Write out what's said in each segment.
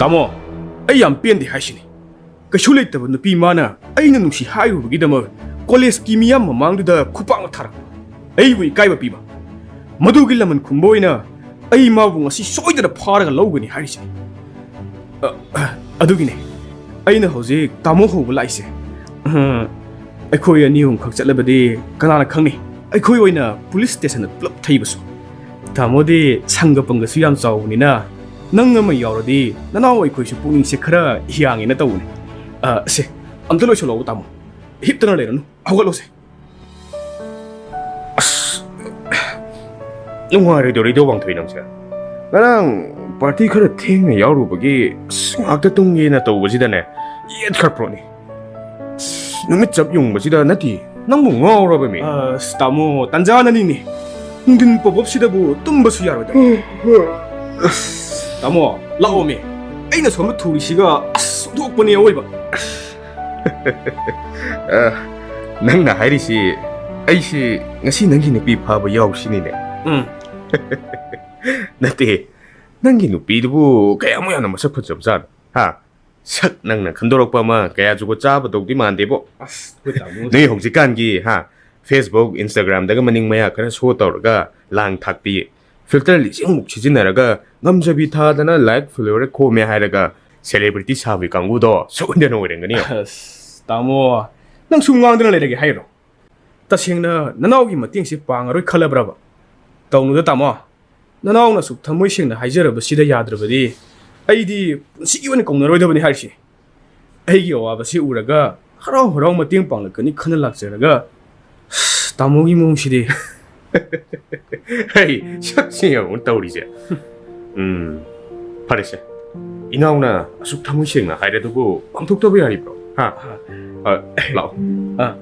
Tamo, I am pen the Hashini. Kashulik the Nupi Mana, I know she high with them. College Kimiam among the Kupang Tar. I will Kaiba Piba. Madugilam and Kumboina, I marvel see so the part of Logan Harrison. Adugine, I know Jose, Tamoho will I say. I call you a new Coxalabade, Kanana Kani. I call you in a police station at Club Tables. Tamode, Sangapanga Siam Saunina. Nangama already, now I could put Sekara young in a town. Say, I'm the Losholo Tamo. Hip the Nalero, I will say. No worry, the radio won't win, sir. But particular thing, Yarubugi, after Tungi in a toe was it an yet carproni. No midst of young was it a nutty, no more over me. Stamo, Tanzana Nini. Didn't pop up Sidabu, Tumbas Yarda. Tamo, lao me. Ain't a swimmer to Shiga, so open your way. Nanga Harisi, I see, I see Nangin be pub yaw shinning. Nati, Nangin be the boo, Kayamoyan Masaput of Zan. Ha, Sat Nanga Kandorokama, Kayazuko Jab, dog demand debo. They Hoxikangi, ha. Facebook, Instagram, Dagamaning Maya, Kanashotorga, Lang Takpi. Filter Lising Chizinaga, Namjabita, Dana, like Flore, Comia Hadaga, celebrities have become good or so in the knowing. Tamo, Nang Sungang the Lady Hero. Tashing the Nanogi Matinsi Pang, Recalabrava. Town the Tamo. Nanona Subtamushing the Hizer of the Sida Yadravadi. ID, see you in a corner of the Harshi. Ayo, Abasi Uraga, how wrong Matin Pang, the Kanalaxeraga. Tamogi Mumshidi. Hey, Shaxi, I won't tell you. Paris. Inauna, Subtamushing, I had to go. I'm talking to be bro. Ha. Law.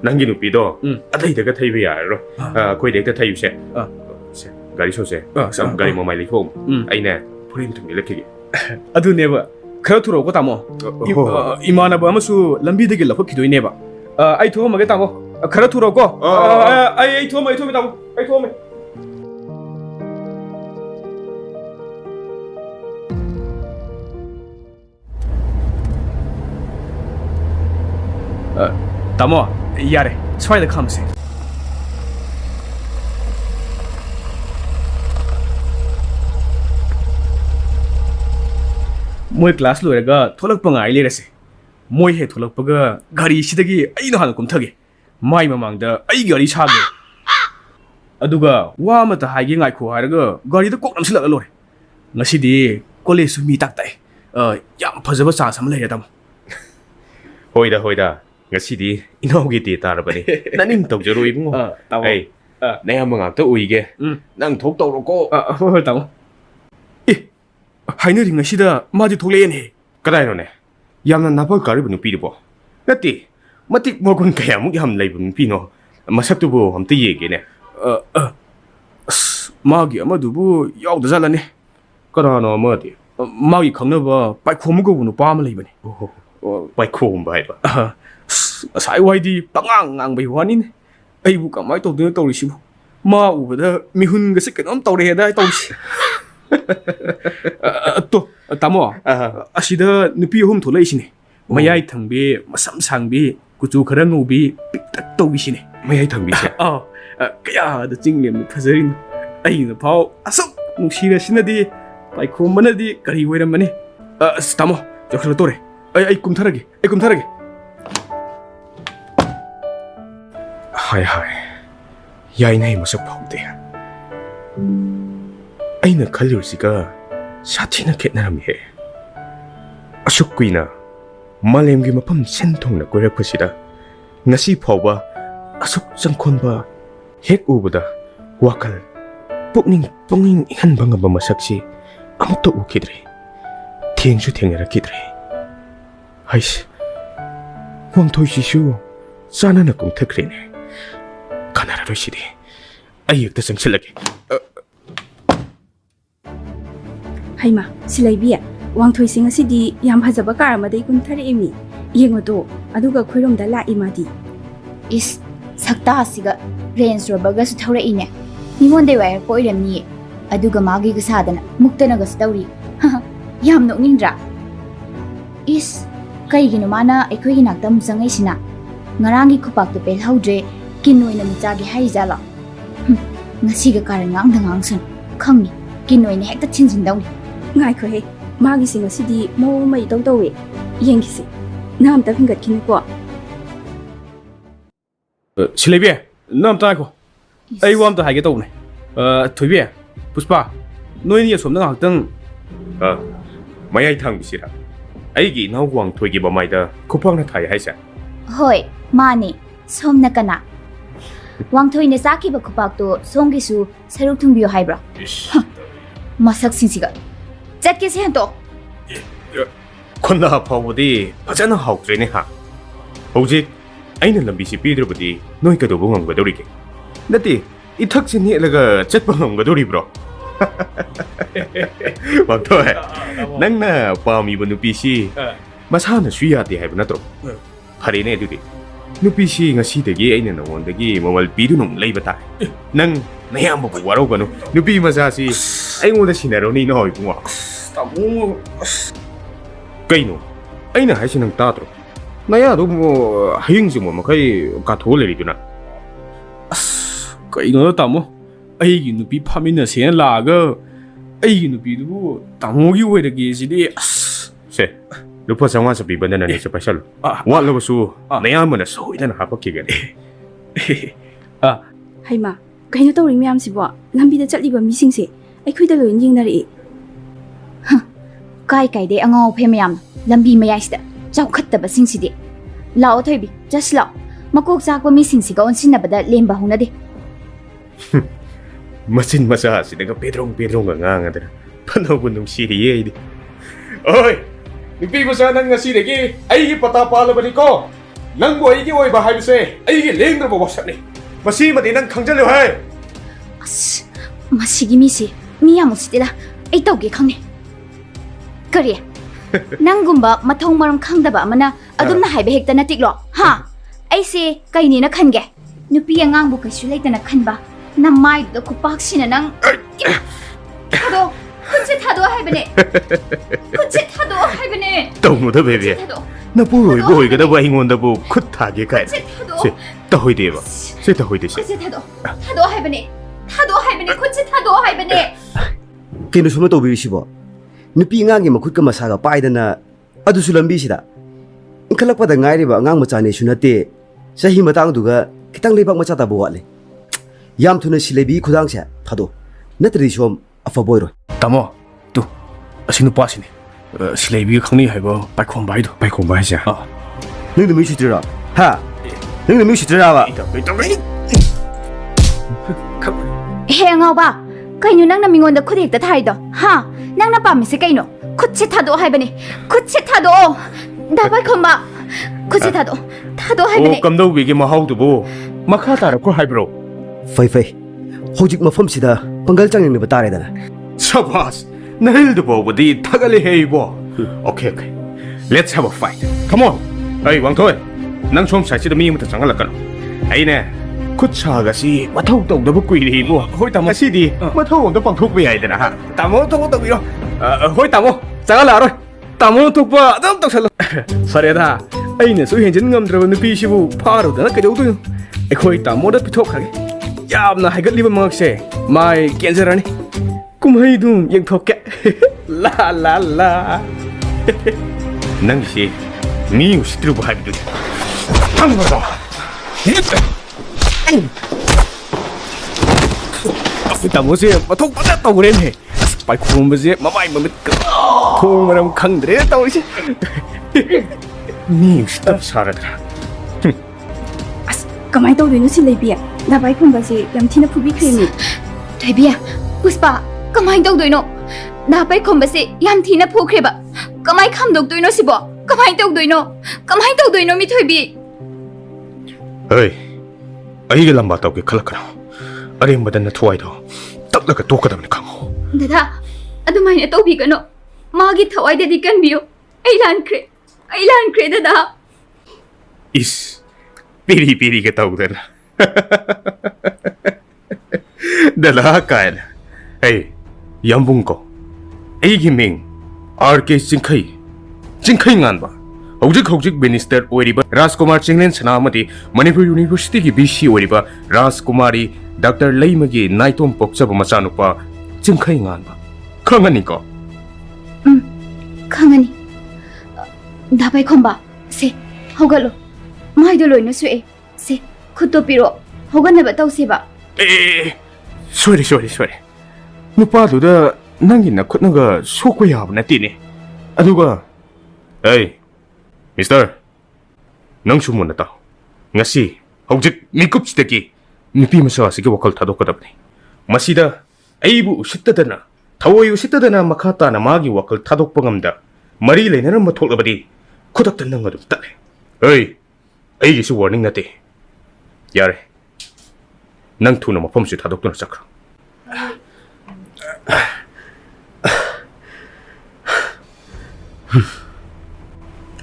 Nanginu Pido. I think the Catavia. Quite the time you say. Gariso say. Some guy on my leave home. I know. Put him to me lucky. I do never. Kurturo Gotamo. Imana Bamasu, Lambi de Gila, Hoki do never. I told him Magetamo. Karaturo go. I told me. I told me. Tamo, Yare, try the conversation. Moi class Luraga, Tolopanga, I let say. Moi head Tolopaga, Gari Shitagi, I know how to come tuggy. My among the Igari Chago Aduga, warm at the hiking I could Gari the cook and slug alone. Nasidi, Colis me taktai. Young possible some later. Hoida, Nasidi, inaugity Tarabani. Nanin took your room. Hey, Namanga to Uige. Nang talk to go. Hainerin Nashida, Madi Tolene. Cadayone. Yamna Napa Caribou Pidibo. Nati. Matik Morgan Kayam Yam Labum Pino, Masatubo, on the Yegene. Magi Amadubu, Yaw the Zalane. Corano Murdy. Magi Conova, by Comugo no Palm Labani. By Comb by. As I wadi Pangang by one in. I will come out of the Torishu. Ma over the Mihun the second on Tori and I told Tamo, Ashida Nupi home to Lation. May I tongue be, some sang be. Kutu Karano be picked at Tobishine. May I tell me? Oh, Kaya, the thing in the Pazarin. I in the pow, a so, Mushira Shinadi, like Kumanadi, Kari wait a minute. Stamo, Joclatore. I come taragi. Hi. Yay name was a pow there. I know Kalusiga, Satina Ketnam here. A shukwina. Malem gi mapam sentong na korak pasida ngasi phawa asuk sangkhonba hek ubada wakal pukning punging ihan banga bamasaksi amukta ukidre thengsu thengara kidre hais wangthoi sisu sana na kung thakrene kanara roshidi ayek ta sangsilage haima silaibiya Wangthoi sing asidi yam hajaba karamadai kunthari emi yengodo aduga khoirom da la imadi is sakta asiga range robaga su thora ine nimonde wire poiremni aduga magi ga sadana muktana ga story yam no nindra Is, kaigino mana aikoigi nakta musangay sina. Ngarangi kupak to pel haudre, kinoy na mitsagi hay jala. Ngasiga karang ngang dangang san. Kangni, kinoy na hekta chinjin daw ni. Ngayko he, magising asidi mo may daw eh. Yengisi, naamta hingat kinuko. Silebi, nam taiko. Ai wam ta haige tawne. Thoibi, Puspa, noi ni som na ngakdang mayai thangbisira aigi nau wang thoigi ba maida khupang na thai haisa Hoy, mani, som na kana. Wang thoy na saki ba kupak to songi su saruk thung biyo hay bra. Masak sinsiga. Chat ke se hanto. khonna phawdi phajana hawtrene ha hojik aina lambi si pidrabadi noi ka dobu ngam gadori ke nati ithak sin ni laga chatpa ngam gadori bro wang thoy nangna pami bu nupi si masana suya ti hay natro harine dudi nupi si ngasi degi aina nongondagi momal pidu nong leiba ta nang nayam bu waro ganu nupi maza si ai ngoda sinaro ni no ibu tamu Kaino, aina hai sinang tatro. Naya do mo haying si mo makai kathole ri duna. kaino tamo. Ai gi nupi phamina sen laga. Ai gi nupi du tamo gi wei de gi sidi. Se, lupa sangwa sa bibanda na ni sa pasal. Wa lo su, naya mo na so ina na hapa ki gani. Haima, kaino tawri miyam si bo, lambi da chatliba mising se, aikoi da loin yingnari. Kai kai de angao phe mayam lambi mayai sida chawkhatta ba singsidi lao thoibi just lao makok chak pa mi singsiga onsin na bada lemba hona de Masin masa si daga pedrong nga nga dana. Panaw bunong siri ye di. Oy, nipi ko sana nga si degi, ay gi pata pala ba ni ko. Nang mo ay gi oy ba hay se, ay gi leng ba wasak ni. Masi mati nang kangjalo hay. as masigi mi si miyam usitila ai tawge khangni kari nangumba mathong maram khangdaba amana adumna haibe hekta na tiklo ha ai se kaini na khange nupi angang bu kaisu leita na khanba na mai do kupak sina nang thado kunche thado haibane kunche thado haibane Tong mo da baby. Na puro boy ga da ba hingon da bu khut tha ge kai. Se ta hoi de ba. Se ta hoi de se. kunche thado haibane kunche thado haibane Kino suma tawbirisibo nupi ngangi makhut ka masaga paidana adusu lambi sida inkalakpada ngairiba angang machane sunate sahi matang duga kitang lebak macha ta bawale yam thuna silebi khudang sa thado natri som afaboiro tamo. Tu, asinu pa sini. Silebi khangni haiba paikhom bai do. Pai ko ba sia. ning de mi sitira ha ning de mi sitira ba he angao ba kainu nang na mingon da khudek ta thai do ha nang na pam se kaino khutche thado haibane khutche thado dabai khomba khutche thado haibane Oh, kam do wi ge ma hau du bu. Makha ta ra ko hai bro. fai fai hojik mafam sida pangal changeng ne batare dana Sabas. Nahil du bo di thagale hey bo. Okay, okay. Let's have a fight. Come on. Hey, Wang Thoi. Nang som sai si da mi mu ta changal kan. Ai ne. Khut cha ga si mathau tong da bu kui ri bo. Hoi ta ma si di. Mathau ong da pang thuk bi ai da na ha. Tamo to to biro. Hoi tamo. Changa la roi. Tamo thukpa dam tak sal. Sare da. Aina su henjin ngam draba nupi sibu pharo da ka deu tu. Ekhoi tamo da pithok khage. Yamna haigat liba mangse. Mai kenjarani. Kumhai dum yeng thokke. La la la. Nang si mi u sitru bu hai du. Tang ma da. Tamo se mathok pa ta ren he. Pai khum ba je mamai mamit ka. Khum maram khangdre ta oi se. Mi u sitru sara da. As, kamay tawri no si Leibia, dabai kumba si yam tina pubi kremi. thoibia puspa kamai dau doino dabai khomba se yam thina phukreba kamai kham dok doino sibo kamai dau doino mi thoibi Hey. Ai ge lamba taw ke khalak kana. Are madan na thuai do. Tak la ka to ka da na khang. dada adumaina tawbi gano magi thawai de dikan biyo ai lan kre dada Is piri piri ke taw da. Dala kain. Hey, yambung ko. Ai gi ming RK Singkhai. ꯆꯤꯡꯈꯩ ꯉꯥꯟꯕ ꯍꯧꯖꯤꯛ minister ꯑꯣꯏꯔꯤꯕ ꯔꯥꯖꯀꯨꯃꯥꯔ ꯆꯤꯡꯂꯦꯟ ꯁꯅꯥ ꯑꯃꯗꯤ ꯃꯅꯤꯄꯨꯔ ꯌꯨꯅꯤꯚꯔꯁꯤꯇꯤꯒꯤ ꯚꯤꯁꯤ ꯑꯣꯏꯔꯤꯕ ꯔꯥꯖꯀꯨꯃꯥꯔꯤ doctor ꯂꯩꯃꯒꯤ ꯅꯥꯏꯇꯣꯝ ꯄꯣꯛꯆꯕ ꯃꯆꯥꯅꯨꯄꯥ ꯆꯤꯡꯈꯩ ꯉꯥꯟꯕ ꯈꯪꯉꯅꯤꯀꯣ ꯈꯪꯉꯅꯤ ꯗꯥꯕꯥꯏ ꯈꯣꯝꯕ ꯁꯦ ꯍꯧꯒꯠꯂꯣ ꯃꯥꯏꯗꯣ ꯂꯣꯏꯅ ꯁꯣꯛꯑꯦ ꯁꯦ ꯈꯨꯠꯇꯣ ꯄꯤꯔꯛꯑꯣ ꯍꯧꯒꯠꯅꯕ ꯇꯧꯁꯦꯕ ꯁꯣꯏꯔꯦ ꯅꯨꯄꯥꯗꯨꯗ ꯅꯪꯒꯤ ꯅꯈꯨꯠꯅꯒ ꯁꯣꯛꯄ ꯌꯥꯕ ꯅꯠꯇꯦꯅꯦ ꯑꯗꯨꯒ ꯃꯤꯁꯇꯔ ꯅꯪꯁꯨ ꯃꯨꯟꯅ ꯇꯥꯎ ꯉꯁꯤ ꯍꯧꯖꯤꯛ ꯃꯤꯀꯨꯞꯁꯤꯗꯒꯤ ꯅꯨꯄꯤ ꯃꯆꯥ ꯑꯁꯤꯒꯤ ꯋꯥꯈꯜ ꯊꯥꯗꯣꯛꯀꯗꯕꯅꯤ ꯃꯁꯤꯗ ꯑꯩꯕꯨ ꯎꯁꯤꯠꯇꯗꯅ ꯊꯑꯣꯏ ꯎꯁꯤꯠꯇꯗꯅ ꯃꯈꯥ ꯇꯥꯅ ꯃꯥꯒꯤ ꯋꯥꯈꯜ ꯊꯥꯗꯣꯛꯄ ꯉꯝꯗ ꯃꯔꯤ ꯂꯩꯅꯔꯝꯕ ꯊꯣꯛꯂꯕꯗꯤ ꯈꯨꯗꯛꯇ ꯅꯪ ꯑꯗꯨꯝ ꯇꯠꯂꯦ ꯑꯩꯒꯤꯁꯨ ꯋꯥꯔꯅꯤꯡ ꯅꯠꯇꯦ ꯌꯥꯔꯦ ꯅꯪ ꯊꯨꯅ ꯃꯐꯝꯁꯤ ꯊꯥꯗꯣꯛꯇꯨꯅ ꯆꯠꯈ꯭ꯔꯣ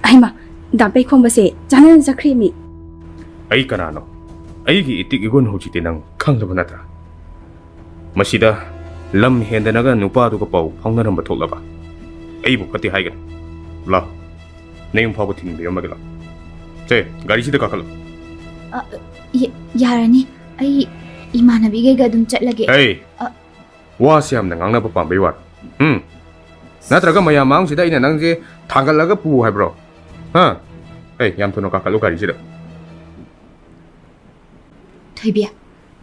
ꯍꯩꯃꯥ ꯗꯥꯕꯩ ꯈꯣꯝꯕꯁꯦ ꯆꯥꯟꯅꯅ ꯆꯠꯈ꯭ꯔꯦꯃꯤ ꯑꯩ ꯀꯅꯥꯅꯣ ꯑꯩꯒꯤ ꯏꯇꯤꯛ ꯏꯒꯨꯟ ꯍꯧꯖꯤꯛꯇꯤ ꯅꯪ ꯈꯪꯗꯕ ꯅꯠꯇ꯭ꯔꯥ ꯃꯁꯤꯗ ꯂꯝ ꯍꯦꯟꯗꯅꯒ ꯅꯨꯄꯥꯗꯨꯒ ꯄꯥꯎ ꯐꯥꯎꯅꯔꯝꯕ ꯊꯣꯛꯂꯕ ꯑꯩꯕꯨ ꯐꯠꯇꯦ ꯍꯥꯏꯒꯅꯤ ꯂꯥꯛ ꯅꯌꯨꯝ ꯐꯥꯎꯕ ꯊꯤꯟꯕꯤꯔꯝꯃꯒꯦ ꯂꯥꯛ ꯆꯦ ꯒꯥꯔꯤꯁꯤꯗ ꯀꯥꯈꯠꯂꯣ ꯌꯥꯔꯅꯤ ꯑꯩ ꯏꯃꯥꯟꯅꯕꯤꯒꯩꯒ ꯑꯗꯨꯝ ꯆꯠꯂꯒꯦ ꯋꯥꯁꯦ ꯌꯥꯝꯅ ꯉꯥꯡꯅꯕ ꯄꯥꯝꯕꯩ ꯋꯥꯔ ꯅꯠꯇ꯭ꯔꯒ ꯃꯌꯥꯝ ꯃꯥꯡꯁꯤꯗ ꯑꯩꯅ ꯅꯪꯁꯦ ꯊꯥꯡꯒꯠꯂꯒ ꯄꯨ ꯍꯥꯏꯕ꯭ꯔꯣ ꯌꯥꯝ ꯊꯨꯅ ꯀꯥꯈꯠꯂꯨ ꯒꯥꯔꯤꯁꯤꯗ ꯊꯣꯏꯕꯤ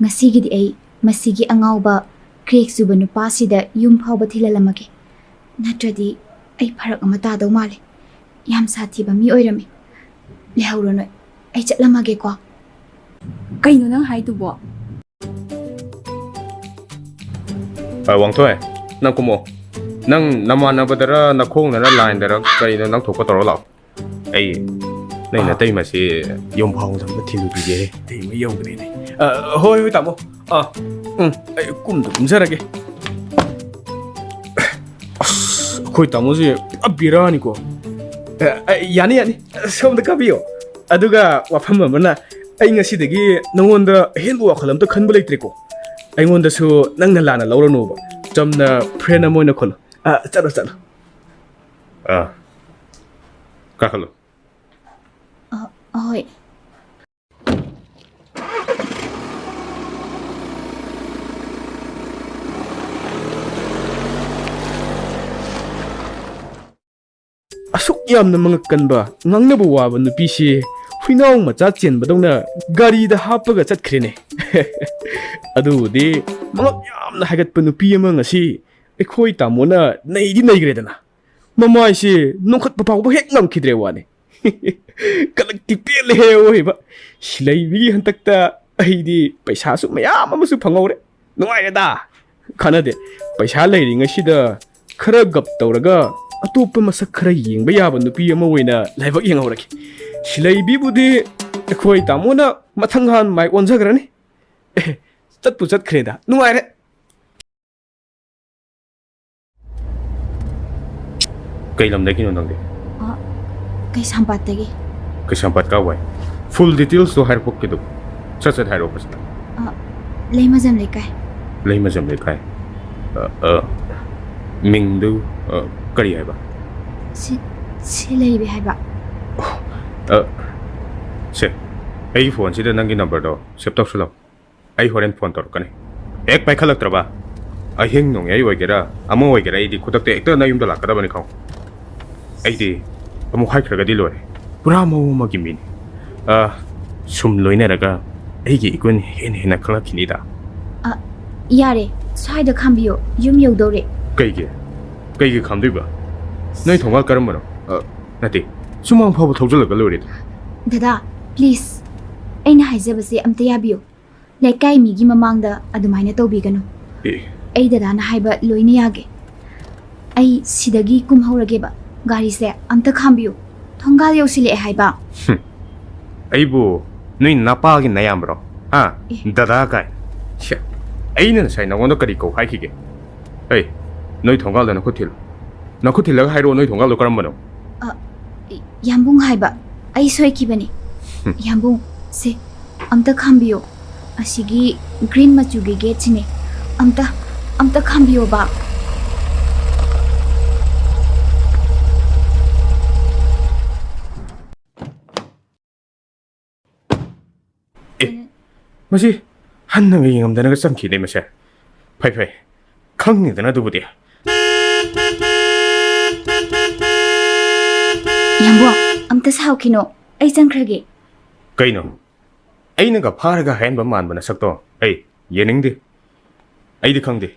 ꯉꯁꯤꯒꯤꯗꯤ ꯑꯩ ꯃꯁꯤꯒꯤ ꯑꯉꯥꯎꯕ ꯀ꯭ꯔꯦꯛ ꯆꯨꯕ ꯅꯨꯄꯥꯁꯤꯗ ꯌꯨꯝ ꯐꯥꯎꯕ ꯊꯤꯜꯍꯜꯂꯝꯃꯒꯦ ꯅꯠꯇ꯭ꯔꯗꯤ ꯑꯩ ꯐꯔꯛ ꯑꯃ ꯇꯥꯗꯧ ꯃꯥꯜꯂꯦ ꯌꯥꯝ ꯁꯥꯊꯤꯕ ꯃꯤ ꯑꯣꯏꯔꯝꯃꯤ ꯂꯩꯍꯧꯔꯣ ꯅꯣꯏ ꯑꯩ ꯆꯠꯂꯝꯃꯒꯦꯀꯣ ꯀꯩꯅꯣ ꯅꯪ ꯍꯥꯏꯗꯨꯕꯣ ꯋꯥꯡꯊꯣꯏ ꯅꯪ ꯀꯨꯝꯃꯣ ꯅꯪ ꯅꯃꯥꯟꯅꯕꯗꯔ ꯅꯈꯣꯡꯅꯔ ꯂꯥꯏꯟꯗꯔ ꯀꯩꯅꯣ ꯅꯪ ꯊꯣꯛꯄ ꯇꯧꯔ ꯂꯥꯛꯑꯣ ꯑꯩ ꯅꯪ ꯅꯇꯩꯃꯁꯤ ꯌꯨꯝ ꯐꯥꯎꯕ ꯑꯝꯇ ꯊꯤꯜꯂꯨꯕꯤꯒꯦ ꯇꯩꯃ ꯌꯧꯈ꯭ꯔꯦꯅꯦ ꯍꯣꯏ ꯇꯥꯃꯣ ꯑꯩ ꯀꯨꯝꯖꯔꯒꯦ ꯑꯁ ꯑꯩꯈꯣꯏ ꯇꯥꯃꯣꯁꯦ ꯄꯨꯔꯥ ꯕꯤꯔꯥꯅꯤꯀꯣ ꯌꯥꯅꯤ ꯁꯣꯝꯗ ꯀꯥꯕꯤꯌꯣ ꯑꯗꯨꯒ ꯋꯥꯐꯝ ꯑꯃꯅ ꯑꯩ ꯉꯁꯤꯗꯒꯤ ꯅꯉꯣꯟꯗ ꯑꯍꯦꯟꯕ ꯋꯥꯈꯜ ꯑꯝꯇ ꯈꯟꯕ ꯂꯩꯇ꯭ꯔꯦꯀꯣ ꯑꯩꯉꯣꯟꯗꯁꯨ ꯅꯪꯅ ꯂꯥꯟꯅ ꯂꯧꯔꯅꯨꯕ ꯆꯝꯅ ꯐ꯭ꯔꯦꯟ ꯑꯃ ꯑꯣꯏꯅ ꯈꯜꯂꯣ ꯆꯠꯂꯣ ꯀꯥꯈꯠꯂꯣ ꯍꯣꯏ ꯑꯁꯨꯛ ꯌꯥꯝꯅ ꯃꯉꯛ ꯀꯟꯕ ꯉꯥꯡꯅꯕ ꯋꯥꯕ ꯅꯨꯄꯤꯁꯤ ꯍꯨꯏꯅꯥꯎ ꯃꯆꯥ ꯆꯦꯟꯕꯗꯧꯅ ꯒꯥꯔꯤꯗ ꯍꯥꯞꯄꯒ ꯆꯠꯈ꯭ꯔꯦꯅꯦ ꯑꯗꯨꯕꯨꯗꯤ ꯃꯉꯛ ꯌꯥꯝꯅ ꯍꯥꯏꯒꯠꯄ ꯅꯨꯄꯤ ꯑꯃ ꯉꯁꯤ ꯑꯩꯈꯣꯏ ꯇꯥꯃꯣꯅ ꯅꯩꯈ꯭ꯔꯦꯗꯅ ꯃꯃꯥꯏꯁꯦ ꯅꯣꯡꯈꯠꯄ ꯐꯥꯎꯕ ꯍꯦꯛ ꯉꯝꯈꯤꯗ꯭ꯔꯦ ꯋꯥꯅꯤ ꯀꯂꯛꯇꯤ ꯄꯦꯜꯂꯦꯍꯦ ꯑꯣꯏꯕ ꯁꯤꯂꯩꯕꯤꯒꯤ ꯍꯟꯇꯛꯇ ꯑꯩꯗꯤ ꯄꯩꯁꯥꯁꯨ ꯃꯌꯥꯝ ꯑꯃꯁꯨ ꯐꯪꯍꯧꯔꯦ ꯅꯨꯡꯉꯥꯏꯔꯦꯗ ꯀꯥꯟꯅꯗꯦ ꯄꯩꯁꯥ ꯂꯩꯔꯤꯉꯩꯁꯤꯗ ꯈꯔ ꯒꯞ ꯇꯧꯔꯒ ꯑꯇꯣꯞꯄ ꯃꯁꯛ ꯈꯔ ꯌꯦꯡꯕ ꯌꯥꯕ ꯅꯨꯄꯤ ꯑꯃ ꯑꯣꯏꯅ ꯂꯥꯏꯕꯛ ꯌꯦꯡꯍꯧꯔꯒꯦ ꯁꯤꯂꯩꯕꯤꯕꯨꯗꯤ ꯑꯩꯈꯣꯏ ꯇꯥꯃꯣꯅ ꯃꯊꯪ ꯍꯥꯟ ꯃꯥꯏ ꯑꯣꯟꯖꯈ꯭ꯔꯅꯤ ꯆꯠꯄꯨ ꯆꯠꯈ꯭ꯔꯦꯗ ꯅꯨꯡꯉꯥꯏꯔꯦ ꯀꯩ ꯂꯝꯗꯒꯤꯅꯣ ꯅꯪꯗꯤ ꯀꯩꯁꯥꯝꯄꯥꯠꯇꯒꯤ ꯀꯩꯁꯥꯝꯄꯥꯠ ꯀꯥꯋꯥꯏ ꯐꯨꯜ ꯗꯤꯇꯦꯜꯁꯇꯣ ꯍꯥꯏꯔꯛꯄ ꯀꯩꯗꯧ ꯁꯠ ꯍꯥꯏꯔꯛꯑꯣ ꯐꯖꯅ ꯂꯩꯃꯖꯝ ꯂꯩꯀꯥꯏ ꯂꯩꯃꯖꯝ ꯂꯩꯀꯥꯏ ꯃꯤꯡꯗꯨ ꯀꯔꯤ ꯍꯥꯏꯕ ꯁꯤ ꯂꯩꯕꯤ ꯍꯥꯏꯕ ꯁꯦ ꯑꯩꯒꯤ ꯐꯣꯟꯁꯤꯗ ꯅꯪꯒꯤ ꯅꯝꯕꯔꯗꯣ ꯁꯦꯞ ꯇꯧꯁꯤꯜꯂꯣ ꯑꯩ ꯍꯣꯔꯦꯟ ꯐꯣꯟ ꯇꯧꯔꯛꯀꯅꯤ ꯍꯦꯛ ꯄꯥꯏꯈꯠꯂꯛꯇ꯭ꯔꯕ ꯑꯍꯤꯡ ꯅꯣꯡꯌꯥꯏ ꯑꯣꯏꯒꯦꯔꯥ ꯑꯃ ꯑꯣꯏꯒꯦꯔꯥ ꯑꯩꯗꯤ ꯈꯨꯗꯛꯇ ꯍꯦꯛꯇ ꯅꯌꯨꯝꯗ ꯂꯥꯛꯀꯗꯕꯅꯤ ꯈꯪꯉꯣ ꯑꯩꯗꯤ ꯑꯃꯨꯛ ꯍꯥꯏꯈ꯭ꯔꯒꯗꯤ ꯂꯣꯏꯔꯦ ꯄꯨꯔꯥ ꯃꯑꯣꯡ ꯑꯃꯒꯤ ꯃꯤꯅꯤ ꯁꯨꯝ ꯂꯣꯏꯅꯔꯒ ꯑꯩꯒꯤ ꯏꯒꯨꯟ ꯍꯦꯟꯅ ꯈꯪꯂꯛꯈꯤꯅꯤꯗ ꯌꯥꯔꯦ ꯁ꯭ꯋꯥꯏꯗ ꯈꯥꯝꯕꯤꯌꯣ ꯌꯨꯝ ꯌꯧꯗꯧꯔꯦ ꯀꯩꯒꯤ ꯈꯥꯝꯗꯣꯏꯕ ꯅꯣꯏ ꯊꯣꯡꯒꯥꯜ ꯀꯔꯝꯕꯅꯣ ꯅꯠꯇꯦ ꯁꯨꯃꯥꯡ ꯐꯥꯎꯕ ꯊꯧꯖꯤꯜꯂꯒ ꯂꯣꯏꯔꯦꯗ ꯗꯗꯥ ꯄ꯭ꯂꯤꯖ ꯑꯩꯅ ꯍꯥꯏꯖꯕꯁꯦ ꯑꯝꯇ ꯌꯥꯕꯤꯌꯨ ꯂꯩꯀꯥꯏ ꯃꯤꯒꯤ ꯃꯃꯥꯡꯗ ꯑꯗꯨꯃꯥꯏꯅ ꯇꯧꯕꯤꯒꯅꯨ ꯑꯩ ꯗꯗꯥꯅ ꯍꯥꯏꯕ ꯂꯣꯏꯅ ꯌꯥꯒꯦ ꯑꯩ ꯁꯤꯗꯒꯤ ꯀꯨꯝꯍꯧꯔꯒꯦꯕ ꯒꯥꯔꯤꯁꯦ ꯑꯝꯇ ꯈꯥꯝꯕꯤꯌꯨ ꯊꯣꯡꯒꯥꯜ ꯌꯧꯁꯤꯜꯂꯛꯑꯦ ꯍꯥꯏꯕ ꯑꯩꯕꯨ ꯅꯣꯏ ꯅꯄꯥꯒꯤ ꯅꯌꯥꯝꯕ꯭ꯔꯣ ꯗꯗꯥ ꯀꯥꯏ ꯑꯩꯅ ꯉꯁꯥꯏ ꯅꯉꯣꯟꯗ ꯀꯔꯤ ꯀꯧ ꯍꯥꯏꯈꯤꯒꯦ ꯅꯣꯏ ꯊꯣꯡꯒꯥꯜꯗ ꯅꯈꯨꯠ ꯊꯤꯜꯂꯨ ꯅꯈꯨꯠ ꯊꯤꯜꯂꯒ ꯍꯥꯏꯔꯛꯑꯣ ꯅꯣꯏ ꯊꯣꯡꯒꯥꯜꯗꯣ ꯀꯔꯝꯕꯅꯣ ꯌꯥꯝꯕꯨꯡ ꯍꯥꯏꯕ ꯑꯩ ꯁꯣꯏꯈꯤꯕꯅꯤ ꯌꯥꯝꯕꯨꯡ ꯁꯦ ꯑꯝꯇ ꯈꯥꯝꯕꯤꯌꯣ ꯑꯁꯤꯒꯤ ꯒ꯭ꯔꯤꯟ ꯃꯆꯨꯒꯤ ꯒꯦꯠꯁꯤꯅꯦ ꯑꯝꯇ ꯈꯥꯝꯕꯤꯌꯣꯕ ꯃꯁꯤ ꯍꯟꯅꯒ ꯌꯦꯡꯉꯝꯗꯅꯒ ꯆꯪꯈꯤꯗꯦ ꯃꯁꯦ ꯐꯩ ꯐꯩ ꯈꯪꯉꯦꯗꯅ ꯑꯗꯨꯕꯨꯗꯤ ꯌꯥꯝꯕꯣ ꯑꯝꯇ ꯁꯥꯎꯈꯤꯅꯣ ꯑꯩ ꯆꯪꯈ꯭ꯔꯒꯦ ꯀꯩꯅꯣ ꯑꯩꯅꯒ ꯐꯥꯔꯒ ꯍꯥꯏꯍꯟꯕ ꯃꯥꯟꯕ ꯅꯁꯛꯇꯣ ꯑꯩ ꯌꯦꯡꯅꯤꯡꯗꯦ ꯑꯩꯗꯤ ꯈꯪꯗꯦ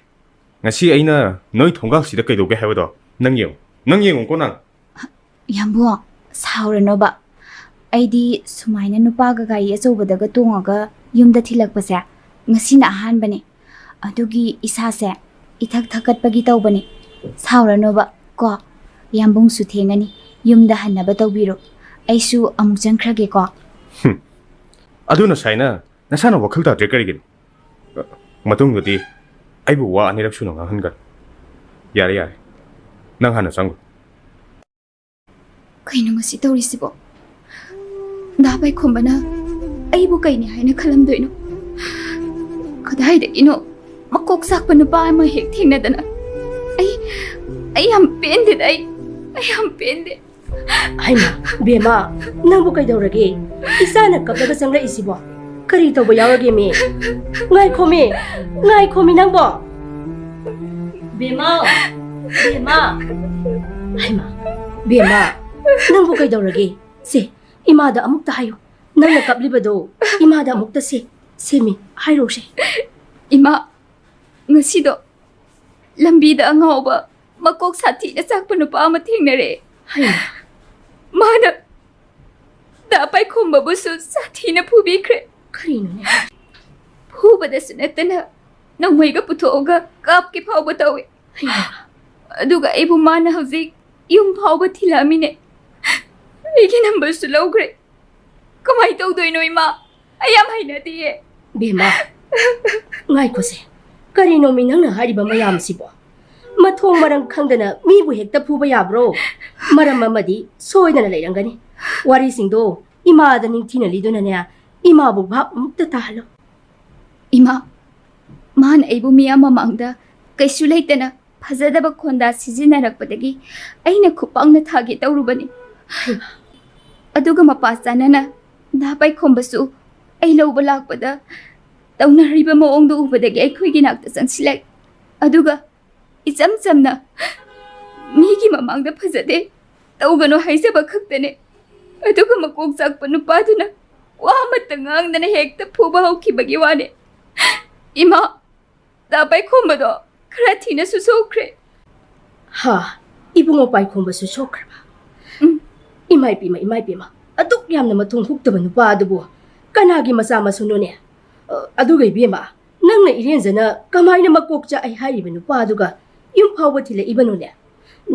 ꯉꯁꯤ ꯑꯩꯅ ꯅꯣꯏ ꯊꯣꯡꯒꯥꯜꯁꯤꯗ ꯀꯩꯗꯧꯒꯦ ꯍꯥꯏꯕꯗꯣ ꯅꯪ ꯌꯦꯡꯉꯨꯀꯣ ꯅꯪ ꯌꯥꯝꯕꯣ ꯁꯥꯎꯔꯅꯣꯕ ꯑꯩꯗꯤ ꯁꯨꯃꯥꯏꯅ ꯅꯨꯄꯥꯒ ꯒꯥꯔꯤ ꯑꯆꯧꯕꯗꯒ ꯇꯣꯡꯉꯒ ꯌꯨꯝꯗ ꯊꯤꯜꯂꯛꯄꯁꯦ ꯉꯁꯤꯅ ꯑꯍꯥꯟꯕꯅꯦ ꯑꯗꯨꯒꯤ ꯏꯁꯥꯁꯦ ꯏꯊꯛ ꯊꯛꯀꯠꯄꯒꯤ ꯇꯧꯕꯅꯦ ꯁꯥꯎꯔꯅꯣꯕ ꯀꯣ ꯌꯥꯝꯕꯨꯡꯁꯨ ꯊꯦꯡꯉꯅꯤ ꯌꯨꯝꯗ ꯍꯟꯅꯕ ꯇꯧꯕꯤꯔꯣ ꯑꯩꯁꯨ ꯑꯃꯨꯛ ꯆꯪꯈ꯭ꯔꯒꯦꯀꯣ ꯑꯗꯨꯅ ꯁꯥꯏꯅ ꯅꯁꯥꯅ ꯋꯥꯈꯜ ꯇꯥꯗ꯭ꯔꯦ ꯀꯔꯤꯒꯤꯅꯣ ꯃꯇꯨꯡꯗꯗꯤ ꯑꯩꯕꯨ ꯋꯥ ꯑꯅꯤꯔꯛ ꯁꯨꯅ ꯉꯥꯡꯍꯟꯒꯅꯨ ꯌꯥꯔꯦ ꯅꯪ ꯍꯥꯟꯅ ꯆꯪꯒꯣ ꯀꯩꯅꯣ ꯃꯁꯤ ꯇꯧꯔꯤꯁꯤꯕꯣ ꯗꯥ ꯄꯥꯏꯈꯣꯝꯕꯅ ꯑꯩꯕꯨ ꯀꯩꯅꯤ ꯍꯥꯏꯅ ꯈꯜꯂꯝꯗꯣꯏꯅꯣ ꯀꯗꯥꯏꯗꯒꯤꯅꯣ ꯃꯀꯣꯛ ꯆꯥꯛꯄ ꯅꯨꯄꯥ ꯑꯃ ꯍꯦꯛ ꯊꯦꯡꯅꯗꯅ ꯑꯩ ꯌꯥꯝ ꯄꯦꯟꯗꯦꯗ ꯑꯩ ꯌꯥꯝ ꯄꯦꯟꯗꯦ ꯍꯩꯃꯥ ꯕꯦꯝꯃ ꯅꯪꯕꯨ ꯀꯩꯗꯧꯔꯒꯦ ꯏꯆꯥꯅ ꯀꯞꯂꯒ ꯆꯪꯂꯛꯏꯁꯤꯕꯣ ꯀꯔꯤ ꯇꯧꯕ ꯌꯥꯎꯔꯒꯦꯃꯤ ꯉꯥꯏꯈꯣꯃꯤ ꯅꯪꯕꯣ ꯕꯦꯝꯃ ꯍꯩꯃꯥ ꯕꯦꯝꯃ ꯅꯪꯕꯨ ꯀꯩꯗꯧꯔꯒꯦ ꯁꯦ 이마다 아무것도 하요 ꯅꯪꯅ ꯀꯞꯂꯤꯕꯗꯣ 이마다 아무것도 세미 하이로세 이마 ngasido ꯂꯝꯕꯤꯗ ꯑꯉꯥꯎꯕ ꯃꯀꯣꯛ ꯁꯥꯊꯤꯅ ꯆꯥꯛꯄ ꯅꯨꯄꯥ ꯑꯃ ꯊꯦꯡꯅꯔꯦ ꯍꯩꯃꯥ ꯃꯥꯅ ꯗꯥ ꯄꯥꯏꯈꯣꯝꯕꯕꯨꯁꯨ ꯁꯥꯊꯤꯅ ꯐꯨꯕꯤꯈ꯭ꯔꯦ ꯀꯔꯤꯅꯣꯅꯦ ꯐꯨꯕꯗꯁꯨ ꯅꯠꯇꯅ ꯅꯣꯡꯃꯩꯒ ꯄꯨꯊꯣꯛꯑꯒ ꯀꯥꯞꯀꯦ ꯐꯥꯎꯕ ꯇꯧꯋꯦ ꯑꯗꯨꯒ ꯑꯩꯕꯨ ꯃꯥꯅ ꯍꯧꯖꯤꯛ ꯌꯨꯝ ꯐꯥꯎꯕ ꯊꯤꯜꯂꯛꯑꯃꯤꯅꯦ ꯑꯩꯒꯤ ꯅꯝꯕꯔꯁꯨ ꯂꯧꯈ꯭ꯔꯦ ꯀꯃꯥꯏꯅ ꯇꯧꯗꯣꯏꯅꯣ ꯏꯃꯥ ꯑꯩ ꯌꯥꯝ ꯍꯩꯅꯗꯤꯌꯦ ꯕꯦꯝꯃ ꯉꯥꯏꯈꯣꯁꯦ ꯀꯔꯤꯅꯣꯃꯤ ꯅꯪꯅ ꯍꯥꯏꯔꯤꯕ ꯃꯌꯥꯝꯁꯤꯕꯣ ꯃꯊꯣꯡ ꯃꯔꯝ ꯈꯪꯗꯅ ꯃꯤꯕꯨ ꯍꯦꯛꯇ ꯐꯨꯕ ꯌꯥꯕ꯭ꯔꯣ ꯃꯔꯝ ꯑꯃꯗꯤ ꯁꯣꯏꯗꯅ ꯂꯩꯔꯝꯒꯅꯤ ꯋꯥꯔꯤꯁꯤꯡꯗꯣ ꯏꯃꯥꯗ ꯅꯤꯡꯊꯤꯅꯂꯤꯗꯨꯅꯅꯦ ꯏꯃꯥꯕꯨ ꯚꯥꯞ ꯑꯃꯨꯛꯇ ꯇꯥꯍꯜꯂꯣ ꯏꯃꯥ ꯃꯥꯅ ꯑꯩꯕꯨ ꯃꯤꯌꯥꯝ ꯃꯃꯥꯡꯗ ꯀꯩꯁꯨ ꯂꯩꯇꯅ ꯐꯖꯗꯕ ꯈꯣꯟꯗꯥ ꯁꯤꯖꯤꯟꯅꯔꯛꯄꯗꯒꯤ ꯑꯩꯅ ꯈꯨꯄꯥꯛꯅ ꯊꯥꯒꯦ ꯇꯧꯔꯨꯕꯅꯤ ꯑꯗꯨꯒ ꯃꯄꯥ ꯆꯥꯅꯅ ꯗꯥ ꯄꯥꯏꯈꯣꯝꯕꯁꯨ ꯑꯩ ꯂꯧꯕ ꯂꯥꯛꯄꯗ ꯇꯧꯅꯔꯤꯕ ꯃꯑꯣꯡꯗꯣ ꯎꯕꯗꯒꯤ ꯑꯩꯈꯣꯏꯒꯤ ꯅꯥꯛꯇ ꯆꯪꯁꯤꯜꯂꯛ ꯑꯗꯨꯒ ꯏꯆꯝ ꯆꯝꯅ ꯃꯤꯒꯤ ꯃꯃꯥꯡꯗ ꯐꯖꯗꯦ ꯇꯧꯒꯅꯣ ꯍꯥꯏꯖꯕ ꯈꯛꯇꯅꯦ ꯑꯗꯨꯒ ꯃꯀꯣꯛ ꯆꯥꯛꯄ ꯅꯨꯄꯥꯗꯨꯅ ꯋꯥ ꯑꯃꯠꯇ ꯉꯥꯡꯗꯅ ꯍꯦꯛꯇ ꯐꯨꯕ ꯍꯧꯈꯤꯕꯒꯤ ꯋꯥꯅꯦ ꯏꯃꯥ ꯗꯥ ꯄꯥꯏꯈꯣꯝꯕꯗꯣ ꯈꯔ ꯊꯤꯅꯁꯨ ꯁꯣꯛꯈ꯭ꯔꯦ ꯍꯥ 이bungo ꯄꯥꯏꯈꯣꯝꯕꯁꯨ ꯁꯣꯛꯈ꯭ꯔꯕ 이마ꯏ ꯄꯤꯃ ꯑꯗꯨꯛ ꯌꯥꯝꯅ ꯃꯊꯣꯡ ꯍꯨꯛꯇꯕ ꯅꯨꯄꯥ ꯑꯗꯨꯕꯨ ꯀꯅꯥꯒꯤ ꯃꯆꯥ ꯃꯁꯨꯅꯣꯅꯦ ꯑꯗꯨꯒ ꯏꯕꯦꯝꯃ ꯅꯪꯅ ꯏꯔꯦꯟꯖꯅ ꯀꯃꯥꯏꯅ ꯃꯀꯣꯛ ꯆꯥꯛꯑꯩ ꯍꯥꯏꯔꯤꯕ ꯅꯨꯄꯥ ꯑꯗꯨꯒ ꯌꯨꯝ ꯐꯥꯎꯕ ꯊꯤꯜꯂꯛꯏꯕꯅꯣꯅꯦ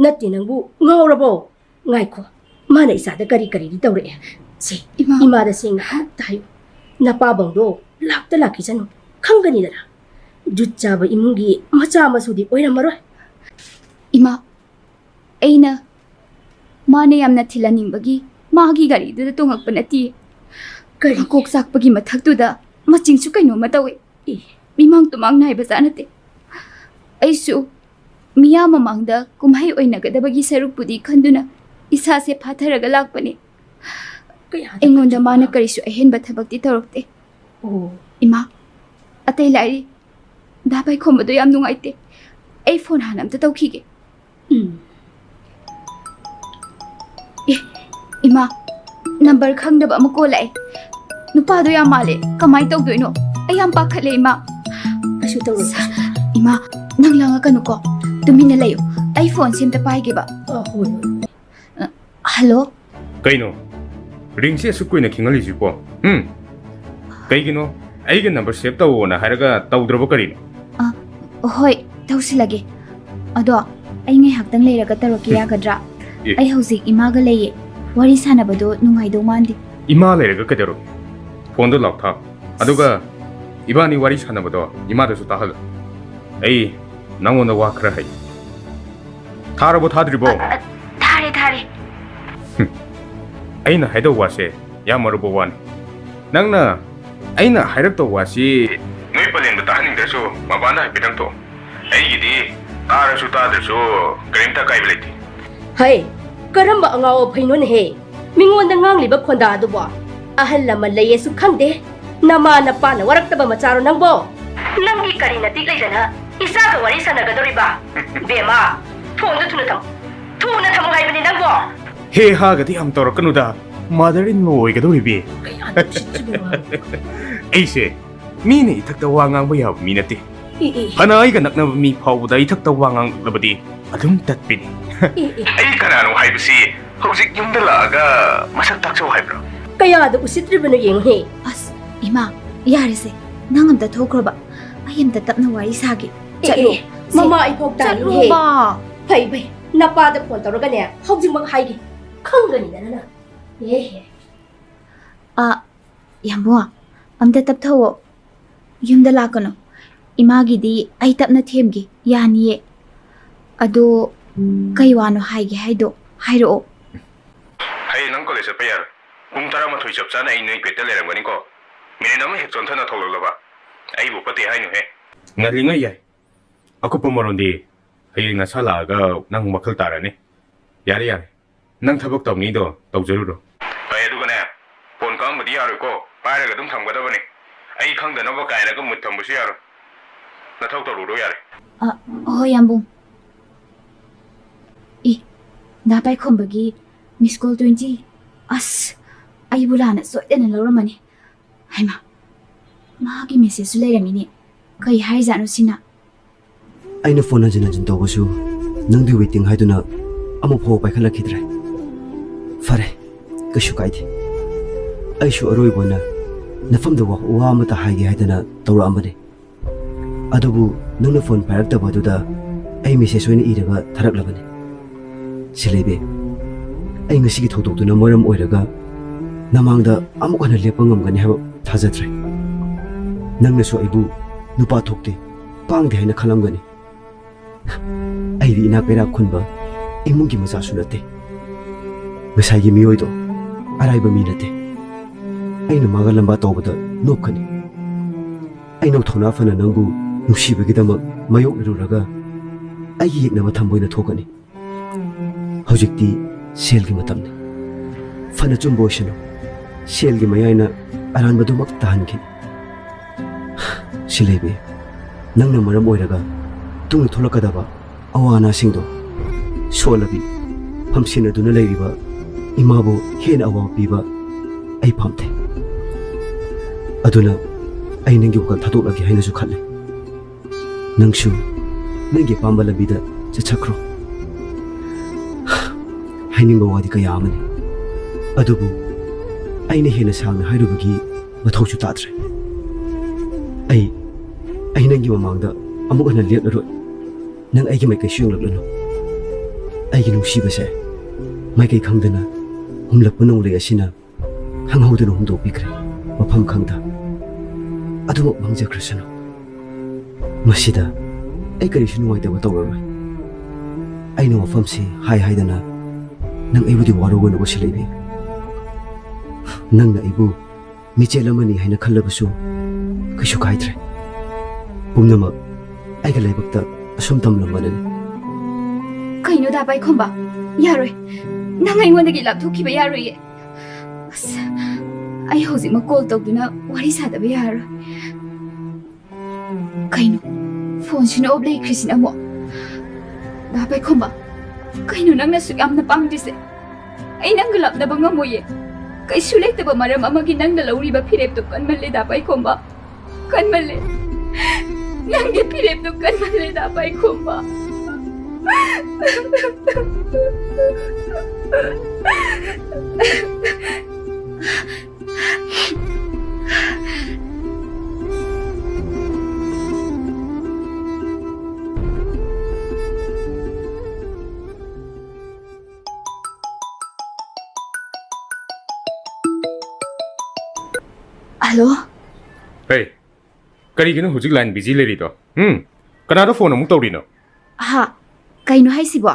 ꯅꯠꯇꯦ ꯅꯪꯕꯨ ꯉꯥꯎꯔꯕꯣ ꯉꯥꯏꯈꯣ ꯃꯥꯅ ꯏꯆꯥꯗ ꯀꯔꯤꯗꯤ ꯇꯧꯔꯛꯑꯦ ꯁꯤ 이마ꯗ ꯁꯦꯡꯅ ꯑꯃꯨꯛꯇ ꯍꯥꯏꯌꯨ ꯅꯄꯥꯕꯪꯗꯣ ꯂꯥꯛꯇ ꯂꯥꯛꯈꯤꯁꯅꯨ ꯈꯪꯒꯅꯤꯗꯅ ꯖꯨꯠ ꯆꯥꯕ ꯏꯃꯨꯡꯒꯤ ꯃꯆꯥ ꯃꯁꯨꯗꯤ ꯑꯣꯏꯔꯝꯃꯔꯣꯏ 이마 ꯑꯩꯅ ꯃꯥꯅ ꯌꯥꯝꯅ ꯊꯤꯜꯍꯟꯅꯤꯡꯕꯒꯤ ꯃꯥꯒꯤ ꯒꯥꯔꯤꯗꯨꯗ ꯇꯣꯡꯉꯛꯄ ꯅꯠꯇꯦ ꯃꯀꯣꯛ ꯆꯥꯛꯄꯒꯤ ꯃꯊꯛꯇꯨꯗ ꯃꯆꯤꯡꯁꯨ ꯀꯩꯅꯣꯝꯃ ꯇꯧꯋꯦ ꯃꯤꯃꯥꯡ ꯇꯨꯃꯥꯡ ꯅꯥꯏꯕ ꯅꯠꯇꯦ ꯑꯩꯁꯨ ꯃꯤꯌꯥꯝ ꯃꯃꯥꯡꯗ ꯀꯨꯝꯍꯩ ꯑꯣꯏꯅꯒꯗꯕꯒꯤ ꯁꯔꯨꯛꯄꯨꯗꯤ ꯈꯟꯗꯨꯅ ꯏꯁꯥꯁꯦ ꯐꯥꯊꯔꯒ ꯂꯥꯛꯄꯅꯦ ꯑꯩꯉꯣꯟꯗ ꯃꯥꯅ ꯀꯔꯤꯁꯨ ꯑꯍꯦꯟꯕ ꯊꯕꯛꯇꯤ ꯇꯧꯔꯛꯇꯦ ꯏꯃꯥ ꯑꯇꯩ ꯂꯥꯏꯔꯤ ꯗꯥ ꯄꯥꯏꯈꯣꯝꯕꯗꯣ ꯌꯥꯝ ꯅꯨꯡꯉꯥꯏꯇꯦ ꯑꯩ ꯐꯣꯟ ꯍꯥꯟꯅ ꯑꯝꯇ ꯇꯧꯈꯤꯒꯦ 이마 ꯅꯝꯕꯔ ꯈꯪꯗꯕ ꯑꯃ ꯀꯣꯜ ꯂꯥꯛꯑꯦ ꯅꯨꯄꯥꯗꯣ ꯌꯥꯝ ꯃꯥꯜꯂꯦ ꯀꯃꯥꯏ ꯇꯧꯗꯣꯏꯅꯣ ꯑꯩ ꯌꯥꯝ ꯄꯥꯈꯠꯂꯦ 이마 ꯀꯩꯁꯨ ꯇꯧꯔꯣꯏ 이마 ꯅꯪ ꯂꯥꯡꯉꯛꯀꯅꯨꯀꯣ ꯇꯨꯃꯤꯟꯅ ꯂꯩꯌꯨ ꯑꯩ ꯐꯣꯟꯁꯦ ꯑꯝꯇ ꯄꯥꯏꯒꯦꯕ ꯍꯣꯏ ꯍꯜꯂꯣ ꯀꯩꯅꯣ ꯔꯤꯡꯁꯦ ꯑꯁꯨꯛ ꯀꯨꯏꯅ ꯈꯤꯡꯍꯜꯂꯤꯁꯤꯕꯣ ꯀꯩꯒꯤꯅꯣ ꯑꯩꯒꯤ ꯅꯝꯕꯔ ꯁꯦꯚ ꯇꯧꯑꯣꯅ ꯍꯥꯏꯔꯒ ꯇꯧꯗ꯭ꯔꯕ ꯀꯔꯤꯅꯣ ꯍꯣꯏ ꯇꯧꯁꯤꯜꯂꯒꯦ ꯑꯗꯣ ꯑꯩ ꯉꯥꯏꯍꯥꯛꯇꯪ ꯂꯩꯔꯒ ꯇꯧꯔꯛꯀꯦ ꯌꯥꯒꯗ꯭ꯔꯥ ꯑꯩ ꯍꯧꯖꯤꯛ ꯏꯃꯥꯒ ꯂꯩꯌꯦ ꯋꯥꯔꯤ ꯁꯥꯟꯅꯕꯗꯣ ꯅꯨꯡꯉꯥꯏꯗꯧ ꯃꯥꯟꯗꯦ 이마 ꯂꯩꯔꯒ ꯀꯩꯗꯧꯔꯒꯦ ꯐꯣꯟꯗꯣ ꯂꯥꯎꯊꯥ ꯑꯗꯨꯒ 이바ꯅꯤ ꯋꯥꯔꯤ ꯁꯥꯟꯅꯕꯗꯣ 이마ꯗꯁꯨ ꯇꯥꯍꯜꯂꯨ ꯑꯩ ꯅꯪꯉꯣꯟꯗ ꯋꯥ ꯈꯔ ꯍꯩ ꯊꯥꯔꯕꯣ ꯊꯥꯗ꯭ꯔꯤꯕꯣ ꯊꯥꯔꯦ ꯑꯩꯅ ꯍꯥꯏꯗꯧ ꯋꯥꯁꯦ ꯌꯥꯝ ꯑꯔꯨꯕ ꯋꯥꯅꯤ ꯅꯪꯅ ꯑꯩꯅ ꯍꯥꯏꯔꯛꯇꯧ ꯋꯥꯁꯤ ꯅꯣꯏ ꯄꯂꯦꯟꯗ ꯇꯥꯍꯟꯅꯤꯡꯗ꯭ꯔꯁꯨ ꯃꯄꯥꯟꯗ ꯍꯥꯏꯐꯦꯠꯇꯪ ꯊꯣꯛ ꯑꯩꯒꯤꯗꯤ ꯇꯥꯔꯁꯨ ꯇꯥꯗ꯭ꯔꯁꯨ ꯀꯔꯤꯝꯇ ꯀꯥꯏꯕ ꯂꯩꯇꯦ ꯍꯩ ꯀꯔꯝꯕ ꯑꯉꯥꯎ ꯑꯐꯩꯅꯣꯅꯦꯍꯦ ꯃꯤꯉꯣꯟꯗ ꯉꯥꯡꯂꯤꯕ ꯈꯣꯟꯗꯥ ꯑꯗꯨꯕꯣ ꯑꯍꯜ ꯂꯃꯟ ꯂꯩꯌꯦꯁꯨ ꯈꯪꯗꯦ nama napana waraktaba macharo nangbo nangi kari na tik leidana isa ga wari sanagadoriba bema phone du thuna tham haibani nangbo ꯍꯦ ꯍꯥꯒꯗꯤ ꯌꯥꯝ ꯇꯧꯔꯛꯀꯅꯨꯗ ꯃꯥꯗꯔ ꯏꯟ ꯂꯣ ꯑꯣꯏꯒꯗꯧꯔꯤꯕꯤ ꯑꯩꯁꯦ ꯃꯤꯅ ꯏꯊꯛꯇ ꯋꯥ ꯉꯥꯡꯕ ꯌꯥꯕ ꯃꯤ ꯅꯠꯇꯦ ꯐꯅ ꯑꯩꯒ ꯅꯛꯅꯕ ꯃꯤ ꯐꯥꯎꯕꯗ ꯏꯊꯛꯇ ꯋꯥ ꯉꯥꯡꯂꯕꯗꯤ ꯑꯗꯨꯝ ꯇꯠꯄꯤꯅꯤ ꯑꯩ ꯀꯅꯥꯅꯣ ꯍꯥꯏꯕꯁꯤ ꯍꯧꯖꯤꯛ ꯌꯨꯝꯗ ꯂꯥꯛꯑꯒ ꯃꯁꯛ ꯇꯥꯛꯆꯧ ꯍꯥꯏꯕ꯭ꯔꯣ kayada usitribano yenghe ꯑꯁ ꯏꯃꯥ ꯌꯥꯔꯦꯁꯦ ꯅꯪ ꯑꯝꯇ ꯊꯣꯛꯈ꯭ꯔꯣꯕ ꯑꯩ ꯑꯝꯇ ꯇꯞꯅ ꯋꯥꯔꯤ ꯁꯥꯒꯦ ꯆꯠꯂꯣ mama ipok tani he ꯆꯠꯂꯣꯕ ꯐꯩ ꯐꯩ ꯅꯄꯥꯗ ꯐꯣꯟ ꯇꯧꯔꯒꯅꯦ ꯍꯧꯖꯤꯛꯃꯛ ꯍꯥꯏꯒꯦ ꯈꯪꯒꯅꯤꯗꯅ ꯅꯪ ꯑꯦ ꯌꯥꯝꯕꯨꯡ ꯑꯝꯇ ꯇꯞꯊꯧꯑꯣ ꯌꯨꯝꯗ ꯂꯥꯛꯀꯅꯣ ꯏꯃꯥꯒꯤꯗꯤ ꯑꯩ ꯇꯞꯅ ꯊꯦꯝꯒꯦ ꯌꯥꯅꯤꯌꯦ ꯑꯗꯣ ꯀꯩ ꯋꯥꯅꯣ ꯍꯥꯏꯒꯦ ꯍꯥꯏꯗꯣ ꯍꯥꯏꯔꯛꯑꯣ ꯍꯌꯦꯡ ꯅꯪ ꯀꯣꯂꯦꯖ ꯆꯠꯄ ꯌꯥꯔꯣꯏ ꯄꯨꯡ 12 ꯆꯞ ꯆꯥꯅ ꯑꯩ ꯅꯣꯏ ꯒꯦꯠꯇ ꯂꯩꯔꯝꯒꯅꯤꯀꯣ ꯃꯤꯅꯤꯠ ꯑꯃ ꯍꯦꯛ ꯆꯣꯟꯊꯅ ꯊꯣꯛꯂꯛꯂꯕ ꯑꯩꯕꯨ ꯐꯠꯇꯦ ꯍꯥꯏꯅꯨꯍꯦ ꯉꯜꯂꯤꯉꯩ ꯌꯥꯏ ꯑꯀꯨꯞꯄ ꯃꯔꯣꯟꯗꯤ ꯍꯌꯦꯡ ꯅꯁꯥ ꯂꯥꯛꯑꯒ ꯅꯪ ꯋꯥꯈꯜ ꯇꯥꯔꯅꯤ ꯌꯥꯔꯦ ꯌꯥꯔꯦ ꯅꯪ ꯊꯕꯛ ꯇꯧꯅꯤꯗꯣ ꯇꯧꯖꯔꯨꯔꯣ ꯐꯩ ꯑꯗꯨꯒꯅꯦ ꯐꯣꯟ ꯀꯛꯑꯝꯕꯗꯤ ꯌꯥꯔꯣꯏꯀꯣ ꯄꯥꯏꯔꯒ ꯑꯗꯨꯝ ꯊꯝꯒꯗꯕꯅꯤ ꯑꯩ ꯈꯪꯗꯅꯕ ꯀꯥꯏꯅꯒ ꯃꯨꯠ ꯊꯝꯕꯁꯨ ꯌꯥꯔꯣꯏ ꯅꯊꯧ ꯇꯧꯔꯨꯔꯣ ꯌꯥꯔꯦ ꯍꯣꯏ ꯌꯥꯝꯕꯨꯡ ꯗꯥ ꯄꯥꯏꯈꯣꯝꯕꯒꯤ ꯃꯤꯁ ꯀꯣꯜ 20 ꯑꯁ ꯑꯩꯕꯨ ꯂꯥꯟꯅ ꯁꯣꯏꯗꯅ ꯂꯧꯔꯝꯃꯅꯤ ꯍꯩꯃꯥ ꯃꯥꯒꯤ ꯃꯦꯁꯦꯖꯁꯨ ꯂꯩꯔꯝꯃꯤꯅꯦ ꯀꯩ ꯍꯥꯏꯖꯥꯠꯅꯣ ꯁꯤꯅ ꯑꯩꯅ ꯐꯣꯟ ꯍꯟꯖꯤꯟ ꯍꯟꯖꯤꯟ ꯇꯧꯕꯁꯨ ꯅꯪꯗꯤ ꯋꯦꯇꯤꯡ ꯍꯥꯏꯗꯨꯅ ꯑꯃꯨꯛ ꯐꯥꯎ ꯄꯥꯏꯈꯠꯂꯛꯈꯤꯗ꯭ꯔꯦ ꯐꯔꯦ ꯀꯩꯁꯨ ꯀꯥꯏꯗꯦ ꯑꯩꯁꯨ ꯑꯔꯣꯏꯕ ꯑꯣꯏꯅ ꯅꯐꯝꯗ ꯋꯥ ꯑꯃꯇ ꯍꯥꯏꯒꯦ ꯍꯥꯏꯗꯅ ꯇꯧꯔꯛꯑꯝꯕꯅꯤ ꯑꯗꯨꯕꯨ ꯅꯪꯅ ꯐꯣꯟ ꯄꯥꯏꯔꯛꯇꯕ ꯑꯗꯨꯗ ꯑꯩ ꯃꯦꯁꯦꯖ ꯑꯣꯏꯅ ꯏꯔꯒ ꯊꯥꯔꯛꯂꯕꯅꯤ ꯁꯤꯂꯩꯕꯤ ꯑꯩ ꯉꯁꯤꯒꯤ ꯊꯧꯗꯣꯛꯇꯨꯅ ꯃꯔꯝ ꯑꯣꯏꯔꯒ ꯅꯃꯥꯡꯗ ꯑꯃꯨꯛ ꯍꯟꯅ ꯂꯦꯞꯄ ꯉꯝꯒꯅꯤ ꯍꯥꯏꯕ ꯊꯥꯖꯗ꯭ꯔꯦ ꯅꯪꯅꯁꯨ ꯑꯩꯕꯨ ꯅꯨꯄꯥ ꯊꯣꯛꯇꯦ ꯄꯥꯡꯗꯦ ꯍꯥꯏꯅ ꯈꯜꯂꯝꯒꯅꯤ ꯑꯩꯗꯤ ꯏꯅꯥꯛ ꯀꯩꯔꯥꯛ ꯈꯨꯟꯕ ꯏꯃꯨꯡꯒꯤ ꯃꯆꯥꯁꯨ ꯅꯠꯇꯦ ꯉꯁꯥꯏꯒꯤ ꯃꯤꯑꯣꯏꯗꯣ ꯑꯔꯥꯏꯕ ꯃꯤ ꯅꯠꯇꯦ ꯑꯩꯅ ꯃꯥꯒ ꯂꯝꯕꯥ ꯇꯧꯕꯗ ꯅꯣꯞꯀꯅꯤ ꯑꯩꯅ ꯊꯧꯅꯥ ꯐꯅ ꯅꯪꯕꯨ ꯅꯨꯡꯁꯤꯕꯒꯤꯗꯃꯛ ꯃꯥꯌꯣꯛꯅꯔꯨꯔꯒ ꯑꯩꯒꯤ ꯌꯦꯛꯅꯕ ꯊꯝꯕ ꯑꯣꯏꯅ ꯊꯣꯛꯀꯅꯤ ꯍꯧꯖꯤꯛꯇꯤ ꯁꯦꯜꯒꯤ ꯃꯇꯝꯅꯤ ꯐꯅ ꯆꯨꯝꯕ ꯑꯣꯏꯁꯅꯨ ꯁꯦꯜꯒꯤ ꯃꯌꯥꯏꯅ ꯑꯔꯥꯟꯕꯗꯨꯃꯛ ꯇꯥꯍꯟꯈꯤꯅꯤ ꯁꯤꯂꯩꯕꯤ ꯅꯪꯅ ꯃꯔꯝ ꯑꯣꯏꯔꯒ ꯇꯨꯡꯗ ꯊꯣꯛꯂꯛꯀꯗꯕ ꯑꯋꯥ ꯑꯅꯥꯁꯤꯡꯗꯣ ꯁꯣꯜꯂꯕꯤ ꯐꯝꯁꯤꯟꯅꯗꯨꯅ ꯂꯩꯔꯤꯕ ꯏꯃꯥꯕꯨ ꯍꯦꯟꯅ ꯑꯋꯥꯕ ꯄꯤꯕ ꯑꯩ ꯄꯥꯝꯗꯦ ꯑꯗꯨꯅ ꯑꯩ ꯅꯪꯒꯤ ꯋꯥꯈꯜ ꯊꯥꯗꯣꯛꯂꯒꯦ ꯍꯥꯏꯅꯁꯨ ꯈꯜꯂꯦ ꯅꯪꯁꯨ ꯅꯪꯒꯤ ꯑꯄꯥꯝꯕ ꯂꯝꯕꯤꯗ ꯆꯠꯆꯈ꯭ꯔꯣ ꯍꯥꯏꯅꯤꯡꯕ ꯋꯥꯗꯤ ꯀꯌꯥ ꯑꯃꯅꯤ ꯑꯗꯨꯕꯨ ꯑꯩꯅ ꯍꯦꯟꯅ ꯁꯥꯡꯅ ꯍꯥꯏꯔꯨꯕꯒꯤ ꯃꯊꯧꯁꯨ ꯇꯥꯗ꯭ꯔꯦ ꯑꯩ ꯅꯪꯒꯤ ꯃꯃꯥꯡꯗ ꯑꯃꯨꯛ ꯍꯟꯅ ꯂꯦꯞꯂꯔꯣꯏ ꯅꯪ ꯑꯩꯒꯤ ꯃꯥꯏꯀꯩꯁꯨ ꯌꯦꯡꯂꯛꯂꯅꯨ ꯑꯩꯒꯤ ꯅꯨꯡꯁꯤꯕꯁꯦ ꯃꯥꯏꯀꯩ ꯈꯪꯗꯅ ꯍꯨꯝꯂꯛꯄ ꯅꯣꯡꯂꯩ ꯑꯁꯤꯅ ꯈꯪꯍꯧꯗꯅ ꯍꯨꯝꯗꯣꯛꯄꯤꯈ꯭ꯔꯦ ꯃꯐꯝ ꯈꯪꯗ ꯑꯗꯨꯃꯛ ꯃꯥꯡꯖꯈ꯭ꯔꯁꯅꯨ ꯃꯁꯤꯗ ꯑꯩ ꯀꯔꯤꯁꯨ ꯅꯨꯡꯉꯥꯏꯇꯕ ꯇꯧꯔꯔꯣꯏ ꯑꯩꯅ ꯋꯥꯐꯝꯁꯤ ꯍꯥꯏꯗꯅ ꯅꯪ ꯑꯩꯕꯨꯗꯤ ꯋꯥꯔꯧꯒꯅꯨ ꯁꯤꯂꯩꯕꯤ ꯅꯪꯅ ꯑꯩꯕꯨ ꯃꯤꯆꯦꯜ ꯑꯃꯅꯤ ꯍꯥꯏꯅ ꯈꯜꯂꯕꯁꯨ ꯀꯩꯁꯨ ꯀꯥꯏꯗ꯭ꯔꯦ ꯄꯨꯝꯅꯃꯛ ꯑꯩꯒ ꯂꯥꯏꯕꯛꯇ ꯑꯁꯨꯝ ꯇꯝꯂꯝꯕꯅꯤ ꯀꯩꯅꯣ ꯗꯥ ꯄꯥꯏꯈꯣꯝꯕ ꯌꯥꯔꯣꯏ ꯅꯪ ꯑꯩꯉꯣꯟꯗꯒꯤ ꯂꯥꯞꯊꯣꯛꯈꯤꯕ ꯌꯥꯔꯣꯏꯌꯦ ꯑꯁ ꯑꯩ ꯍꯧꯖꯤꯛꯃꯛ ꯀꯣꯜ ꯇꯧꯗꯨꯅ ꯋꯥꯔꯤ ꯁꯥꯗꯕ ꯌꯥꯔꯔꯣꯏ ꯀꯩꯅꯣ ꯐꯣꯟꯁꯤꯅ ꯑꯣꯐ ꯂꯩꯈ꯭ꯔꯤꯁꯤꯅ ꯑꯃꯨꯛ ꯗꯥ ꯄꯥꯏꯈꯣꯝꯕ ꯀꯩꯅꯣ ꯅꯪꯅꯁꯨ ꯌꯥꯝꯅ ꯄꯥꯝꯗ꯭ꯔꯤꯁꯦ ꯑꯩ ꯅꯪꯒ ꯂꯥꯞꯅꯕ ꯉꯝꯃꯣꯏꯌꯦ ꯀꯩꯁꯨ ꯂꯩꯇꯕ ꯃꯔꯝ ꯑꯃꯒꯤ ꯅꯪꯅ ꯂꯧꯔꯤꯕ ꯐꯤꯔꯦꯞꯇꯣ ꯀꯟꯃꯜꯂꯦ ꯗꯥ ꯄꯥꯏꯈꯣꯝꯕ ꯀꯟꯃꯜꯂꯦ ꯅꯪꯒꯤ ꯐꯤꯔꯦꯞꯇꯣ ꯀꯟꯃꯜꯂꯦ ꯗꯥ ꯄꯥꯏꯈꯣꯝꯕ ꯍꯜꯂꯣ ꯍꯦ ꯀꯔꯤꯒꯤꯅꯣ ꯍꯧꯖꯤꯛ ꯂꯥꯏꯟ ꯕꯤꯖꯤ ꯂꯩꯔꯤꯗꯣ ꯀꯅꯥꯗ ꯐꯣꯟ ꯑꯃꯨꯛ ꯇꯧꯔꯤꯅꯣ ꯍꯥ ꯀꯩꯅꯣ ꯍꯥꯏꯁꯤꯕꯣ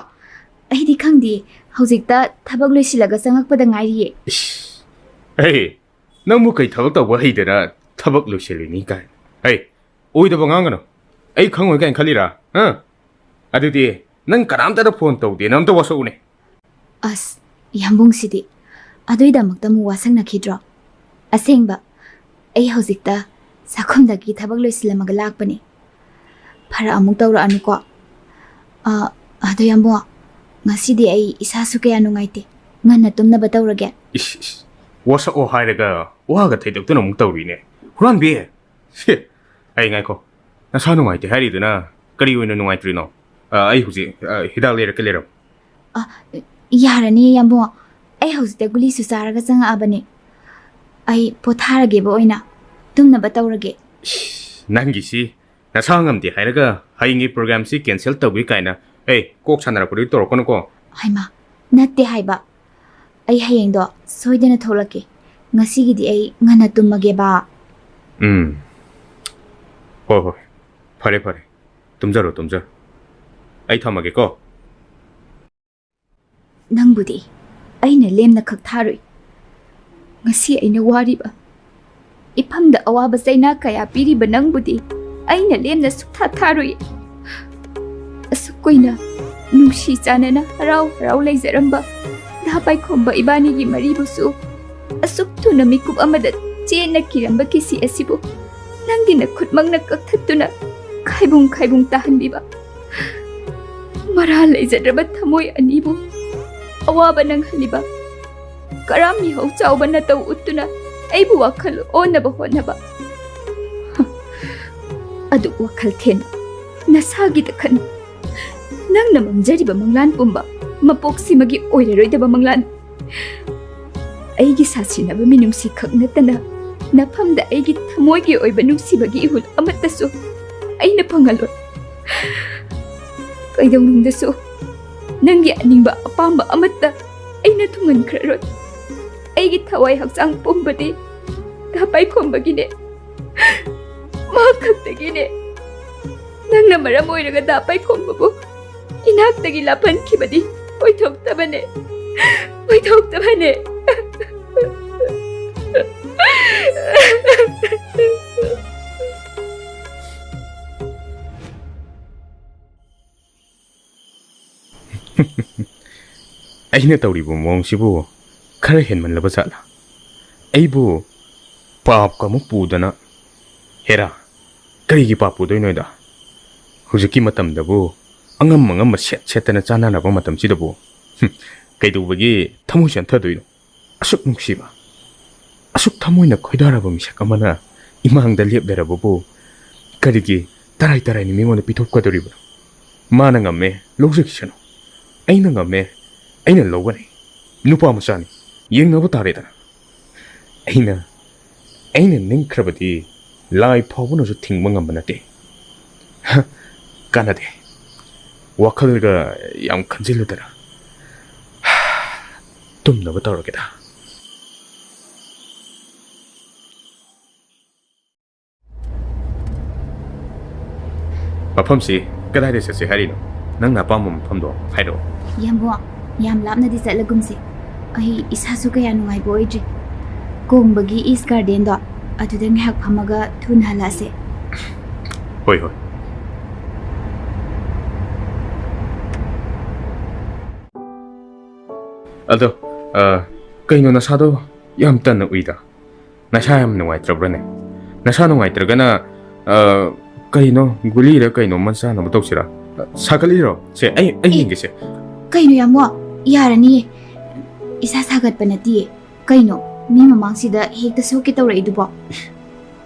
ꯑꯩꯗꯤ ꯈꯪꯗꯦ ꯍꯧꯖꯤꯛꯇ ꯊꯕꯛ ꯂꯣꯏꯁꯤꯜꯂꯒ ꯆꯪꯉꯛꯄꯗ ꯉꯥꯏꯔꯤꯌꯦ 이씨, 에이, 너무 그이 더벅 더벅 헤이더라 더벅 루실리니까. 에이, 오이더 방안가노. 에이, 강원 그냥 칼리라. 어? 아드디, 난 까람따라 폰 떠우디 남도 와서 오네. ꯑꯁ ꯌꯥꯝꯕꯨꯡꯁꯤꯗꯤ ꯑꯗꯨꯏꯗꯃꯛꯇ ꯑꯃꯨꯛ ꯋꯥꯁꯛꯅꯈꯤꯗ꯭ꯔꯣ ꯑꯁꯦꯡꯕ ꯑꯩ ꯍꯧꯖꯤꯛꯇ ꯆꯥꯛꯈꯨꯝꯗꯒꯤ ꯊꯕꯛ ꯂꯣꯏꯁꯤꯜꯂꯝꯃꯒ ꯂꯥꯛꯄꯅꯦ ꯐꯔ ꯑꯃꯨꯛ ꯇꯧꯔꯛꯑꯅꯨꯀꯣ ꯑꯗꯣ ꯌꯥꯝꯕꯣ ꯉꯁꯤꯗꯤ ꯑꯩ ꯏꯁꯥꯁꯨ ꯀꯌꯥ ꯅꯨꯡꯉꯥꯏꯇꯦ ꯉꯟꯅ ꯇꯨꯝꯅꯕ ꯇꯧꯔꯒꯦ 이씨, 와서 하이래가 와가 대덕도는 뭉따우리네. 후란비. 시. 아이 가이코. 나 사노마이테 하리드나. 그리고는 노마이트리노. 아이 후지. 히달레르 클레로. ꯌꯥꯔꯅꯤ ꯌꯥꯝꯕꯣ ꯑꯩ ꯍꯧꯖꯤꯛꯇ ꯒꯨꯂꯤꯁꯨ ꯆꯥꯔꯒ ꯆꯪꯉꯛꯑꯕꯅꯦ ꯑꯩ ꯄꯣꯊꯥꯔꯒꯦꯕ ꯑꯣꯏꯅ ꯇꯨꯝꯅꯕ ꯇꯧꯔꯒꯦ 난기시. 나 상암디 하이래가 하잉이 프로그램시 캔슬 떠비 까이나. 에이, 꼭 찾아라고리 또로코노코. ꯍꯥꯏꯃ ꯅꯠꯇꯦ ꯍꯥꯏꯕ ꯑꯩ ꯍꯌꯦꯡꯗꯣ ꯁꯣꯏꯗꯅ ꯊꯣꯛꯂꯛꯀꯦ ꯉꯁꯤꯒꯤꯗꯤ ꯑꯩ ꯉꯟꯅ ꯇꯨꯝꯃꯒꯦꯕ 호호. 파레. tum자로. 아이 탐하게꺼. ꯅꯪꯕꯨꯗꯤ ꯑꯩꯅ ꯂꯦꯝꯅ ꯈꯛ ꯊꯥꯔꯨꯏ ꯉꯁꯤ ꯑꯩꯅ ꯋꯥꯔꯤꯕ ꯏꯐꯝꯗ ꯑꯋꯥꯕ ꯆꯩꯅꯥ ꯀꯌꯥ ꯄꯤꯔꯤꯕ ꯅꯪꯕꯨꯗꯤ ꯑꯩꯅ ꯂꯦꯝꯅ ꯁꯨꯛꯊꯥ ꯊꯥꯔꯨꯏ ꯑꯁꯨꯛ ꯀꯨꯏꯅ ꯅꯨꯡꯁꯤ ꯆꯥꯟꯅꯅ ꯍꯔꯥꯎ ꯂꯩꯖꯔꯝꯕ ꯙꯥ ꯄꯥꯏꯈꯣꯝꯕ ꯏꯕꯥꯅꯤꯒꯤ ꯃꯔꯤꯕꯨꯁꯨ ꯑꯁꯨꯛ ꯊꯨꯅ ꯃꯤꯀꯨꯞ ꯑꯃꯗ ꯆꯦꯟꯅꯈꯤꯔꯝꯕ ꯀꯤꯁꯤ ꯑꯁꯤꯕꯨ ꯅꯪꯒꯤ ꯅꯈꯨꯠꯃꯛꯅ ꯀꯛꯊꯠꯇꯨꯅ ꯈꯥꯏꯕꯨꯡ ꯇꯥꯍꯟꯕꯤꯕ ꯃꯔꯥ ꯂꯩꯖꯗ꯭ꯔꯕ ꯊꯃꯣꯏ ꯑꯅꯤꯕꯨ ꯑꯋꯥꯕ ꯅꯪꯍꯜꯂꯤꯕ ꯀꯔꯥꯝ ꯃꯤꯍꯧ ꯆꯥꯎꯕ ꯅꯇꯧ ꯎꯠꯇꯨꯅ ꯑꯩꯕꯨ ꯋꯥꯈꯜ ꯑꯣꯟꯅꯕ ꯍꯣꯠꯅꯕ ꯑꯗꯨ ꯋꯥꯈꯜ ꯊꯦꯟꯅ ꯅꯁꯥꯒꯤꯗ ꯈꯟ ꯅꯪꯅ ꯃꯪꯖꯔꯤꯕ ꯃꯪꯂꯥꯟ ꯄꯨꯝꯕ ꯃꯄꯣꯛꯁꯤꯃꯒꯤ ꯑꯣꯏꯔꯔꯣꯏꯗꯕ ꯃꯪꯂꯥꯟ ꯑꯩꯒꯤ ꯁꯥꯁꯤꯟꯅꯕ ꯃꯤꯅꯨꯡꯁꯤ ꯈꯛ ꯅꯠꯇꯅ ꯅꯐꯝꯗ ꯑꯩꯒꯤ ꯊꯃꯣꯏꯒꯤ ꯑꯣꯏꯕ ꯅꯨꯡꯁꯤꯕꯒꯤ ꯏꯍꯨꯜ ꯑꯃꯠꯇꯁꯨ ꯑꯩꯅ ꯐꯪꯍꯜꯂꯣꯏ ꯀꯩꯗꯧꯅꯨꯡꯗꯁꯨ ꯅꯪꯒꯤ ꯑꯅꯤꯡꯕ ꯑꯄꯥꯝꯕ ꯑꯃꯠꯇ ꯑꯩꯅ ꯊꯨꯡꯍꯟꯈ꯭ꯔꯔꯣꯏ ꯑꯩꯒꯤ ꯊꯋꯥꯏ ꯍꯛꯆꯥꯡ ꯄꯨꯝꯕꯗꯤ ꯙꯥ ꯄꯥꯏꯈꯣꯝꯕꯒꯤꯅꯦ ꯃꯥ ꯈꯛꯇꯒꯤꯅꯦ ꯅꯪꯅ ꯃꯔꯝ ꯑꯣꯏꯔꯒ ꯙꯥ ꯄꯥꯏꯈꯣꯝꯕꯕꯨ ꯏꯅꯥꯛꯇꯒꯤ ꯂꯥꯞꯍꯟꯈꯤꯕꯗꯤ ꯑꯣꯏꯊꯣꯛꯇꯕꯅꯦ ꯑꯩꯅ ꯇꯧꯔꯤꯕ ꯃꯑꯣꯡꯁꯤꯕꯨ ꯈꯔ ꯍꯦꯟꯃꯟꯂꯕ ꯖꯥꯠꯂ ꯑꯩꯕꯨ ꯄꯥꯞꯀ ꯑꯃꯨꯛ ꯄꯨꯗꯅ ꯍꯦꯔꯥ ꯀꯔꯤꯒꯤ ꯄꯥꯞ ꯄꯨꯗꯣꯏꯅꯣꯗ ꯍꯧꯖꯤꯛꯀꯤ ꯃꯇꯝꯗꯕꯨ ꯑꯉꯝꯕ ꯁꯦꯠꯇꯅ ꯆꯥꯟꯅꯅꯕ ꯃꯇꯝꯁꯤꯗꯕꯨ ꯀꯩꯗꯧꯕꯒꯤ ꯊꯃꯣꯏ ꯆꯟꯊꯗꯣꯏꯅꯣ ꯑꯁꯨꯛ ꯅꯨꯡꯁꯤꯕ ꯑꯁꯨꯛ ꯊꯃꯣꯏꯅ ꯈꯣꯏꯗꯥꯔꯕ ꯃꯤꯁꯛ ꯑꯃꯅ ꯏꯃꯥꯡꯗ ꯂꯦꯞꯂꯔꯕꯕꯨ ꯀꯔꯤꯒꯤ ꯇꯔꯥꯏꯅ ꯃꯤꯉꯣꯟꯗ ꯄꯤꯊꯣꯛꯀꯗꯧꯔꯤꯕꯅꯣ ꯃꯥꯅ ꯉꯝꯃꯦ ꯂꯧꯖꯈꯤꯁꯅꯨ ꯑꯩꯅ ꯉꯝꯃꯦ ꯑꯩꯅ ꯂꯧꯒꯅꯤ ꯅꯨꯄꯥ ꯃꯆꯥꯅꯤ ꯌꯦꯡꯅꯕ ꯇꯥꯔꯦꯗꯅ ꯑꯩꯅ ꯅꯤꯡꯈ꯭ꯔꯕꯗꯤ ꯂꯥꯏ ꯐꯥꯎꯕꯅꯁꯨ ꯊꯤꯡꯕ ꯉꯝꯕ ꯅꯠꯇꯦ ꯀꯥꯟꯅꯗꯦ ꯋꯥꯈꯜꯒ ꯌꯥꯝ ꯈꯟꯖꯤꯜꯂꯨꯗꯅ ꯇꯨꯝꯅꯕ ꯇꯧꯔꯒꯦꯗ ꯃꯐꯝꯁꯤ ꯀꯗꯥꯏꯗ ꯆꯠꯁꯦ ꯍꯥꯏꯔꯤꯅꯣ ꯅꯪꯅ ꯑꯄꯥꯝꯕ ꯃꯐꯝꯗꯣ ꯍꯥꯏꯔꯛꯑꯣ ꯌꯥꯝꯕꯣ ꯌꯥꯝ ꯂꯥꯞꯅꯗꯤ ꯆꯠꯂꯒꯨꯝꯁꯦ ꯑꯩ ꯏꯁꯥꯁꯨ ꯀꯌꯥ ꯅꯨꯡꯉꯥꯏꯕ ꯑꯣꯏꯗ꯭ꯔꯤ ꯀꯣꯡꯕꯒꯤ ꯏꯁ ꯒꯥꯔꯗꯦꯟꯗꯣ ꯑꯗꯨꯗ ꯉꯥꯏꯍꯥꯛ ꯐꯝꯃꯒ ꯊꯨꯅ ꯍꯜꯂꯛꯑꯁꯦ ꯍꯣꯏ ꯑꯗꯣ ꯀꯩꯅꯣ ꯅꯁꯥꯗꯣ ꯌꯥꯝ ꯇꯟꯅ ꯎꯏꯗ ꯅꯁꯥ ꯌꯥꯝ ꯅꯨꯡꯉꯥꯏꯇ꯭ꯔꯕ꯭ꯔꯅꯦ ꯅꯁꯥ ꯅꯨꯡꯉꯥꯏꯇ꯭ꯔꯒꯅ ꯀꯩꯅꯣ ꯒꯨꯂꯤꯔ ꯀꯩꯅꯣꯝꯃ ꯆꯥꯅꯕ ꯇꯧꯁꯤꯔꯥ 사글리로 제 아이 인게세 ꯀꯩꯅꯣ ꯌꯥꯝꯕꯣ ꯌꯥꯔꯅꯤꯌꯦ ꯏꯁꯥ ꯁꯥꯒꯠꯄ ꯅꯠꯇꯤꯌꯦ ꯀꯩꯅꯣ ꯃꯤ ꯃꯃꯥꯡꯁꯤꯗ ꯍꯦꯛꯇ ꯁꯣꯛꯀꯦ ꯇꯧꯔꯛꯏꯗꯨꯕꯣ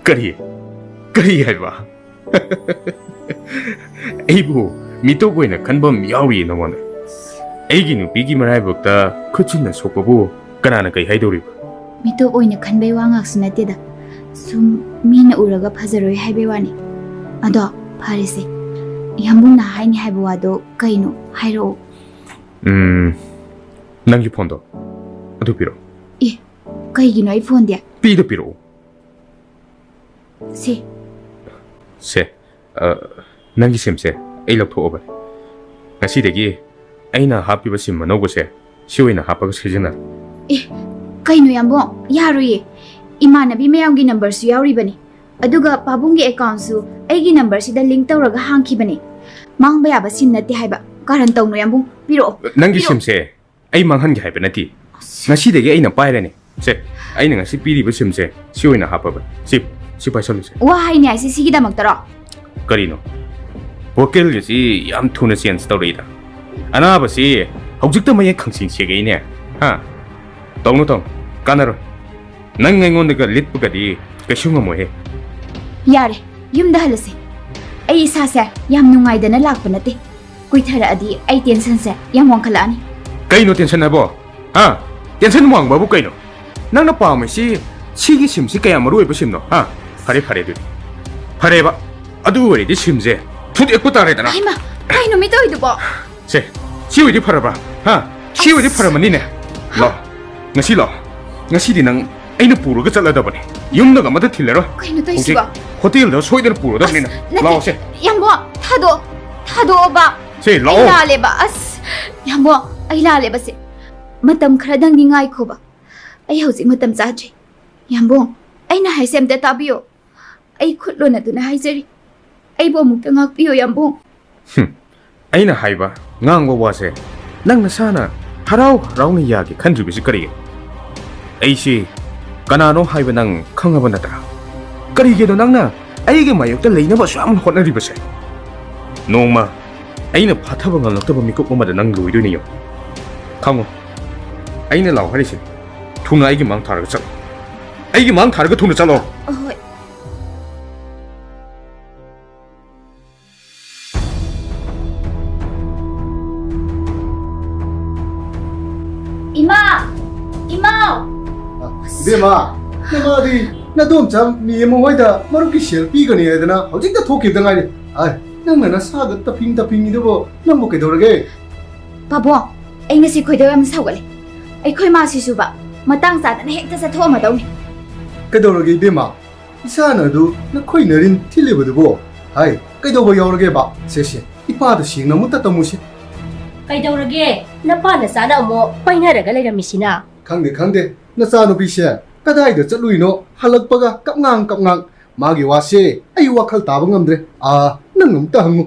그리 할바 에이부 미토고이나 간범 야위 너머네 에이기 누비기 말하이복다 그친나 속보부 까나나 그이 하이도리부 ꯃꯤꯇꯣꯞ ꯑꯣꯏꯅ ꯈꯟꯕꯩ ꯋꯥ ꯉꯥꯛꯁꯨ ꯅꯠꯇꯦꯗ ꯁꯨꯝ ꯃꯤꯅ ꯎꯔꯒ ꯐꯖꯔꯣꯏ ꯍꯥꯏꯕꯩ ꯋꯥꯅꯤ ꯑꯗꯣ ꯐꯔꯦꯁꯦ ꯌꯥꯝꯕꯨꯡꯅ ꯍꯥꯏꯅꯤ ꯍꯥꯏꯕ ꯋꯥꯗꯣ ꯀꯩꯅꯣ ꯍꯥꯏꯔꯛꯑꯣ ꯅꯪꯒꯤ ꯐꯣꯟꯗꯣ ꯑꯗꯨ ꯄꯤꯔꯣ ꯑꯦ ꯀꯩꯒꯤꯅꯣ ꯑꯩ ꯐꯣꯟꯗꯤ ꯄꯤꯔꯛꯑꯣ ꯁꯦ ꯅꯪꯒꯤ ꯁꯤꯝꯁꯦ ꯑꯩ ꯂꯧꯊꯣꯛꯑꯕꯅꯦ ꯉꯁꯤꯗꯒꯤ ꯑꯩꯅ ꯍꯥꯞꯄꯤꯕ ꯁꯤꯝ ꯑꯅꯧꯕꯁꯦ ꯁꯤ ꯑꯣꯏꯅ ꯍꯥꯞꯄꯒ ꯁꯤꯖꯤꯟꯅꯔꯦ ꯑꯦ ꯀꯩꯅꯣ ꯌꯥꯝꯕꯣ ꯌꯥꯔꯣꯏꯌꯦ ꯏꯃꯥꯟꯅꯕꯤ ꯃꯌꯥꯝꯒꯤ ꯅꯝꯕꯔꯁꯨ ꯌꯥꯎꯔꯤꯕꯅꯤ ꯑꯗꯨꯒ ꯄꯥꯕꯨꯡꯒꯤ ꯑꯦꯀꯥꯎꯟꯠꯁꯨ ꯑꯩꯒꯤ ꯅꯝꯕꯔꯁꯤꯗ ꯂꯤꯡꯛ ꯇꯧꯔꯒ ꯍꯥꯡꯈꯤꯕꯅꯤ ꯃꯥꯡꯕ ꯌꯥꯕ ꯁꯤꯝ ꯅꯠꯇꯦ ꯍꯥꯏꯕ ꯀꯥꯔꯟ ꯇꯧꯅꯣ ꯌꯥꯝꯕꯨꯡ ꯄꯤꯔꯛꯑꯣ ꯅꯪꯒꯤ ꯁꯤꯝꯁꯦ ꯑꯩ ꯃꯥꯡꯍꯟꯒꯦ ꯍꯥꯏꯕ ꯅꯠꯇꯦ ꯉꯁꯤꯗꯒꯤ ꯑꯩꯅ ꯄꯥꯏꯔꯅꯤ ꯁꯦ ꯑꯩꯅ ꯉꯁꯤ ꯄꯤꯔꯤꯕ ꯁꯤꯝꯁꯦ ꯁꯤ ꯑꯣꯏꯅ ꯍꯥꯞꯄꯕ ꯁꯤ ꯄꯥꯏꯁꯜꯂꯨꯁꯦ ꯋꯥ ꯍꯥꯏꯅꯦ ꯍꯥꯏꯁꯤ ꯁꯤꯒꯤꯗꯃꯛꯇꯔꯣ ꯀꯔꯤꯅꯣ ꯚꯣꯀꯦꯜꯒꯁꯤ ꯌꯥꯝ ꯊꯨꯅ ꯆꯦꯟꯖ ꯇꯧꯔꯛꯏꯗ ꯑꯅꯥꯕꯁꯤ ꯍꯧꯖꯤꯛꯇ ꯃꯌꯦꯛ ꯈꯪꯁꯤꯡ ꯁꯦꯒꯩꯅꯦ ꯍꯥ ꯇꯧꯅꯨ ꯀꯥꯟꯅꯔꯣꯏ ꯅꯪ ꯑꯩꯉꯣꯟꯗꯒ ꯂꯤꯠꯄꯒꯗꯤ ꯀꯩꯁꯨ ꯉꯝꯃꯣꯏꯍꯦ ꯌꯥꯔꯦ ꯌꯨꯝꯗ ꯍꯜꯂꯁꯤ ꯑꯩ ꯏꯁꯥꯁꯦ ꯌꯥꯝ ꯅꯨꯡꯉꯥꯏꯗꯅ ꯂꯥꯛꯄ ꯅꯠꯇꯦ ꯀꯨꯏꯊꯔꯛꯑꯗꯤ ꯑꯩ ꯇꯦꯟꯁꯟꯁꯦ ꯌꯥꯝ ꯋꯥꯡꯈꯠꯂꯛꯑꯅꯤ ꯀꯩꯅꯣ ꯇꯦꯟꯁꯟ ꯍꯥꯏꯕꯣ ꯍꯥ ꯇꯦꯟꯁꯟ ꯋꯥꯡꯕꯕꯨ ꯀꯩꯅꯣ ꯅꯪꯅ ꯄꯥꯝꯃꯤꯁꯤ ꯁꯤꯒꯤ ꯁꯤꯝꯁꯤ ꯀꯌꯥ ꯃꯔꯨ ꯑꯣꯏꯕ ꯁꯤꯝꯅꯣ ꯍꯥ ꯐꯔꯦ ꯑꯗꯨꯗꯤ ꯐꯔꯦꯕ ꯑꯗꯨ ꯑꯣꯏꯔꯗꯤ ꯁꯤꯝꯁꯦ ꯊꯨꯗꯦꯛꯄ ꯇꯥꯔꯦꯗꯅ ꯍꯩꯃꯥ ꯀꯩꯅꯣ ꯃꯤ ꯇꯧꯔꯤꯗꯨꯕꯣ ꯁꯦ ꯁꯤ ꯑꯣꯏꯗꯤ ꯐꯔꯕ꯭ꯔꯥ ꯍꯥ ꯁꯤ ꯑꯣꯏꯗꯤ ꯐꯔꯝꯃꯅꯤꯅꯦ ꯂꯥꯛꯑꯣ ꯉꯁꯤ ꯂꯥꯛꯑꯣ ꯉꯁꯤꯗꯤ ꯅꯪ ꯑꯩꯅ ꯄꯨꯔꯒ ꯆꯠꯂꯗꯕꯅꯤ ꯌꯨꯝꯗꯒ ꯑꯃꯠꯇ ꯊꯤꯜꯂꯔꯣꯏ ꯀꯩꯅꯣ ꯇꯧꯔꯤꯁꯤꯕꯣ ꯍꯣꯇꯦꯜꯗ ꯁꯣꯏꯗꯅ ꯄꯨꯔꯗꯕꯅꯤꯅ ꯂꯥꯛꯑꯣ ꯁꯦ ꯌꯥꯝꯕꯣ ꯊꯥꯗꯣꯛꯑꯣꯕ ꯁꯦ ꯑꯩ ꯂꯥꯛꯑꯣ ꯂꯥꯜꯂꯦꯕ ꯑꯁ ꯌꯥꯝꯕꯣ ꯑꯩ ꯂꯥꯜꯂꯦꯕꯁꯦ ꯃꯇꯝ ꯈꯔꯗꯪꯗꯤ ꯉꯥꯏꯈꯣꯕ ꯑꯩ ꯍꯧꯖꯤꯛ ꯃꯇꯝ ꯆꯥꯗ꯭ꯔꯤ ꯌꯥꯝꯕꯣ ꯑꯩꯅ ꯍꯥꯏꯁꯦ ꯑꯝꯇ ꯇꯥꯕꯤꯌꯣ ꯑꯩ ꯈꯨꯠꯂꯣꯟꯅꯗꯨꯅ ꯍꯥꯏꯖꯔꯤ ꯑꯩꯕꯨ ꯑꯃꯨꯛꯇ ꯉꯥꯛꯄꯤꯌꯣ ꯌꯥꯝꯕꯣ ꯑꯩꯅ ꯍꯥꯏꯕ ꯉꯥꯡꯕ ꯋꯥꯁꯦ ꯅꯪ ꯅꯁꯥꯅ ꯍꯔꯥꯎꯅ ꯌꯥꯒꯦ ꯈꯟꯗ꯭ꯔꯤꯕꯁꯤ ꯀꯔꯤꯒꯤ ꯑꯩꯁꯤ ꯀꯅꯥꯅꯣ ꯍꯥꯏꯕ ꯅꯪ ꯈꯪꯉꯕ ꯅꯠꯇ꯭ꯔꯥ ꯀꯔꯤꯒꯤꯅꯣ ꯅꯪꯅ ꯑꯩꯒꯤ ꯃꯥꯌꯣꯛꯇ ꯂꯩꯅꯕ ꯑꯁꯨꯛ ꯍꯣꯠꯅꯔꯤꯕꯁꯦ ꯅꯣꯡꯃ ꯑꯩꯅ ꯐꯥꯊꯕ ꯉꯝꯂꯛꯇꯕ ꯃꯤꯀꯨꯞ ꯑꯃꯗ ꯅꯪ ꯂꯣꯏꯗꯣꯏꯅꯤ ꯌꯦꯡꯉꯨ ꯈꯪꯉꯣ ꯑꯩꯅ ꯂꯥꯛꯑꯣ ꯍꯥꯏꯔꯤꯁꯦ ꯊꯨꯅ ꯑꯩꯒꯤ ꯃꯥꯡ ꯊꯥꯔꯒ ꯆꯠꯂꯣ ꯑꯩꯒꯤ ꯃꯥꯡ ꯊꯥꯔꯒ ꯊꯨꯅ ꯆꯠꯂꯣ ꯍꯣꯏ 이마우 이베마 나마디 나도 참 미모호이다 마루키 셀피가니 해드나 어직다 토끼등아니 아이 낭나나 사가 따핑이더보 낭보 깨도르게 바보 ꯑꯩ ꯉꯁꯤ ꯈꯣꯏꯗꯧ ꯌꯥꯝ ꯁꯥꯎꯒꯠꯂꯦ ꯑꯩꯈꯣꯏ ꯃꯥꯁꯤꯁꯨꯕ ꯃꯇꯥꯡ ꯆꯥꯗꯅ ꯍꯦꯛꯇ ꯆꯠꯊꯣꯛꯑꯝꯃꯗꯧꯅꯤ 깨도르게 이베마 이사나도 나코이 너린 틸리버드보 아이 깨도보 여르게바 세시 이빠도 싱나 못다 떠무시 ꯀꯩꯗꯧꯔꯒꯦ ꯅꯄꯥ ꯅꯆꯥꯅ ꯑꯃꯨꯛ ꯄꯥꯏꯅꯔꯒ ꯂꯩꯔꯝꯃꯤꯁꯤꯅ ꯈꯪꯗꯦ ꯅꯆꯥꯅꯨꯄꯤꯁꯦ ꯀꯗꯥꯏꯗ ꯆꯠꯂꯨꯏꯅꯣ ꯍꯜꯂꯛꯄꯒ ꯀꯞꯉꯥꯡ ꯃꯥꯒꯤ ꯋꯥꯁꯦ ꯑꯩ ꯋꯥꯈꯜ ꯇꯥꯕ ꯉꯝꯗ꯭ꯔꯦ ꯅꯪ ꯑꯝꯇ ꯍꯪꯉꯨ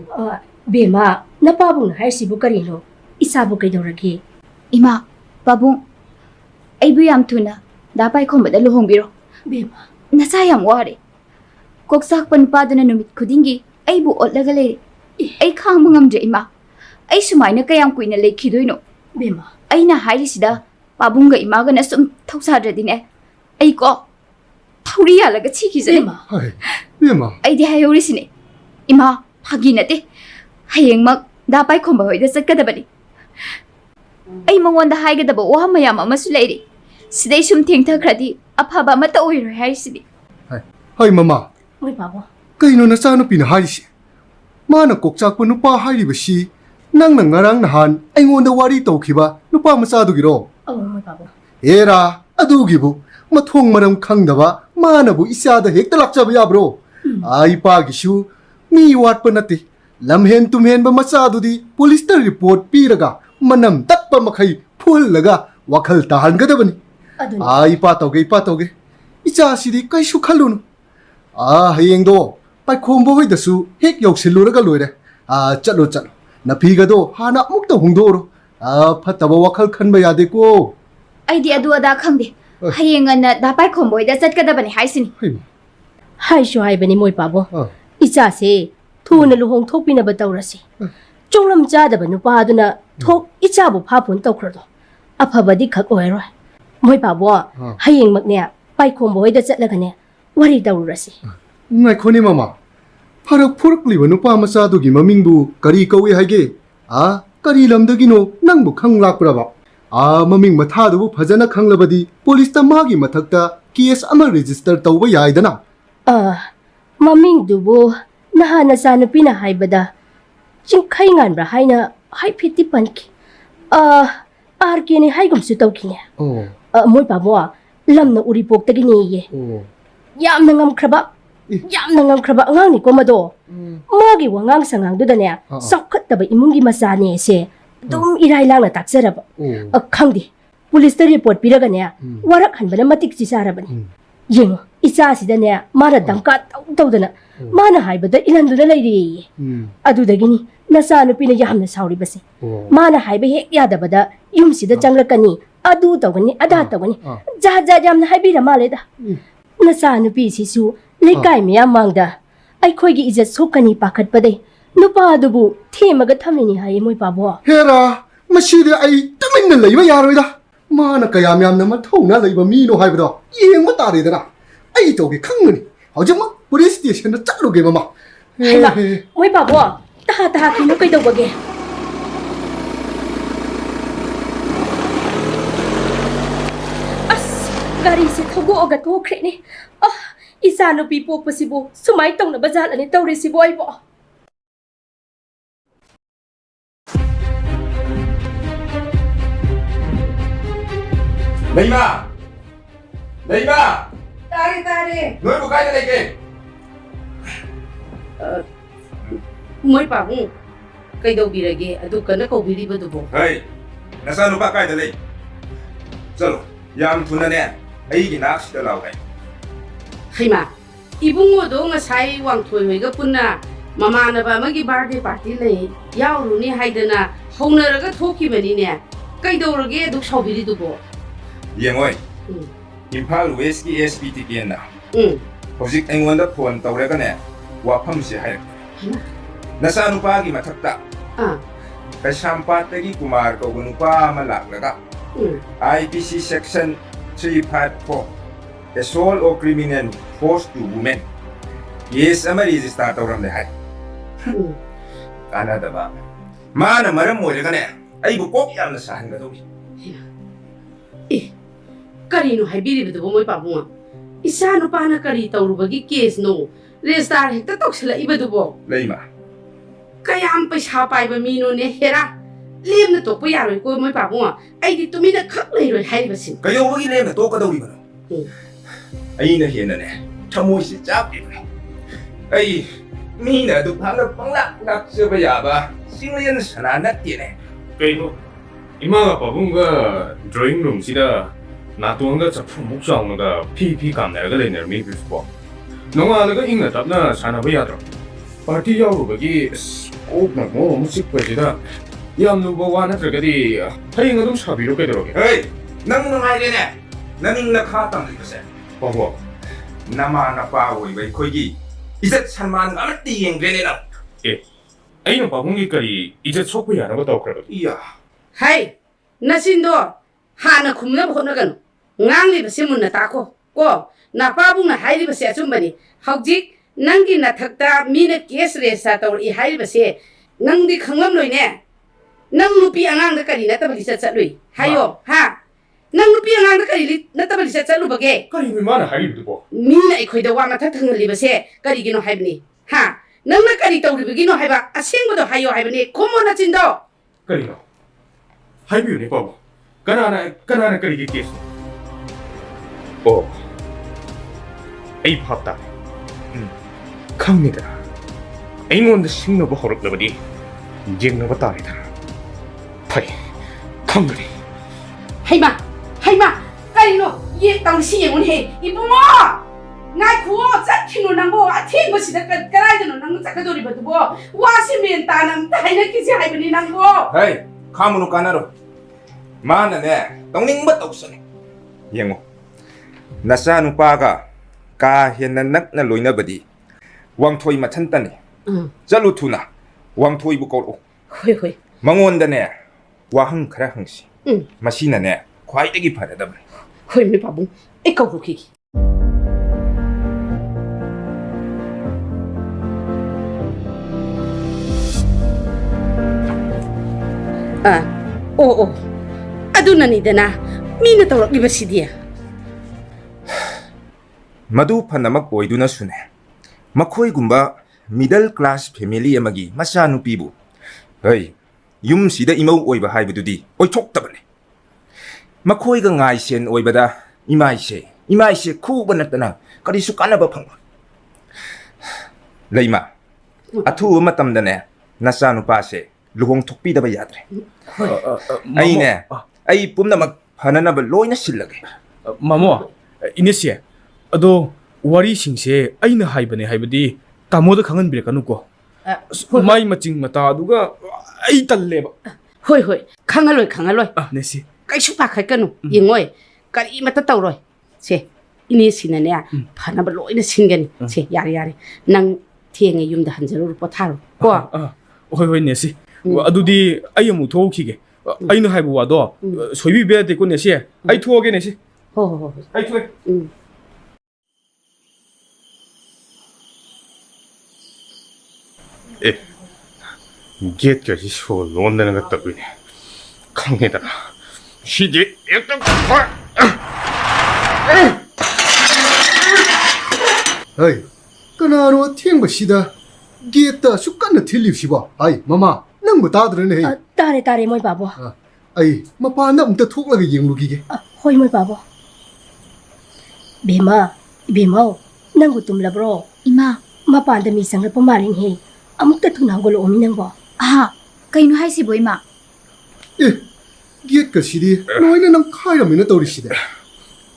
ꯕꯦꯃꯥ ꯅꯄꯥꯕꯨꯡꯅ ꯍꯥꯏꯔꯤꯁꯤꯕꯨ ꯀꯔꯤꯅꯣ ꯏꯁꯥꯕꯨ ꯀꯩꯗꯧꯔꯒꯦ ꯏꯃꯥ ꯄꯥꯕꯨꯡ ꯑꯩꯕꯨ ꯌꯥꯝ ꯊꯨꯅ ꯗꯥ ꯄꯥꯏꯈꯣꯝꯕꯗ ꯂꯨꯍꯣꯡꯕꯤꯔꯣ ꯕꯦꯃꯥ ꯅꯆꯥ ꯌꯥꯝ ꯋꯥꯔꯦ ꯀꯣꯛꯆꯥꯛꯄ ꯅꯨꯄꯥꯗꯨꯅ ꯅꯨꯃꯤꯠ ꯈꯨꯗꯤꯡꯒꯤ ꯑꯩꯕꯨ ꯑꯣꯠꯂꯒ ꯂꯩꯔꯦ ꯑꯩ ꯈꯥꯡꯕ ꯉꯝꯗ꯭ꯔꯦ ꯏꯃꯥ ꯑꯩ ꯁꯨꯃꯥꯏꯅ ꯀꯌꯥꯝ ꯀꯨꯏꯅ ꯂꯩꯈꯤꯗꯣꯏꯅꯣ ꯕꯦꯃꯥ ꯑꯩꯅ ꯍꯥꯏꯔꯤꯁꯤꯗ ꯄꯥꯕꯨꯡꯒ ꯏꯃꯥꯒꯅ ꯁꯨꯝ ꯊꯧꯁꯥꯗ꯭ꯔꯗꯤꯅꯦ ꯑꯩꯀꯣ ꯊꯧꯔꯤ ꯌꯥꯜꯂꯒ ꯁꯤꯈꯤꯖꯔꯦ ꯍꯥꯏ ꯕꯦꯃꯥ ꯑꯩꯗꯤ ꯍꯥꯏꯍꯧꯔꯤꯁꯤꯅꯦ ꯏꯃꯥ ꯐꯥꯒꯤ ꯅꯠꯇꯦ ꯍꯌꯦꯡꯃꯛ ꯗꯥ ꯄꯥꯏꯈꯣꯝꯕ ꯍꯣꯏꯗ ꯆꯠꯀꯗꯕꯅꯤ ꯑꯩ ꯃꯉꯣꯟꯗ ꯍꯥꯏꯒꯗꯕ ꯋꯥ ꯃꯌꯥꯝ ꯑꯃꯁꯨ ꯂꯩꯔꯤ ꯁꯤꯗꯩ ꯁꯨꯝ ꯊꯦꯡꯊꯈ꯭ꯔꯗꯤ ꯑꯐꯕ ꯑꯃꯠꯇ ꯑꯣꯏꯔꯣꯏ ꯍꯥꯏꯔꯤꯁꯤꯗꯤ ꯍꯥꯏ ꯃꯃꯥ ꯃꯣꯏ ꯄꯥꯕꯣ ꯀꯩꯅꯣ ꯅꯆꯥꯅꯨꯄꯤꯅ ꯍꯥꯏꯔꯤꯁꯦ ꯃꯥꯅ ꯀꯣꯛꯆꯥꯛꯄ ꯅꯨꯄꯥ ꯍꯥꯏꯔꯤꯕꯁꯤ ꯅꯪꯅ ꯉꯔꯥꯡ ꯅꯍꯥꯟ ꯑꯩꯉꯣꯟꯗ ꯋꯥꯔꯤ ꯇꯧꯈꯤꯕ ꯅꯨꯄꯥ ꯃꯆꯥꯗꯨꯒꯤꯔꯣ ꯃꯣꯏ ꯄꯥꯕꯣ ꯑꯦꯔꯥ ꯑꯗꯨꯒꯤꯕꯨ ꯃꯊꯣꯡ ꯃꯔꯝ ꯈꯪꯗꯕ ꯃꯥꯅꯕꯨ ꯏꯆꯥꯗ ꯍꯦꯛꯇ ꯂꯥꯛꯆꯕ ꯌꯥꯕ꯭ꯔꯣ ꯏꯄꯥꯒꯤꯁꯨ ꯃꯤ ꯋꯥꯠꯄ ꯅꯠꯇꯦ ꯂꯝꯍꯦꯟ ꯇꯨꯝꯍꯦꯟꯕ ꯃꯆꯥꯗꯨꯗꯤ ꯄꯨꯂꯤꯁꯇ ꯔꯤꯄꯣꯔꯠ ꯄꯤꯔꯒ ꯃꯅꯝ ꯇꯠꯄ ꯃꯈꯩ ꯐꯨꯍꯜꯂꯒ ꯋꯥꯈꯜ ꯇꯥꯍꯟꯒꯗꯕꯅꯤ ꯏꯄꯥ ꯇꯧꯒꯦ ꯏꯆꯥꯁꯤꯗꯤ ꯀꯩꯁꯨ ꯈꯜꯂꯨꯅꯨ ꯍꯌꯦꯡꯗꯣ ꯄꯥꯏꯈꯣꯝꯕ ꯍꯣꯏꯗꯁꯨ ꯍꯦꯛ ꯌꯧꯁꯤꯜꯂꯨꯔꯒ ꯂꯣꯏꯔꯦ ꯆꯠꯂꯣ ꯅꯐꯤꯒꯗꯣ ꯍꯥꯟꯅ ꯑꯃꯨꯛꯇ ꯍꯣꯡꯗꯣꯛꯎꯔꯣ ꯐꯠꯇꯕ ꯋꯥꯈꯜ ꯈꯟꯕ ꯌꯥꯗꯦꯀꯣ ꯑꯩꯗꯤ ꯑꯗꯨ ꯑꯗꯥ ꯈꯪꯗꯦ ꯍꯌꯦꯡ ꯉꯟꯅ ꯗꯥ ꯄꯥꯏꯈꯣꯝꯕ ꯍꯣꯏꯗ ꯆꯠꯀꯗꯕꯅꯤ ꯍꯥꯏꯁꯤꯅꯤ ꯍꯥꯏꯁꯨ ꯍꯥꯏꯕꯅꯤ ꯃꯣꯏ ꯄꯥꯕꯣ ꯏꯆꯥꯁꯦ ꯊꯨꯅ ꯂꯨꯍꯣꯡꯊꯣꯛꯄꯤꯅꯕ ꯇꯧꯔꯁꯤ ꯆꯣꯡꯂꯝ ꯆꯥꯗꯕ ꯅꯨꯄꯥꯗꯨꯅ ꯏꯆꯥꯕꯨ ꯐꯥꯐꯣꯟ ꯇꯧꯈ꯭ꯔꯗꯣ ꯑꯐꯕꯗꯤ ꯈꯛ ꯑꯣꯏꯔꯣꯏ ꯃꯣꯏ ꯄꯥꯕꯣ ꯍꯌꯦꯡꯃꯛꯅꯦ ꯄꯥꯏꯈꯣꯝꯕ ꯍꯣꯏꯗ ꯆꯠꯂꯒꯅꯦ ꯋꯥꯔꯤ ꯇꯧꯔꯨꯔꯁꯤ ꯉꯥꯏꯈꯣꯅꯦ ꯃꯃꯥ ꯐꯔꯛ ꯐꯨꯔꯛꯂꯤꯕ ꯅꯨꯄꯥ ꯃꯆꯥꯗꯨꯒꯤ ꯃꯃꯤꯡꯕꯨ ꯀꯔꯤ ꯀꯧꯏ ꯍꯥꯏꯒꯦ ꯀꯔꯤ ꯂꯝꯗꯒꯤꯅೋ ꯅꯪꯕు ꯈꯪ ꯂꯥꯛꯄ꯭ꯔꯕ ꯃꯃꯤꯡ ꯃꯊꯥꯗꯨꯕꯨ ꯐꯖꯅ ꯈꯪꯂꯕꯗꯤ ꯄꯨꯂꯤꯁꯇ ꯃꯥꯒꯤ ꯃꯊꯛꯇ ꯀꯦꯁ ꯑꯃ ꯔꯦꯖꯤꯁꯇꯔ ꯇꯧꯕ ꯌꯥꯏꯗꯅ ꯃꯃꯤꯡꯗꯨꯕꯨ ꯅꯍꯥꯟ ꯅꯆꯥꯅꯨꯄꯤꯅ ꯍꯥꯏꯕꯗ ꯆꯤꯡꯈꯩ ꯉꯥꯟꯕ꯭ꯔꯥ ꯍꯥꯏꯅ ꯍꯥꯏꯐꯦꯠꯇꯤ ꯄꯟꯈꯤ RKꯅꯤ ꯍꯥꯏꯒꯨꯝꯁꯨ ꯇꯧꯈꯤꯅꯦ ꯃꯣꯏ ꯄꯥꯕꯣ ꯂꯝꯅ ꯎꯔꯤꯄꯣꯛꯇꯒꯤꯅꯦꯌꯦ ꯌꯥꯝꯅ ꯉꯝꯈ꯭ꯔꯕ ꯑꯉꯥꯡꯅꯤꯀꯣ ꯃꯗꯣ ꯃꯥꯒꯤ ꯋꯥꯉꯥꯡ ꯁꯉꯥꯡꯗꯨꯗꯅꯦ ꯆꯥꯎꯈꯠꯇꯕ ꯏꯃꯨꯡꯒꯤ ꯃꯆꯥꯅꯦꯁꯦ ꯑꯗꯨꯝ ꯏꯔꯥꯏ ꯂꯥꯡꯅ ꯇꯥꯛꯆꯔꯕ ꯈꯪꯗꯦ ꯄꯨꯂꯤꯁꯇ ꯔꯤꯄꯣꯔꯠ ꯄꯤꯔꯒꯅꯦ ꯋꯥꯔꯛꯍꯟꯕꯅ ꯃꯇꯤꯛ ꯆꯥꯔꯕꯅꯤ ꯌꯦꯡꯉꯣ ꯏꯆꯥꯁꯤꯗꯅꯦ ꯃꯥꯅ ꯗꯝꯀꯥ ꯇꯧꯗꯅ ꯃꯥꯅ ꯍꯥꯏꯕꯗ 이란두나 ꯂꯩꯔꯦꯌꯦ ꯑꯗꯨꯗꯒꯤꯅꯤ ꯅꯆꯥꯅꯨꯄꯤꯅ ꯌꯥꯝꯅ ꯁꯥꯎꯔꯤꯕꯁꯦ ꯃꯥꯅ ꯍꯥꯏꯕ ꯍꯦꯛ ꯌꯥꯗꯕꯗ ꯌꯨꯝꯁꯤꯗ ꯆꯪꯂꯛꯀꯅꯤ ꯑꯗꯨ ꯇꯧꯒꯅꯤ ꯑꯗꯥ ꯇꯧꯒꯅꯤ ꯖꯥꯠ ꯌꯥꯝꯅ ꯍꯥꯏꯕꯤꯔ ꯃꯥꯜꯂꯦꯗ ꯅꯆꯥ ꯅꯨꯄꯤꯁꯤꯁꯨ ꯂꯩꯀꯥꯏ ꯃꯌꯥꯝ ꯃꯥꯡꯗ ꯑꯩꯈꯣꯏꯒꯤ ꯏꯖꯠ ꯁꯣꯛꯀꯅꯤ ꯄꯥꯈꯠꯄꯗꯩ ꯅꯨꯄꯥꯗꯨꯕꯨ ꯊꯦꯝꯃꯒ ꯊꯝꯃꯤꯅꯤ ꯍꯥꯏꯌꯦ ꯃꯣꯏ ꯄꯥꯕꯣ ꯍꯦꯔꯥ ꯃꯁꯤꯗꯤ ꯑꯩ ꯇꯨꯃꯤꯟꯅ ꯂꯩꯕ ꯌꯥꯔꯣꯏꯗ ꯃꯥꯅ ꯀꯌꯥꯝ ꯌꯥꯝꯅ ꯃꯊꯧꯅꯥ ꯂꯩꯕ ꯃꯤꯅꯣ ꯍꯥꯏꯕꯗꯣ ꯌꯦꯡꯕ ꯇꯥꯔꯦꯗꯅ ꯑꯩ ꯇꯧꯒꯦ ꯈꯪꯒꯅꯤ ꯍꯧꯖꯤꯛꯃꯛ ꯄꯨꯂꯤꯁ ꯁ꯭ꯇꯦꯁꯟꯗ ꯆꯠꯂꯨꯒꯦ ꯃꯃꯥ ꯍꯩꯃꯥ ꯃꯣꯏ ꯄꯥꯕꯣ ꯇꯥꯈꯤꯅꯨ ꯀꯩꯗꯧꯕꯒꯦ ꯑꯁ ꯒꯥꯔꯤꯁꯦ ꯊꯧꯗꯣꯛꯑꯒ ꯊꯣꯛꯈ꯭ꯔꯦꯅꯦ ꯏꯆꯥ ꯅꯨꯄꯤ ꯄꯣꯛꯄꯁꯤꯕꯨ ꯁꯨꯃꯥꯏꯅ ꯇꯧꯅꯕ ꯖꯥꯠꯂꯅꯦ ꯇꯧꯔꯤꯁꯤꯕꯨ ꯑꯩꯕꯣ Leima! Leima! Tare. Noi bu kai da leke? Moi pabu. Kai dau birage adu kana ko biri ba dubo. Hey, nasa nu ba kai da lei? Chalo, yam thuna ne. Ai gi nak da lau kai. Haima. Ibungo do nga sai wang thoi hoi ga punna mama na ba magi birthday party lei. Yaw ru ni haidana hongna ra ga thoki bani ne. Kai dau rage adu sau biri dubo. Yengoi. Impal West ki SPT na. Hojik engwanda phone tawrega ne. Wafam si hai. Nasa nu pa gi mathakta. Kasampatagi Kumar ko gunupa malaglaga. IPC section 354. Assault or criminal force to women. Yes, ama register tawram le hai. Kana da ba. Mana maram mo le ne. Ai bu kok yam na sahan ga dobi. Karino haibiri bidu moi pabu. Isa no pa na kari tawrubagi case no. Restar hekta toksila ibadu bo. Leima. Kayam paisa paiba mino ne hera. Lem na to payaroi ko moi pabu. Ai di tumi na khak lai roi hai basin. Kayo wagi lem na to ka dawri bano. Ai na hena ne. Thamoi si chap bi. Ai mi na du phang na pangla nak se ba ya ba. Singlen sana na ti ne. Kaino 이마가 바본가 드로잉 룸시다 나도anga 작품 목장나가 PP 감나가 되는 미비스고 너가나가 잉나 답나 사나바 야더 파티 야우르기 꼭나 뭐 무식 거지다 얌누버 와나 들거디 하잉가 좀 사비로 깨더라게 Hey, nang nang ai ne. Naning na kha tam ni se. 바보 Nama na pa oi bai khoi gi. Izat salman ga ti yeng ne na. 예 아이는 바본기까지 이제 속고 야는 것도 없거든 Iya. Hai. Nasindo hana khumna bhona gan. Ngangli basi munna ta ko. Ko na pabu na hairi basi achumbani. Haujik nangi na thakta mina case resa tawr I hairi basi. Nangdi khanglam loi ne. Nang nupi angang da kari na tabali sa chalui. Hayo ha. Nang nupi angang da kari na tabali sa chalu bage. 까리 얼마나 하리도 뭐 Mina ikhoida wa mathak thangali basi kari gino haibni. Ha. Nang na kari tawri bigino haiba asengbodo hayo haibni. Komo na chindo. 까리노 하이비오네 바보 까나나 까리기 깨스 에이 팝다 갑니다 에이몬드 식노버 호럭너버디 쟁노버 따리다 파이 강그리 Haima, karino ye tangsi yengun he. Ibungo, ngai kuo chat kinu nangbo atheng bo sida karai dano nang chakadori badu bo. Wasi men tanam taina kisi haibani nangbo. Hey, kamunu kanaro. Mana ne, tongning ba tawsani. Yengo. Nasa nu pa ka hian nak na loina badi. Wang thoi mathan tani. Chalu thuna. Wang thoi bu ko. Hoi. Mangon da ne. Wahang khara hangsi. Masina ne. Khwai egi phara da. Hoi me pabu. Ekau ruki. Aduna ni dana. Mina tawrak ni basidia. Madu phanamak oiduna sune. Makhoi gumba middle class family amagi masa nupi bu. Hey, yum sida imau oiba haibududi. Oi thok tabane. Makhoi ga ngai sen oibada imai se khu banatana karisu kanaba phang. Leima. Athu matam dane nasa nupa se luhong thokpi daba yadre. Ai ne. Ai pumnamak phananaba loina sillage. 마모 이네시 아도 와리싱세 아이나 하이버네 하이버디 타모도 강은 비레카누고 마이 마칭 마타 아두가 아이 딸레바 Hoi. Kangaloi. 아 네시 ꯀꯩꯁꯨ ꯄꯥꯈꯠꯀꯅꯨ ꯌꯦꯡꯉꯣꯏ ꯀꯔꯤꯃꯠꯇ ꯇꯧꯔꯣꯏ ꯁꯦ 이네시는 파나바 로이나 신겐 제 야리 난 ꯊꯦꯡꯉꯦ ꯌꯨꯝꯗ ꯍꯟꯖꯔꯨꯔꯣ ꯄꯣꯊꯥꯔꯣ ꯀꯣ ꯍꯣꯏ ꯍꯣꯏ ꯅꯦꯁꯤ ꯑꯗꯨꯗꯤ ꯑꯩ ꯑꯃꯨꯛ ꯊꯣꯛꯈꯤꯒꯦ ꯑꯩꯅ ꯍꯥꯏꯕ ꯋꯥꯗꯣ ꯁꯣꯏꯕꯤꯕ ꯌꯥꯗꯦꯀꯣ ꯅꯦꯁꯤ ꯑꯩ ꯊꯣꯛꯑꯒꯦ ꯅꯦꯁꯤ ꯍꯣꯏ ꯍꯣꯏ ꯍꯣꯏ ꯑꯩ ꯊꯣꯛꯑꯦ ꯒꯦꯠꯀꯁꯤ ꯁꯣ ꯂꯣꯟꯗꯅꯒ ꯇꯧꯏꯅꯦ ꯈꯪꯉꯦꯗꯅ 시디 일단 ꯑꯩ ꯀꯅꯥꯅꯣ ꯑꯊꯦꯡꯕꯁꯤꯗ ꯒꯦꯠꯇ ꯑꯁꯨꯛ ꯀꯟꯅ ꯊꯤꯜꯂꯤꯕꯁꯤꯕꯣ ꯑꯩ ꯃꯃꯥ ꯅꯪꯕꯨ ꯇꯥꯗ꯭ꯔꯅꯦ ꯇꯥꯔꯦ ꯇꯥꯔꯦ ꯃꯣꯏ ꯕꯥꯕꯣ ꯑꯩ ꯃꯄꯥꯟꯗ ꯑꯝꯇ ꯊꯣꯛꯂꯒ ꯌꯦꯡꯂꯨꯈꯤꯒꯦ ꯍꯣꯏ ꯃꯣꯏ ꯕꯥꯕꯣ ꯕꯦꯃꯥ ꯏꯕꯦꯝꯃꯧ ꯅꯪꯕꯨ ꯇꯨꯝꯂꯕ꯭ꯔꯣ 이마, ꯃꯄꯥꯟꯗ ꯃꯤ ꯆꯪꯂꯛꯄ ꯃꯥꯜꯂꯤꯅꯦ ꯑꯃꯨꯛꯇ ꯊꯨꯅ ꯍꯧꯒꯠꯂꯛꯑꯣꯃꯤ ꯅꯪꯕꯣ 아, 그이노 하이시보 이마. ꯑꯦ ꯒꯦꯠꯀꯁꯤꯗꯤ ꯂꯣꯏꯅ ꯅꯪꯈꯥꯏꯔꯝꯃꯦꯅ ꯇꯧꯔꯤꯁꯤꯗꯤ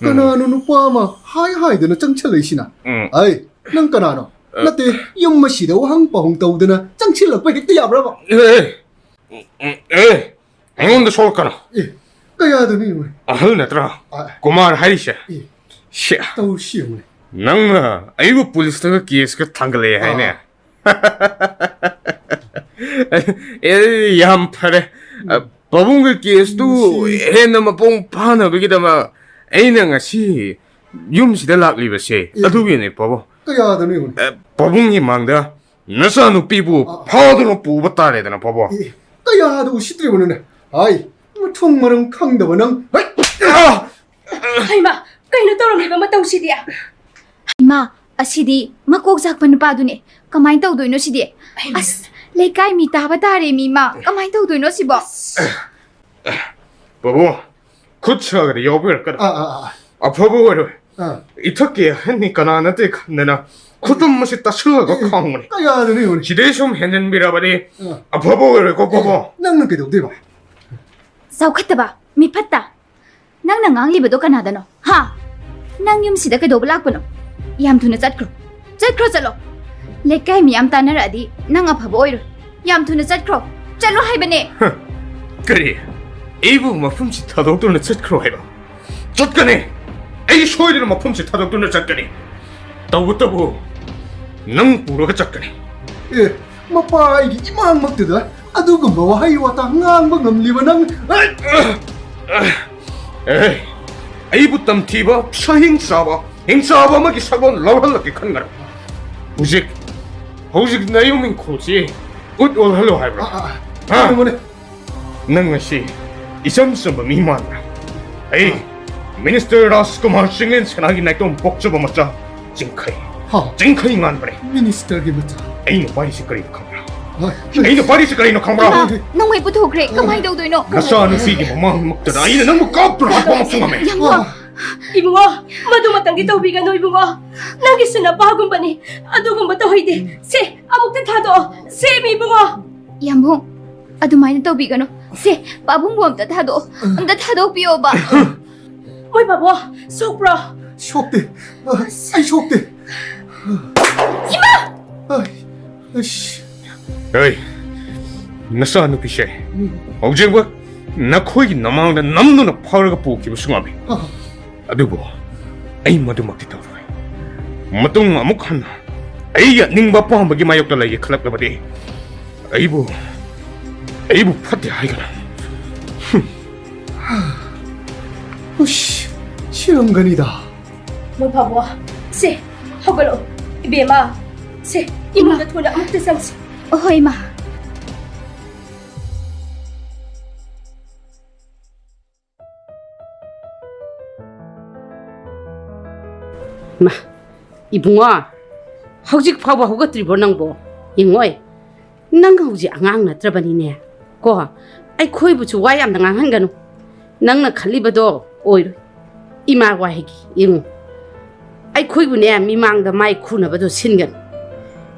ꯀꯅꯥꯅꯣ ꯅꯨꯄꯥ ꯑꯃ 하이하이ꯗꯅ ꯆꯪꯁꯜꯂꯛꯏꯁꯤ나 ꯑꯩ ꯅꯪ ꯀꯅꯥꯅꯣ ꯅꯠꯇꯦ ꯌꯨꯝ ꯑꯁꯤꯗ ꯋꯥꯍꯪ ꯄꯥꯎꯍꯪ ꯇꯧꯗꯅ ꯆꯪꯁꯤꯜꯂꯛꯄ ꯍꯦꯛꯇ ꯌꯥꯕ꯭ꯔꯕ ꯑꯩꯉꯣꯟꯗ ꯁꯣꯛꯀꯅꯣ ꯀꯌꯥꯗꯅꯣ ꯌꯦꯡꯉꯨꯅꯦ ꯑꯍꯜ ꯅꯠꯇ꯭ꯔꯥ ꯀꯨꯃꯥꯔ ꯍꯥꯏꯔꯤꯁꯦ ꯇꯧꯔꯤꯁꯤ ꯌꯦꯡꯉꯨꯅꯦ ꯅꯪꯅ ꯑꯩꯕꯨ ꯄꯨꯂꯤꯁꯇꯒ ꯀꯦꯁꯀ ꯊꯥꯡꯒꯠꯂꯛꯑꯦ ꯍꯥꯏꯅꯦ ꯌꯥꯝ ꯐꯔꯦ ꯄꯥꯕꯨꯡꯒꯤ ꯀꯦꯁꯇꯨ ꯍꯦꯟꯅ ꯃꯄꯨꯡ ꯐꯥꯅꯕꯒꯤꯗꯃꯛ ꯑꯩꯅ ꯉꯁꯤ ꯌꯨꯝꯁꯤꯗ ꯂꯥꯛꯂꯤꯕꯁꯦ ꯑꯗꯨꯒꯤꯅꯦ ꯄꯥꯕꯨꯡ ꯀꯌꯥꯗꯅꯣ ꯌꯦꯡꯉꯨꯅꯦ ꯄꯥꯕꯨꯡꯒꯤ ꯃꯥꯡꯗ ꯅꯆꯥꯅꯨꯄꯤꯕꯨ ꯐꯥꯗꯨꯅ ꯄꯨꯕ ꯇꯥꯔꯦꯗꯅ ꯄꯥꯕꯨꯡ ꯀꯌꯥꯗ ꯎꯁꯤꯠꯇ꯭ꯔꯤꯕꯅꯣꯅꯦ ꯑꯩ ꯃꯊꯣꯡ ꯃꯔꯝ ꯈꯪꯗꯕ ꯅꯪ ꯍꯩꯃꯥ ꯀꯩꯅꯣ ꯇꯧꯔꯝꯂꯤꯕ ꯃꯇꯧꯁꯤꯗꯤ 이마, 아시디 막곡 작반 누빠두네. 가만히 떠우도이노 시디. 아스, 레까이 미 따바 따레 미마. 가만히 떠우도이노 시보. 바보 구차가 여부를 까라 바보를 이렇게 하니까 나한테 내가 그좀 맛있다 싫어가 강문이 그야는 이거는 기대 좀 했는 미라버리 바보를 거 바보 낭는 게 어디 봐 사우카타바, 미 팠다. 낭낭 앙리베도 까나다노. 하! 낭 윰시다 그 도블락보노. 얌투네 짰크로. 짰크로 짤로. 레까이 미 얌따나라디 낭 아파보 오이로. 얌투네 짰크로. 짤로 하이베네. 그래 이부 마품치 타독도는 쳇크로 해봐 쫓가네 에이 소이리는 마품치 타독도는 잣가네 따고 능 부러가 잣가네 예 mapa ai gi imang magtida aduga bawa hay wata ngang bang liba nang 에이 아이부 땀티바 행사바 막이 사본 라할라게 칸가라 우직 나요민 코지 웃올 할로 하이브라 때문에 능시 이섬섬 미만라 에이 미니스터 라스코마 싱엔 세나기 나이tom 복잡아 맞자 징카이 만브레 미니스터게 맞자 에이노 바리시까리노 칸가라 에이노 바리시까리노 칸가라 낭 왜 부터 그래? 가만히 떠우도이노. 나사는 피기 멍 먹더라 아이는 너무 깝더라 하고먹성하네 이붕어 마두마땅기 떠우비가노 이붕어 나기스나 바군바니 아두군바 떠이데 세 아묵테 타도 세미 이붕어 얌봉, 아두마이는 떠비가노. 세, 빠붕부 엄다 타도. 엄다 타도 삐어봐. 뭐이 바보 속브로 쇼대 아이 쇼대 이마 아이씨 에이 나사는 피셰 어제와 나 코이기 너마운데 남누나 파워가 보기부 숭아미 아두고 에이 마두 막티 타오르 마tung amuk hana aiya ningba pa bagi mayok la ye khlap ka badi aibu phate haigana 우씨 시험관이다 뭐이 바보 세 허걸어 이베마 세 이문가 토나 아묵테 상시 어허이마. 마 이붕어 hꯧ직 파바 호것들이보 낭보 잉어이 낭가 hꯧ직 앙앙 나트라바니네 고 아이 코이부추 와얌다 앙한가노 낭나 칼리바도 오이로 이마 와해기 잉 아이 코이부네 미망다 마이 쿠나바도 신간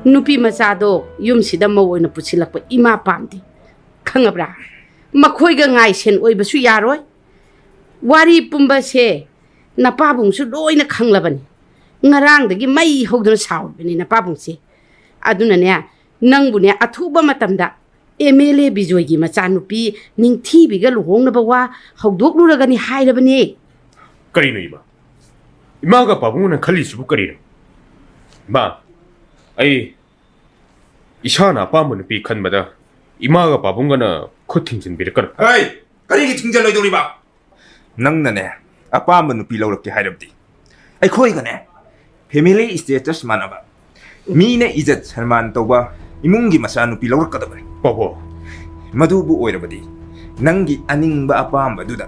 누피 마사도 윰시다 모오이나 부칠락바 이마 팜디 칸가브라 마코이가 nga이센 오이바수 야로이 와리 뿜바세 나빠붕수 로이나 칸라바니 ngarangdagi mai hogdona saubini na pabungsi aduna ne nangbune athuba matamda MLA 비조이기 마짜누피 닝티비가 루홍나바 와 ꯍꯧꯗꯣꯛꯂꯨꯔꯒꯅꯤ 하이러버니 ꯀꯔꯤꯅꯣ ꯏꯃꯥ ꯏꯃꯥꯒ ꯄꯥꯕꯨꯡꯅ ꯈꯜꯂꯤꯁꯤꯕꯨ ꯀꯔꯤꯅꯣ ꯏꯃꯥ ꯑꯩ ꯏꯁꯥꯅ ꯑꯄꯥꯝꯕ ꯅꯨꯄꯤ ꯈꯟꯕꯗ 이마가 바본거나 코 팅진비를까나 ꯑꯩ ꯀꯔꯤꯒꯤ ꯊꯤꯡꯖꯤꯜꯂꯣꯏꯗꯧꯔꯤꯕ ꯅꯪꯅꯅꯦ ꯑꯄꯥꯝꯕ ꯅꯨꯄꯤ ꯂꯧꯔꯛꯀꯦ ꯍꯥꯏꯔꯕꯗꯤ ꯑꯩꯈꯣꯏꯒꯅꯦ ꯐꯦꯃꯤꯂꯤ ꯁ꯭ꯇꯦꯇꯁ ꯃꯥꯟꯅꯕ ꯃꯤꯅ ꯏꯖꯠ ꯁꯟꯃꯥꯟ ꯇꯧꯕ ꯏꯃꯨꯡꯒꯤ ꯃꯆꯥꯅꯨꯄꯤ ꯂꯧꯔꯛꯀꯗꯕꯅꯤ 바보 ꯃꯗꯨꯕꯨ ꯑꯣꯏꯔꯕꯗꯤ ꯅꯪꯒꯤ ꯑꯅꯤꯡꯕ ꯑꯄꯥꯝꯕꯗꯨꯗ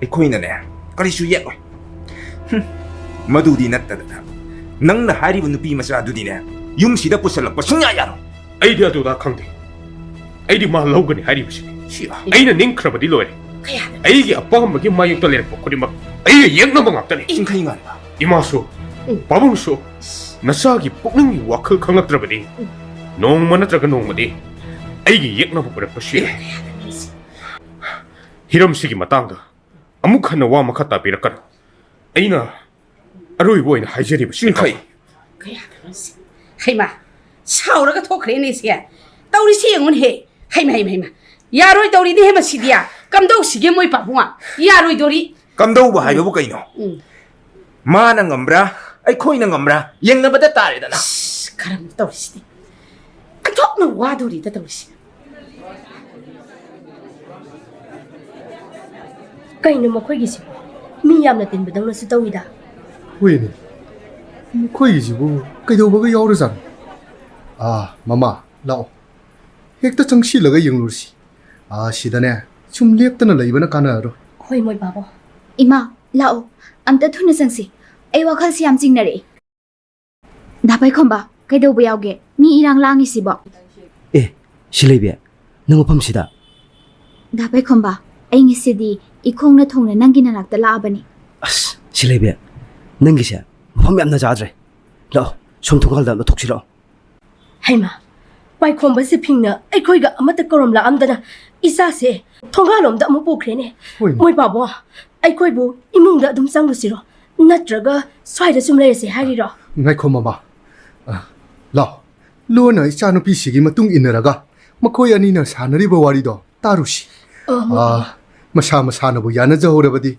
ꯑꯩꯈꯣꯏꯅꯅꯦ ꯀꯔꯤꯁꯨ ꯌꯦꯠꯂꯣꯏ ꯃꯗꯨꯗꯤ ꯅꯠꯇꯗꯅ ꯅꯪꯅ ꯍꯥꯏꯔꯤꯕ ꯅꯨꯄꯤ ꯃꯆꯥꯗꯨꯗꯤꯅꯦ ꯌꯨꯝꯁꯤꯗ ꯄꯨꯁꯜꯂꯛꯄ ꯁꯨꯡꯌꯥ ꯌꯥꯔꯣꯏ ꯑꯩꯗꯤ ꯑꯗꯨꯗ ꯈꯪꯗꯦ ꯑꯩꯗꯤ ꯃꯥ ꯂꯧꯒꯅꯤ ꯍꯥꯏꯔꯤꯕꯁꯤꯅꯤ ꯑꯩꯅ ꯅꯤꯡꯈ꯭ꯔꯕꯗꯤ ꯂꯣꯏꯔꯦ ꯑꯩꯒꯤ ꯑꯄꯥꯝꯕꯒꯤ ꯃꯥꯌꯣꯛꯇ ꯂꯩꯔꯛꯄ ꯈꯨꯗꯤꯡꯃꯛ ꯑꯩꯒ ꯌꯦꯛꯅꯕ ꯉꯥꯛꯇꯅꯤ ꯆꯤꯡꯈꯩ ꯉꯥꯟꯕ 이마수 바봉수 나사기 뽑는 와클 강락들어버니 농만 나트라가 농마디 아이기 옛나부 버렸듯이 히럼식이 마땅다 아무카나 와마카타 비라까라 아이나 아로이 보이나 하이제리브 싱카이 하이마 사오라가 토크레니시야 떠우리 시행은 해 하이마 야로이 떠우리니 해마 시디야 깜다우 시게 모이 바봉아 야로이 도리 깜다우바 하이바부 까이노 마나 ngambra ꯑꯩꯈꯣꯏꯅ ngambra ꯌꯦꯡꯅꯕꯗ ꯇꯥꯔꯦꯗꯅ 가람 떠우리시디 안토나 와도리다 떠우리시 ꯀꯩꯅꯣ ꯃꯈꯣꯏꯒꯤꯁꯤ ꯃꯤ ꯌꯥꯝꯅ ꯇꯤꯟꯕꯗꯧꯅꯁꯨ ꯇꯧꯏꯗ ꯍꯣꯏꯅꯦ ꯃꯈꯣꯏꯒꯤꯁꯤꯕꯨ ꯀꯩꯗꯧꯕꯒ ꯌꯥꯎꯔꯖꯥꯠꯅꯣ ꯃꯃꯥ ꯂꯥꯛꯑꯣ ꯍꯦꯛꯇ ꯆꯪꯁꯤꯜꯂꯒ ꯌꯦꯡꯂꯨꯔꯁꯤ ꯁꯤꯗꯅꯦ ꯁꯨꯝ ꯂꯦꯞꯇꯅ ꯂꯩꯕꯅ ꯀꯥꯟꯅꯔꯣꯏ ꯍꯣꯏ ꯃꯣꯏ ꯕꯥꯕꯣ 이마, 라오, 암따 투는 상시. ꯑꯩ ꯋꯥꯈꯜꯁꯤ ꯌꯥꯝ ꯆꯤꯡꯅꯔꯛꯏ. ꯗꯥꯕꯥꯏ ꯈꯣꯝꯕ, ꯀꯩꯗꯧꯕ ꯌꯥꯎꯒꯦ? ꯃꯤ ꯏꯔꯥꯡ ꯂꯥꯡꯉꯤꯁꯤꯕꯣ? ꯑꯦ ꯁꯤꯂꯩꯕꯤ ꯅꯪ ꯃꯐꯝꯁꯤꯗ ꯗꯥꯕꯥꯏ ꯈꯣꯝꯕ, ꯑꯩ ꯉꯁꯤꯗꯤ 이콩ꯅ 통나 ꯅꯪꯒꯤ ꯅꯅꯥꯛꯇ ꯂꯥꯛꯑꯕꯅꯤ. ꯑꯁ ꯁꯤꯂꯩꯕꯤ ꯅꯪꯒꯤꯁꯦ ꯃꯐꯝ ꯌꯥꯝꯅ ꯆꯥꯗ꯭ꯔꯦ ꯂꯥꯛꯑꯣ ꯁꯣꯝ ꯊꯣꯡꯒꯥꯜꯗ ꯑꯃ ꯊꯣꯛꯁꯤꯔꯛꯑꯣ ꯍꯩꯃꯥ ꯄꯥꯏꯈꯣꯝꯕꯁꯤ ꯐꯤꯡꯅ ꯑꯩꯈꯣꯏꯒ ꯑꯃꯠꯇ ꯀꯧꯔꯝꯂꯛꯑꯝꯗꯅ ꯏꯆꯥꯁꯦ ꯊꯣꯡꯒꯥꯜꯂꯣꯝꯗ ꯑꯃꯨꯛ ꯄꯨꯈ꯭ꯔꯦꯅꯦ ꯃꯣꯏ ꯕꯥꯕꯣ ꯑꯩꯈꯣꯏꯕꯨ ꯏꯃꯨꯡꯗ ꯑꯗꯨꯝ ꯆꯪꯂꯨꯁꯤꯔꯣ ꯅꯠꯇ꯭ꯔꯒ ꯁ꯭ꯋꯥꯏꯗ ꯁꯨꯝ ꯂꯩꯔꯁꯦ ꯍꯥꯏꯔꯤꯔꯣ ꯉꯥꯏꯈꯣ ꯃꯃꯥ ꯂꯥꯛꯑꯣ ꯂꯣꯟꯅ ꯏꯆꯥꯅꯨꯄꯤꯁꯤꯒꯤ ꯃꯇꯨꯡ ꯏꯟꯅꯔꯒ ꯃꯈꯣꯏ ꯑꯅꯤꯅ ꯁꯥꯟꯅꯔꯤꯕ ꯋꯥꯔꯤꯗꯣ ꯇꯥꯔꯨꯁꯤ ꯃꯁꯥ ꯃꯁꯥꯅꯕꯨ ꯌꯥꯅꯖꯍꯧꯔꯕꯗꯤ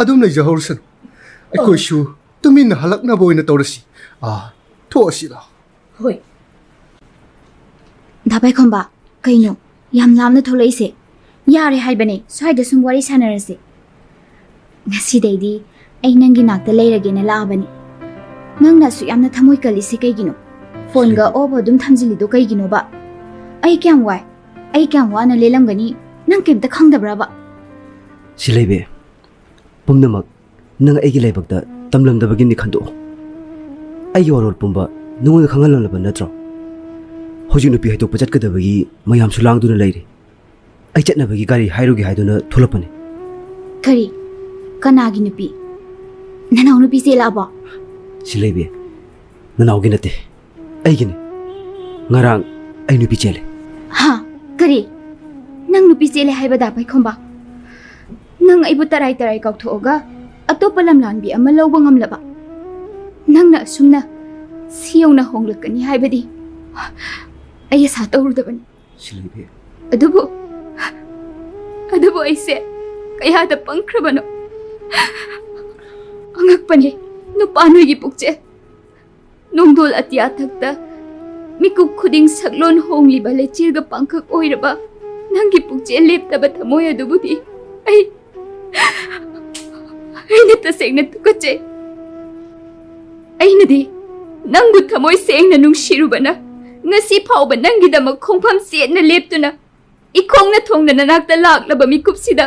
ꯑꯗꯨꯝ ꯂꯩꯖꯍꯧꯔꯁꯅꯨ ꯑꯩꯈꯣꯏꯁꯨ ꯇꯨꯃꯤꯟꯅ ꯍꯜꯂꯛꯅꯕ ꯑꯣꯏꯅ ꯇꯧꯔꯁꯤ ꯊꯣꯛꯑꯁꯤ ꯂꯥꯛꯑꯣ ꯍꯣꯏ ꯗꯥꯕꯥꯏ ꯈꯣꯝꯕ, ꯀꯩꯅꯣ? ꯌꯥꯝ ꯂꯥꯞꯅ ꯊꯣꯛꯂꯛꯏꯁꯦ. ꯌꯥꯔꯦ ꯍꯥꯏꯕꯅꯦ, ꯁ꯭ꯋꯥꯏꯗ ꯁꯨꯝ ꯋꯥꯔꯤ ꯁꯥꯟꯅꯔꯁꯦ. ꯉꯁꯤꯗꯩꯗꯤ ꯑꯩ ꯅꯪꯒꯤ ꯅꯥꯛꯇ ꯂꯩꯔꯒꯦꯅ ꯂꯥꯛꯑꯕꯅꯤ. ꯅꯪꯅꯁꯨ ꯌꯥꯝꯅ ꯊꯃꯣꯏ ꯀꯜꯂꯤꯁꯤ ꯀꯩꯒꯤꯅꯣ? ꯐꯣꯟꯒ ꯑꯣꯐ ꯑꯗꯨꯝ ꯊꯝꯖꯤꯜꯂꯤꯗꯣ ꯀꯩꯒꯤꯅꯣꯕ? ꯑꯩ ꯀꯌꯥꯝ ꯋꯥꯏ? ꯑꯩ ꯀꯌꯥꯝ ꯋꯥꯅ ꯂꯦꯜꯂꯝꯒꯅꯤ? ꯅꯪ ꯀꯩꯝꯇ ꯈꯪꯗꯕ꯭ꯔꯕ? ꯁꯤꯂꯩꯕꯤ ꯄꯨꯝꯅꯃꯛ ꯅꯪ ꯑꯩꯒꯤ ꯂꯥꯏꯕꯛꯇ ꯇꯝꯂꯝꯗꯕꯒꯤꯅꯤ ꯈꯟꯗꯣꯛꯑꯣ ꯑꯩꯒꯤ ꯋꯥꯔꯣꯜ ꯄꯨꯝꯕ ꯅꯉꯣꯟꯗ ꯈꯪꯍꯜꯂꯝꯂꯕ ꯅꯠꯇ꯭ꯔꯣ ꯍꯧꯖꯤꯛ ꯅꯨꯄꯤ ꯍꯥꯏꯗꯣꯛꯄ ꯆꯠꯀꯗꯕꯒꯤ ꯃꯌꯥꯝꯁꯨ ꯂꯥꯡꯗꯨꯅ ꯂꯩꯔꯤ ꯑꯩ ꯆꯠꯅꯕꯒꯤ ꯒꯥꯔꯤ ꯍꯥꯏꯔꯨꯒꯦ ꯍꯥꯏꯗꯨꯅ ꯊꯣꯛꯂꯛꯄꯅꯤ ꯀꯔꯤ? ꯀꯅꯥꯒꯤ ꯅꯨꯄꯤ? ꯅꯅꯥꯎ ꯅꯨꯄꯤ ꯆꯦꯜꯂꯛꯑꯕꯣ? ꯁꯤꯂꯩꯕꯤ ꯅꯅꯥꯎꯒꯤ ꯅꯠꯇꯦ ꯑꯩꯒꯤꯅꯤ ꯉꯔꯥꯡ ꯑꯩ ꯅꯨꯄꯤ ꯆꯦꯜꯂꯦ ꯍꯥ? ꯀꯔꯤ? ꯅꯪ ꯅꯨꯄꯤ ꯆꯦꯜꯂꯦ ꯍꯥꯏꯕ ꯗꯥꯕꯥꯏ ꯈꯣꯝꯕ? ꯅꯪ ꯑꯩꯕꯨ ꯇꯔꯥꯏ ꯀꯥꯎꯊꯣꯛꯑꯒ ꯑꯇꯣꯞꯄ ꯂꯝꯂꯥꯟꯕꯤ ꯑꯃ ꯂꯧꯕ ꯉꯝꯂꯕ? ꯅꯪꯅ ꯑꯁꯨꯝꯅ ꯁꯤꯌꯧꯅ ꯍꯣꯡꯂꯛꯀꯅꯤ ꯍꯥꯏꯕꯗꯤ ꯑꯩ ꯑꯁꯥ ꯇꯧꯔꯨꯗꯕꯅꯤ. ꯁꯤꯂꯩꯕꯤ ꯑꯗꯨꯕꯨ ꯑꯩꯁꯦ ꯀꯌꯥꯗ ꯄꯪꯈ꯭ꯔꯕꯅꯣ? ꯑꯉꯛꯄꯅꯦ ꯅꯨꯄꯥ ꯅꯣꯏꯒꯤ ꯄꯨꯛꯆꯦꯜ. ꯅꯣꯡꯗꯣꯜ ꯑꯇꯤꯌꯥ ꯊꯛꯇ ꯃꯤꯀꯨꯞ ꯈꯨꯗꯤꯡ ꯁꯛꯂꯣꯟ ꯍꯣꯡꯂꯤꯕ ꯂꯩꯆꯤꯜꯒ ꯄꯥꯡꯈꯛ ꯑꯣꯏꯔꯕ ꯅꯪꯒꯤ ꯄꯨꯛꯆꯦꯜ ꯂꯦꯞꯇꯕ ꯊꯃꯣꯏ ꯑꯗꯨꯕꯨꯗꯤ ꯑꯩꯅ ꯇꯁꯦꯡꯅ ꯇꯨꯀꯠꯆꯩ. ꯑꯩꯅꯗꯤ ꯅꯪꯕꯨ ꯊꯃꯣꯏ ꯁꯦꯡꯅ ꯅꯨꯡꯁꯤꯔꯨꯕꯅ ngasi ꯐꯥꯎꯕ ꯅꯪꯒꯤꯗꯃꯛ ꯈꯣꯡꯐꯝ ꯆꯦꯠꯅ ꯂꯦꯞꯇꯨꯅ ꯏꯈꯣꯡꯅ ꯊꯣꯡꯅ ꯅꯅꯥꯛꯇ ꯂꯥꯛꯂꯕ ꯃꯤꯀꯨꯞꯁꯤꯗ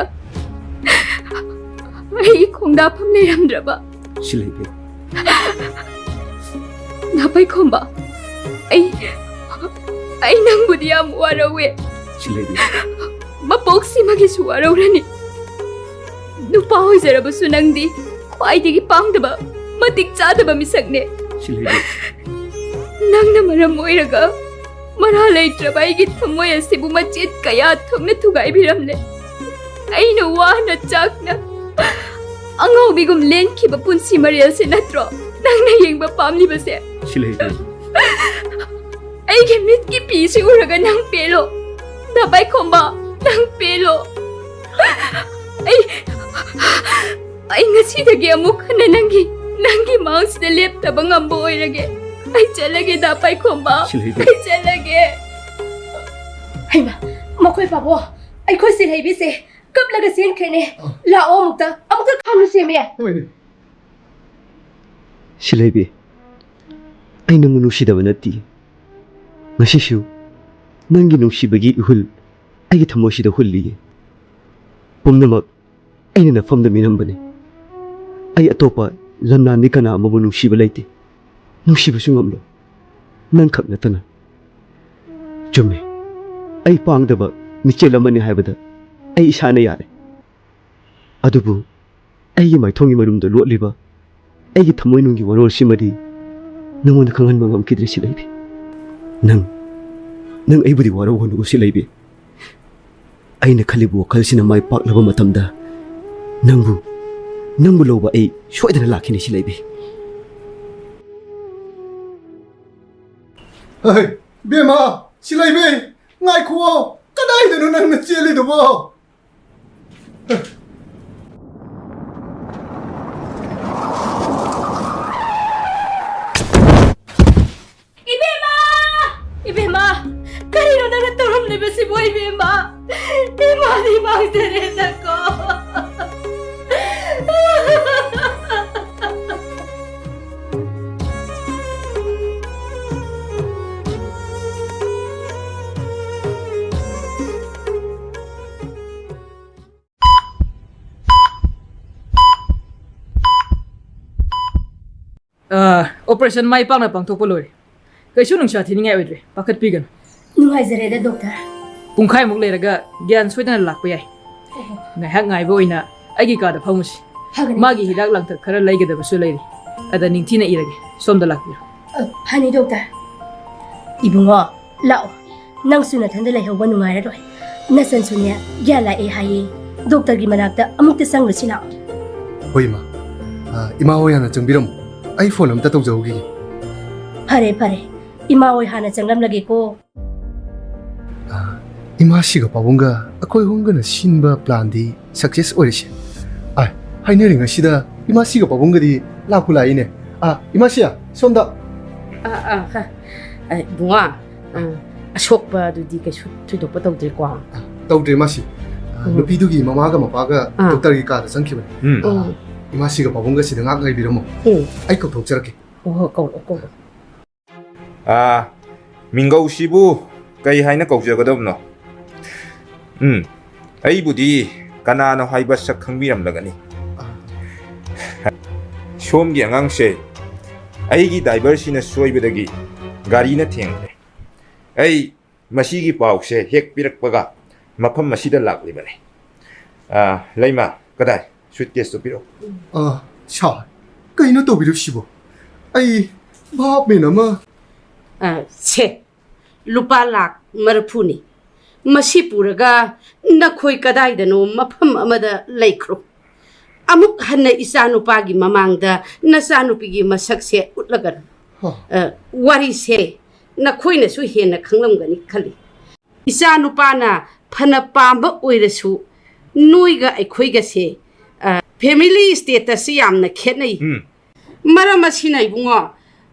ꯑꯩꯒꯤ ꯈꯣꯡꯗꯥꯐꯝ ꯂꯩꯔꯝꯗ꯭ꯔꯕ. ꯁꯤꯂꯩꯕꯤ ꯗꯥꯕꯥꯏ ꯈꯣꯝꯕ, ꯑꯩ ꯅꯪꯕꯨꯗꯤ ꯌꯥꯝ ꯋꯥꯔꯧꯋꯦ. ꯁꯤꯂꯩꯕꯤ ꯃꯄꯣꯛꯁꯤꯃꯒꯤꯁꯨ ꯋꯥꯔꯧꯔꯅꯤ. ꯅꯨꯄꯥ ꯑꯣꯏꯖꯔꯕꯁꯨ ꯅꯪꯗꯤ ꯈ꯭ꯋꯥꯏꯗꯒꯤ ꯄꯥꯝꯗꯕ ꯃꯇꯤꯛ ꯆꯥꯗꯕ ꯃꯤꯁꯛꯅꯦ. ꯁꯤꯂꯩꯕꯤ ꯅꯪꯅ ꯃꯔꯝ ꯑꯣꯏꯔꯒ ꯃꯔꯥ ꯂꯩꯇ꯭ꯔꯕ ꯑꯩꯒꯤ ꯊꯃꯣꯏ ꯑꯁꯤꯕꯨ ꯃꯆꯦꯠ ꯀꯌꯥ ꯊꯣꯛꯅ ꯊꯨꯒꯥꯏꯕꯤꯔꯝꯂꯦ. ꯑꯩꯅ ꯋꯥꯅ ꯆꯥꯛꯅ ꯑꯉꯥꯎꯕꯤꯒꯨꯝ ꯂꯦꯟꯈꯤꯕ ꯄꯨꯟꯁꯤ ꯃꯔꯦꯜꯁꯦ ꯅꯠꯇ꯭ꯔꯣ ꯅꯪꯅ ꯌꯦꯡꯕ ꯄꯥꯝꯂꯤꯕꯁꯦ? ꯁꯤꯂꯩꯕꯤ ꯑꯩꯒꯤ ꯃꯤꯠꯀꯤ ꯄꯤꯁꯤ ꯎꯔꯒ ꯅꯪ ꯄꯦꯜꯂꯣ. 나 바이콤바 낭 빼로 ay ngasidagi amuk na nangi mangsida leptaba ngamba oirage ay chalage dapay komba 실례비. ay chalage Haima, makoy pabo. Ay koy silay bise. Kap laga sin kene. La o mukta. Amukta kanu semiya. 실례비. ay nang nusidawa nati. Ngasisyo, nangi nusibagi ihul, ay itamoshida hulli. Pumnamak, ay nanafam na minambani. Ay atopa, lanani ka na amamu nusiba laiti. Nusiba sungamlo. Nangkak na tana. Jume, ay pangdaba, michelaman ni haibada, ay isa na yari. Adubu, ay may tongi marumda luat liba, ay itamoy nungi warol si Mari, nang kangan mga amkidri si Laibi. Nang ay budi waraw ko si Laibi. Ay nakalibu akal si na may paklaba matamda. Nang bulaw ba ay syoi na lalaki ni si Laibi. Ay, Bema, sila ibe, ngay ko, kanay na nung nang natsili do mo. Ibema! Kanino na naturom na ba si Boy Ibema? Di bang sarenda ko? Operation Mai Pang na pangthokpa loi. Kaisu nungsa thiningai oidre pakat pigan. Nungayzareda, Doctor. Pungkhai muk leiraga gyan soidana lakpa yai. Ngaihak ngaiba oina aigi kada phamusi. Hagani. Magi hidak langthak khara laigadabasu leiri. Ada ningthina irage somda lakpiro. Hani, Doctor. Ibungo, lao. Nang sunathanda laihawba nungayraroy. Nasan sunya gyala e haye. Doctor gi manakta amukta sangrasi lao. Hoy ma, ima hoy hana changbiram. Ay phone amta tawjawgi. Pare. Ima oy hana changlam lagi ko. Ima siga pabunga akoy hongana sinba plan di success orisi. Ay, haineri ngasida ima siga pabunga di lakula ine. Ima sia, sonda. Ay, bunga. Asokpa dudi kaisu thuidokpa tawdre kwa. Tawdre masi. Nupidugi mamaga mapaga doctor gi kada changkibani. Ima siga pabunga sida ngak ngai biramo. Ay ko thokjarake. Ko. 민가우 씨부 까이 하이나 걱정거든요. 아이부디 까나나 화이바싹 강미람라가니. 쇼음기 양앙세 아이기 다이버시나 수이베더기 가리나 팅래. 아이 마시기 바옥세 핵비럭바가 마팜 마시다 락리바네. 라이마 까다이 슈트케이스 비로. 샤. 까이나 또 비르시보. 아이 바베나마. Se lupa lak marphuni masi puraga nakhoi kadai da no mapham amada laikro amuk hanna isanu pagi mamangda nasanu pigi masak se utlagan wari se nakhoi na su hena khanglam gani khali isanu pana phana pamba oirasu nuiga aikhoi ga se family status yamna khenai maram asina ibungo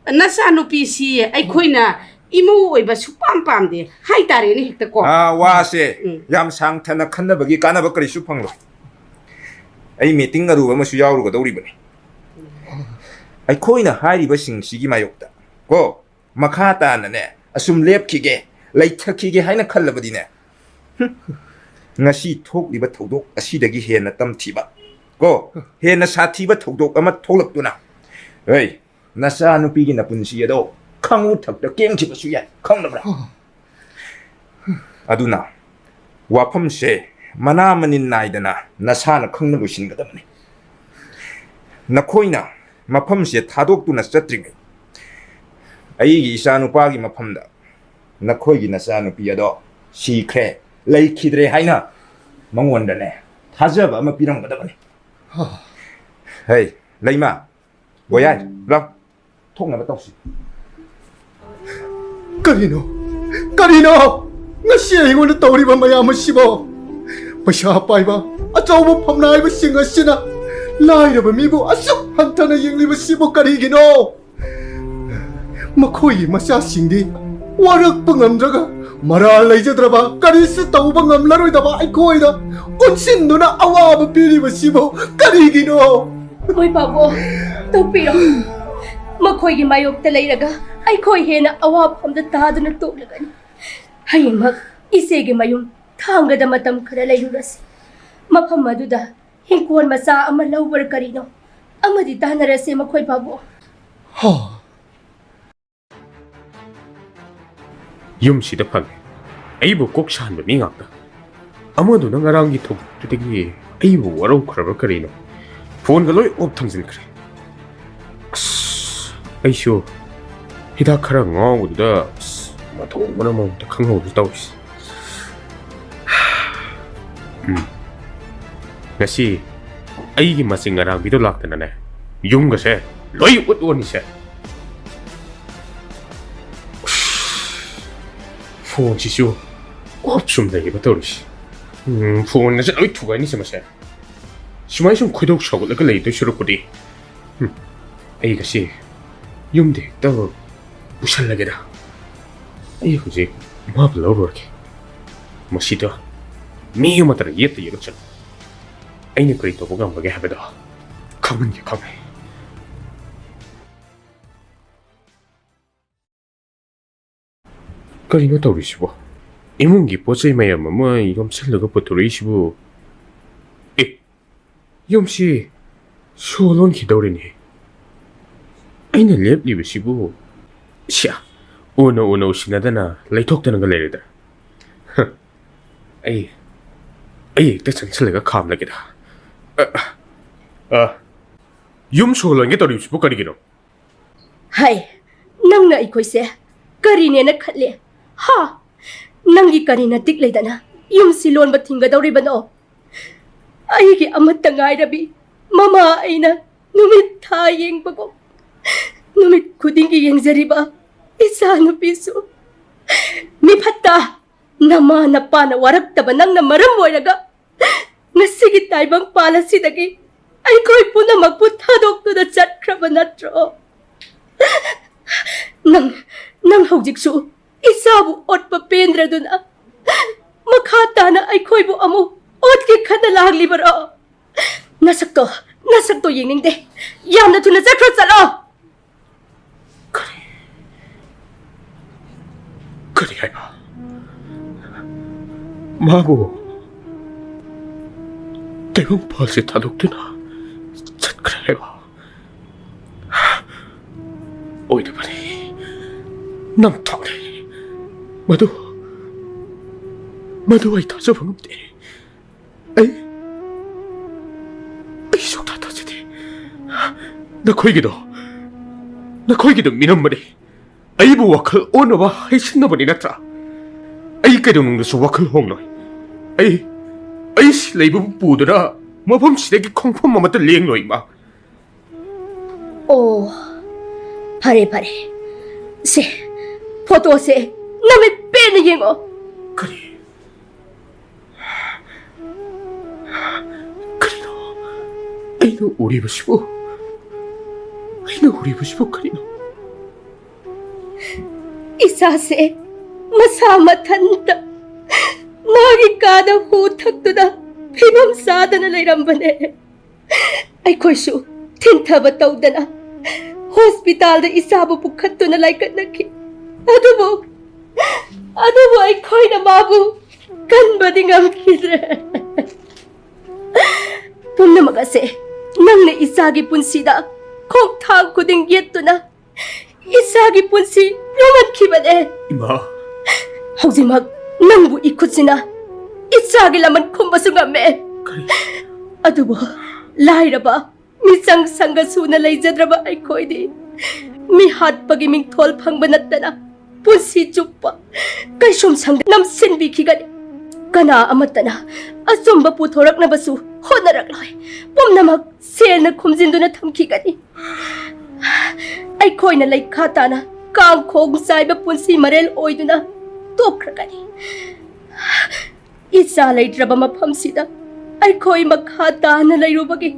nasanu pisi aikhoi imu oiba supam pamde hai tare ni hekta ko 와세 얌 상태나 칸나버기 까나버거리 슈팡로 아이 미팅 가루 아마 수야우르가 도리버네 아이 코이나 하이리버 싱시기 마욕다 고 마카타나네 아숨 랩키게 라이터키게 하이나 칼라버디네 ngasi thok liba thodok asidagi hena tamthiba ko hena sathiba thodok ama tholaktuna ei nasa nupigi na punsi ado 강우 턱도 깽치고 수야 강나브라 아두나 와펌세 마나만인 나이드나 나사나 강나고 신거다마네 나코이나 마펌세 타독두나 쩌트링 아이기 이사누 빠기 마펌다 나코이기 나사누 비야도 시크레 레이키드레 하이나 멍원다네 타저바 아마 비랑 거다마네 헤이 레이마 뭐야 라 통나바 떡시 Karino! ngasi aingon tauri ba mayam sibo paisa pai ba achau ba phamnai ba singa sina lai ra ba mi bu asuk hantana yingli ba sibo kari gino makhoi masa singdi warak pangamdraga mara laijadraba karisu tauba ngamlaroi daba aikoi da unsinduna awaba piri ba sibo kari gino Khoi pabo topiro makhoi gi mayok ta leiraga ai khoi hena awa phamda taduna toklagani haymak ise gi mayum thanga da matam khara leirurasi mafam maduda hingkon masa ama lawbar karino amadi tanarase makhoi pabo ha ꯌꯨꯝꯁꯤꯗ ꯐꯪꯉꯦ ꯑꯩꯕꯨ ꯀꯣꯛ ꯁꯥꯟꯕ ꯃꯤ ꯉꯥꯛꯇ ꯑꯃꯗꯨꯅ ꯉꯔꯥꯡꯒꯤ ꯊꯧꯗꯣꯛꯇꯨꯗꯒꯤ ꯑꯩꯕꯨ ꯋꯥꯔꯧꯈ꯭ꯔꯕ ꯀꯔꯤꯅꯣ ꯐꯣꯟꯒ ꯂꯣꯏ ꯑꯣꯐ ꯊꯝꯖꯤꯟꯈ꯭ꯔꯦ ꯑꯁ ꯑꯩꯁꯨ ꯍꯤꯗꯥꯛ ꯈꯔ ꯉꯥꯎꯕꯗꯨꯗ ꯃꯊꯣꯡ ꯃꯔꯝ ꯑꯃꯇ ꯈꯪꯍꯧꯗꯦ ꯇꯧꯔꯤꯁꯦ ꯉꯁꯤ ꯑꯩꯒꯤ ꯃꯆꯤꯡ ꯑꯔꯥꯡꯕꯤꯗꯣ ꯂꯥꯛꯇꯅꯅꯦ ꯌꯨꯝꯒꯁꯦ ꯂꯣꯏ ꯎꯠ-ꯑꯣꯟꯅꯤꯁꯦ ꯐꯣꯟꯁꯤꯁꯨ ꯑꯣꯐ ꯁꯨꯝ ꯂꯩꯌꯦꯕ ꯇꯧꯔꯤꯁꯤ ꯐꯣꯟꯒꯁꯦ ꯂꯣꯏ ꯊꯨꯒꯥꯏꯅꯤꯁꯦ ꯃꯁꯦ ꯁꯨꯃꯥꯏ ꯁꯨꯝ ꯈꯣꯏꯗꯧ ꯁꯥꯎꯒꯠꯂꯒ ꯂꯩꯗꯣꯏ ꯁꯨꯔꯛꯄꯨꯗꯤ ꯑꯩꯒꯁꯤ ꯌꯨꯝꯗ ꯍꯦꯛꯇ ꯄꯨꯁꯜꯂꯒꯦꯗ ꯑꯩ ꯍꯧꯖꯤꯛ ꯃꯥꯕꯨ ꯂꯧꯔꯨꯔꯒꯦ ꯃꯁꯤꯗ ꯃꯤ ꯑꯃꯠꯇꯅ ꯌꯦꯠꯇ ꯌꯦꯠꯂꯛꯆꯅꯨ ꯑꯩꯅ ꯀꯔꯤ ꯇꯧꯕ ꯉꯝꯕꯒꯦ ꯍꯥꯏꯕꯗꯣ ꯈꯪꯍꯟꯒꯦ ꯈꯪꯉꯦ ꯀꯔꯤꯅꯣ ꯇꯧꯔꯤꯁꯤꯕꯣ ꯏꯃꯨꯡꯒꯤ ꯄꯣꯠꯆꯩ ꯃꯌꯥꯝ ꯑꯃ ꯌꯣꯝꯁꯤꯜꯂꯒ ꯄꯨꯊꯣꯔꯛꯏꯁꯤꯕꯨ ꯌꯨꯝꯁꯤ ꯁꯣ ꯂꯣꯟꯈꯤꯗꯧꯔꯤꯅꯦ ꯑꯩꯅ ꯂꯦꯞꯂꯤꯕꯁꯤꯕꯨ ꯁ꯭ꯌꯥ ꯎꯅ ꯎꯁꯤꯟꯅꯗꯅ ꯂꯩꯊꯣꯛꯇꯅꯒ ꯂꯩꯔꯦꯗ ꯑꯩ ꯍꯦꯛꯇ ꯆꯪꯁꯤꯜꯂꯒ ꯈꯥꯝꯂꯒꯦꯗ ꯌꯨꯝ ꯁꯣ ꯂꯣꯟꯒꯦ ꯇꯧꯔꯤꯕꯁꯤꯕꯨ ꯀꯔꯤꯒꯤꯅꯣ hai nang na ikoi se kari ne na khatle ha nangi kari na tik leidana yum silon ba thinga dawri bano ai gi amatta ngai rabi mama aina numit tha yeng bago numit khuding gi yeng jari ba isa nu pisu mi phatta nama na pa na warak ta ba nang na maram moiraga ngasigi taibang palasi dagi ai koi puna makpu thadok tu da chat khraba natro nang hojik su isabu otpa pendraduna makha tana ai khoi bu amu ot ke khana lagli baro nasakto yingning de yamna thuna chakra chalo kari hai ba mabu taibang palasi thadok tu na chat kare hai ba 오이드바리 남탕네 마도 아이 다져방음대 에이 속다 다지디 나 거이기도 미남머리 아이부 와클 오너와 하이신너버니 나타 아이 깨도능도서 와클 홍노이 아이 실레이부 부드라 마범 시대기 콩폼 마마들 리앵노이 마 oh pare se photo se name pen yengo 그리노 아이노 우리 부시보 그리노 isa se masa mathanta magi kada hu thaktuda phimam sadana leirambane ai khoisu thinthaba tawdana hospital da isabu pukhattuna laikatnaki adubu ai khoina babu kanbadi ngamkidre punna magase nangna isagi punsida khok thang kuding yettuna isagi punsi roman khibane 이마 haujimak nangbu ikutsina isagi laman khumbasu ngamme adubu lairaba misang sanga suna leijadraba ai khoidi mi hat pagi ming thol phangba nattana punsi chuppa kai som sang nam sin bi khigani kana amatana asumba puthorak na basu honarak loi pomnamak selna khumjinduna thamkhigani ai khoina lai khatana kang khong sai ba punsi marel oiduna tokhragani ꯏꯆꯥ ꯂꯩꯇ꯭ꯔꯕ ꯃꯐꯝꯁꯤꯗ ꯑꯩꯈꯣꯏ ꯃꯈꯥ ꯇꯥꯅ ꯂꯩꯔꯨꯕꯒꯤ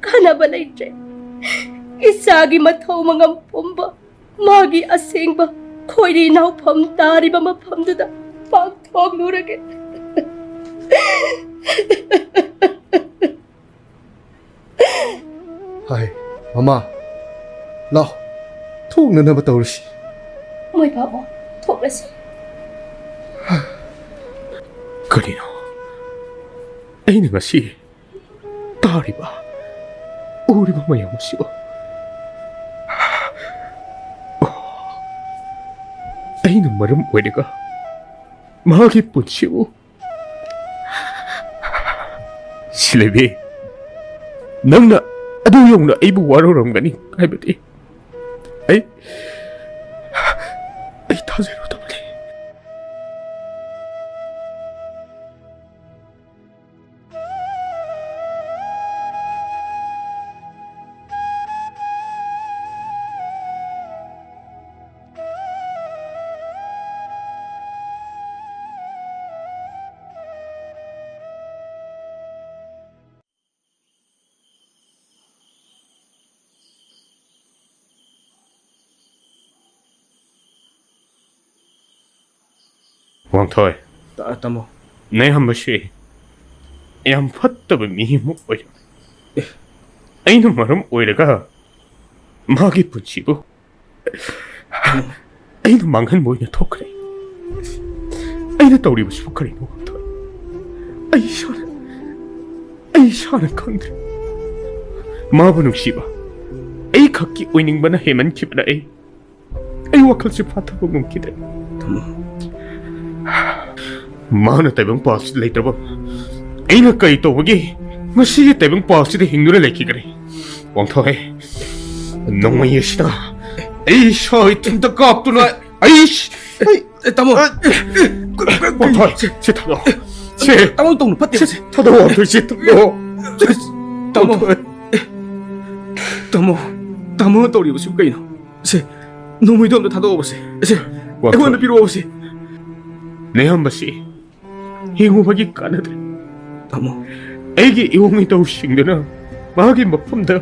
ꯀꯥꯟꯅꯕ ꯂꯩꯇ꯭ꯔꯦ ꯏꯆꯥꯒꯤ ꯃꯊꯧ ꯃꯉꯝ ꯄꯨꯝꯕ ꯃꯥꯒꯤ ꯑꯁꯦꯡꯕ ꯈꯣꯏꯔꯤ ꯅꯥꯎꯐꯝ ꯇꯥꯔꯤꯕ ꯃꯐꯝꯗꯨꯗ ꯄꯥꯡꯊꯣꯛꯂꯨꯔꯒꯦ ꯍꯥꯏ ꯃꯃꯥ ꯂꯥꯎ ꯊꯣꯛꯅꯅꯕ ꯇꯧꯔꯁꯤ ꯃꯣꯏ ꯕꯥꯕꯣ ꯊꯣꯛꯂꯁꯤ ꯀꯔꯤꯅꯣ ꯑꯩꯅ ꯉꯁꯤ ꯇꯥꯔꯤꯕ ꯎꯔꯤꯕ ꯃꯌꯥꯝ ꯑꯁꯤꯕꯨ ꯑꯩꯅ ꯃꯔꯝ ꯑꯣꯏꯔꯒ ꯃꯥꯒꯤ ꯄꯨꯟꯁꯤꯕꯨ ꯁꯤꯂꯩꯕꯤ ꯅꯪꯅ ꯑꯗꯨ ꯌꯧꯅ ꯑꯩꯕꯨ ꯋꯥꯔꯧꯔꯝꯒꯅꯤ ꯍꯥꯏꯕꯗꯤ ꯑꯩ ꯊꯥꯖꯔꯨꯗꯕꯅꯤ ꯋꯥꯡꯊꯣꯏ ꯇꯥꯃꯣ ꯅꯌꯥꯝꯕꯁꯤ ꯌꯥꯝ ꯐꯠꯇꯕ ꯃꯤ ꯑꯃ ꯑꯣꯏꯔꯝꯃꯤ ꯑꯩꯅ ꯃꯔꯝ ꯑꯣꯏꯔꯒ ꯃꯥꯒꯤ ꯄꯨꯟꯁꯤꯕꯨ ꯑꯩꯅ ꯃꯥꯡꯍꯟꯕ ꯑꯣꯏꯅ ꯊꯣꯛꯈ꯭ꯔꯦ ꯑꯩꯅ ꯇꯧꯔꯤꯕꯁꯤꯕꯨ ꯀꯔꯤꯅꯣ ꯋꯥꯡꯊꯣꯏ ꯑꯩ ꯏꯁꯥꯅ ꯈꯪꯗ꯭ꯔꯦ ꯃꯥꯕꯨ ꯅꯨꯡꯁꯤꯕ ꯑꯩ ꯈꯛꯀꯤ ꯑꯣꯏꯅꯤꯡꯕꯅ ꯍꯦꯟꯃꯟꯈꯤꯕꯅ ꯑꯩ ꯋꯥꯈꯜꯁꯦ ꯐꯥꯊꯕ ꯉꯝꯈꯤꯗ꯭ꯔꯦ ꯃꯥꯅ ꯇꯥꯏꯕꯪ ꯄꯥꯎꯁꯤꯗ ꯂꯩꯇ꯭ꯔꯕ ꯑꯩꯅ ꯀꯔꯤ ꯇꯧꯕꯒꯤ ꯉꯁꯤꯒꯤ ꯇꯥꯏꯕꯪ ꯄꯥꯎꯁꯤꯗ ꯍꯤꯡꯗꯨꯅ ꯂꯩꯈꯤꯒꯅꯤ ꯋꯥꯡꯊꯣꯏ ꯅꯣꯡꯃꯩ ꯑꯁꯤꯗ ꯑꯩ ꯏꯁꯥ ꯏꯊꯟꯇ ꯀꯥꯞꯇꯨꯅ ꯇꯥꯃꯣ ꯋꯥꯡꯊꯣꯏ ꯁꯤ ꯊꯥꯗꯣꯛꯑꯣ ꯁꯤ ꯇꯥꯃꯣ ꯇꯧꯅꯨ ꯐꯠꯇꯦ ꯊꯥꯗꯣꯛꯑꯣ ꯋꯥꯡꯊꯣꯏ ꯁꯤ ꯊꯥꯗꯣꯛꯑꯣ ꯇꯥꯃꯣ ꯇꯧꯔꯤꯕꯁꯤꯕꯨ ꯀꯩꯅꯣ ꯁꯦ ꯅꯣꯡꯃꯩꯗꯣ ꯑꯝꯇ ꯊꯥꯗꯣꯛꯑꯣꯕꯁꯦ ꯁꯦ ꯑꯩꯉꯣꯟꯗ ꯄꯤꯔꯛꯑꯣꯕꯁꯦ ꯅꯌꯥꯝꯕꯁꯤ ꯍꯤꯡꯉꯨꯕꯒꯤ ꯀꯥꯟꯅꯗ꯭ꯔꯦ ꯇꯥꯃꯣ ꯑꯩꯒꯤ ꯏꯋꯣꯡ ꯏꯇꯧꯁꯤꯡꯗꯨꯅ ꯃꯥꯒꯤ ꯃꯐꯝꯗ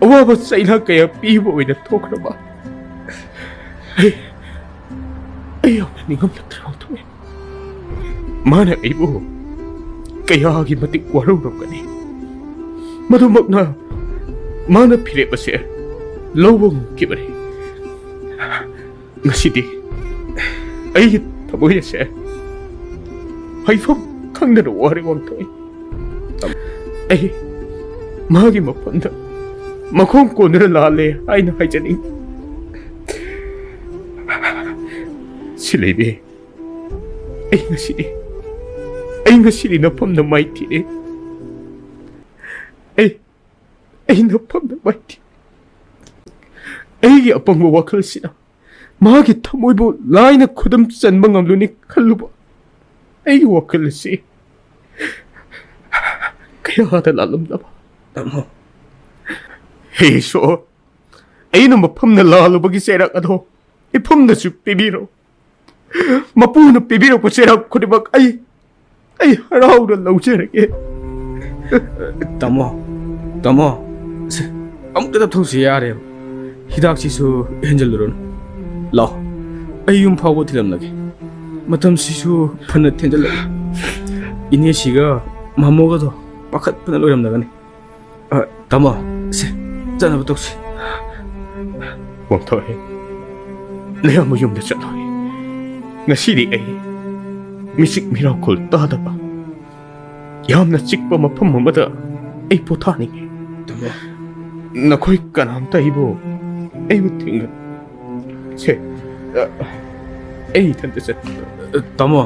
ꯑꯋꯥꯕ ꯆꯩꯅꯥ ꯀꯌꯥ ꯄꯤꯕ ꯑꯣꯏꯅ ꯊꯣꯛꯈ꯭ꯔꯕ ꯑꯩ ꯌꯥꯝꯅ ꯅꯤꯡꯉꯝꯂꯛꯇ꯭ꯔꯦ ꯋꯥꯡꯊꯣꯏ ꯃꯥꯅ ꯑꯩꯕꯨ ꯀꯌꯥꯒꯤ ꯃꯇꯤꯛ ꯋꯥꯔꯧꯔꯝꯒꯅꯤ ꯃꯗꯨꯃꯛꯅ ꯃꯥꯅ ꯐꯤꯔꯦꯞ ꯑꯁꯦ ꯂꯧꯕ ꯉꯝꯈꯤꯕꯅꯤ ꯉꯁꯤꯗꯤ ꯑꯩꯒꯤ ꯊꯃꯣꯏ ꯑꯁꯦ ꯍꯩꯐꯝ ꯈꯪꯗꯅ ꯋꯥꯔꯦ ꯋꯥꯡꯊꯣꯏ ꯑꯩ ꯃꯥꯒꯤ ꯃꯐꯝꯗ ꯃꯈꯣꯡ ꯀꯣꯟꯗꯨꯅ ꯂꯥꯜꯂꯦ ꯍꯥꯏꯅ ꯍꯥꯏꯖꯅꯤꯡꯉꯤ ꯁꯤꯂꯩꯕꯤ ꯑꯩ ꯉꯁꯤꯗꯤ ꯅꯐꯝꯗ ꯃꯥꯏꯊꯤꯔꯦ ꯑꯩ ꯅꯐꯝꯗ ꯃꯥꯏꯊꯤ ꯑꯩꯒꯤ ꯑꯄꯪꯕ ꯋꯥꯈꯜꯁꯤꯅ ꯃꯥꯒꯤ ꯊꯃꯣꯏꯕꯨ ꯂꯥꯏꯅ ꯈꯨꯗꯝ ꯆꯟꯕ ꯉꯝꯂꯨꯅꯤ ꯈꯜꯂꯨꯕ ꯑꯩꯒꯤ ꯋꯥꯈꯜ ꯑꯁꯤ ꯀꯌꯥꯗ ꯂꯥꯜꯂꯝꯂꯕ ꯇꯥꯃꯣ ꯍꯦ ꯏꯁꯣꯔ ꯑꯩꯅ ꯃꯐꯝꯗ ꯂꯥꯜꯂꯨꯕꯒꯤ ꯆꯩꯔꯥꯛ ꯑꯗꯣ ꯏꯐꯝꯗꯁꯨ ꯄꯤꯕꯤꯔꯣ ꯃꯄꯨꯅ ꯄꯤꯕꯤꯔꯛꯄ ꯆꯩꯔꯥꯛ ꯈꯨꯗꯤꯡꯃꯛ ꯑꯩ ꯍꯔꯥꯎꯅ ꯂꯧꯖꯔꯒꯦ ꯇꯥꯃꯣ ꯁꯦ ꯑꯃꯨꯛꯇ ꯇꯞꯊꯣꯛꯁꯤ ꯌꯥꯔꯦꯕ ꯍꯤꯗꯥꯛꯁꯤꯁꯨ ꯍꯦꯟꯖꯜꯂꯨꯔꯅꯨ ꯂꯥꯎ ꯑꯩ ꯌꯨꯝ ꯐꯥꯎꯕ ꯊꯤꯜꯂꯝꯂꯒꯦ ꯃꯇꯝꯁꯤꯁꯨ ꯐꯅ ꯊꯦꯡꯖꯜꯂꯛꯏ ꯏꯅꯦꯁꯤꯒ ꯃꯃꯣꯒꯗꯣ ꯄꯥꯈꯠꯄꯅ ꯂꯣꯏꯔꯝꯂꯒꯅꯤ ꯇꯥꯃꯣ ꯁꯦ ꯆꯠꯅꯕ ꯇꯧꯁꯤ ꯋꯥꯡꯊꯣꯏ ꯅꯌꯥꯝꯕ ꯌꯨꯝꯗ ꯆꯠꯂꯣꯏ ꯉꯁꯤꯗꯤ ꯑꯩ ꯃꯤꯆꯤꯛ ꯃꯤꯔꯥꯎꯈꯣꯜ ꯇꯥꯗꯕ ꯌꯥꯝꯅ ꯆꯤꯛꯄ ꯃꯐꯝ ꯑꯃꯗ ꯑꯩ ꯄꯣꯊꯥꯅꯤꯡꯉꯤ ꯅꯈꯣꯏ ꯀꯅꯥꯝꯇ ꯑꯩꯕꯨ ꯊꯤꯡꯒꯅꯨ ꯁꯦ ꯑꯩ ꯏꯊꯟꯇ ꯆꯠ ꯇꯥꯃꯣ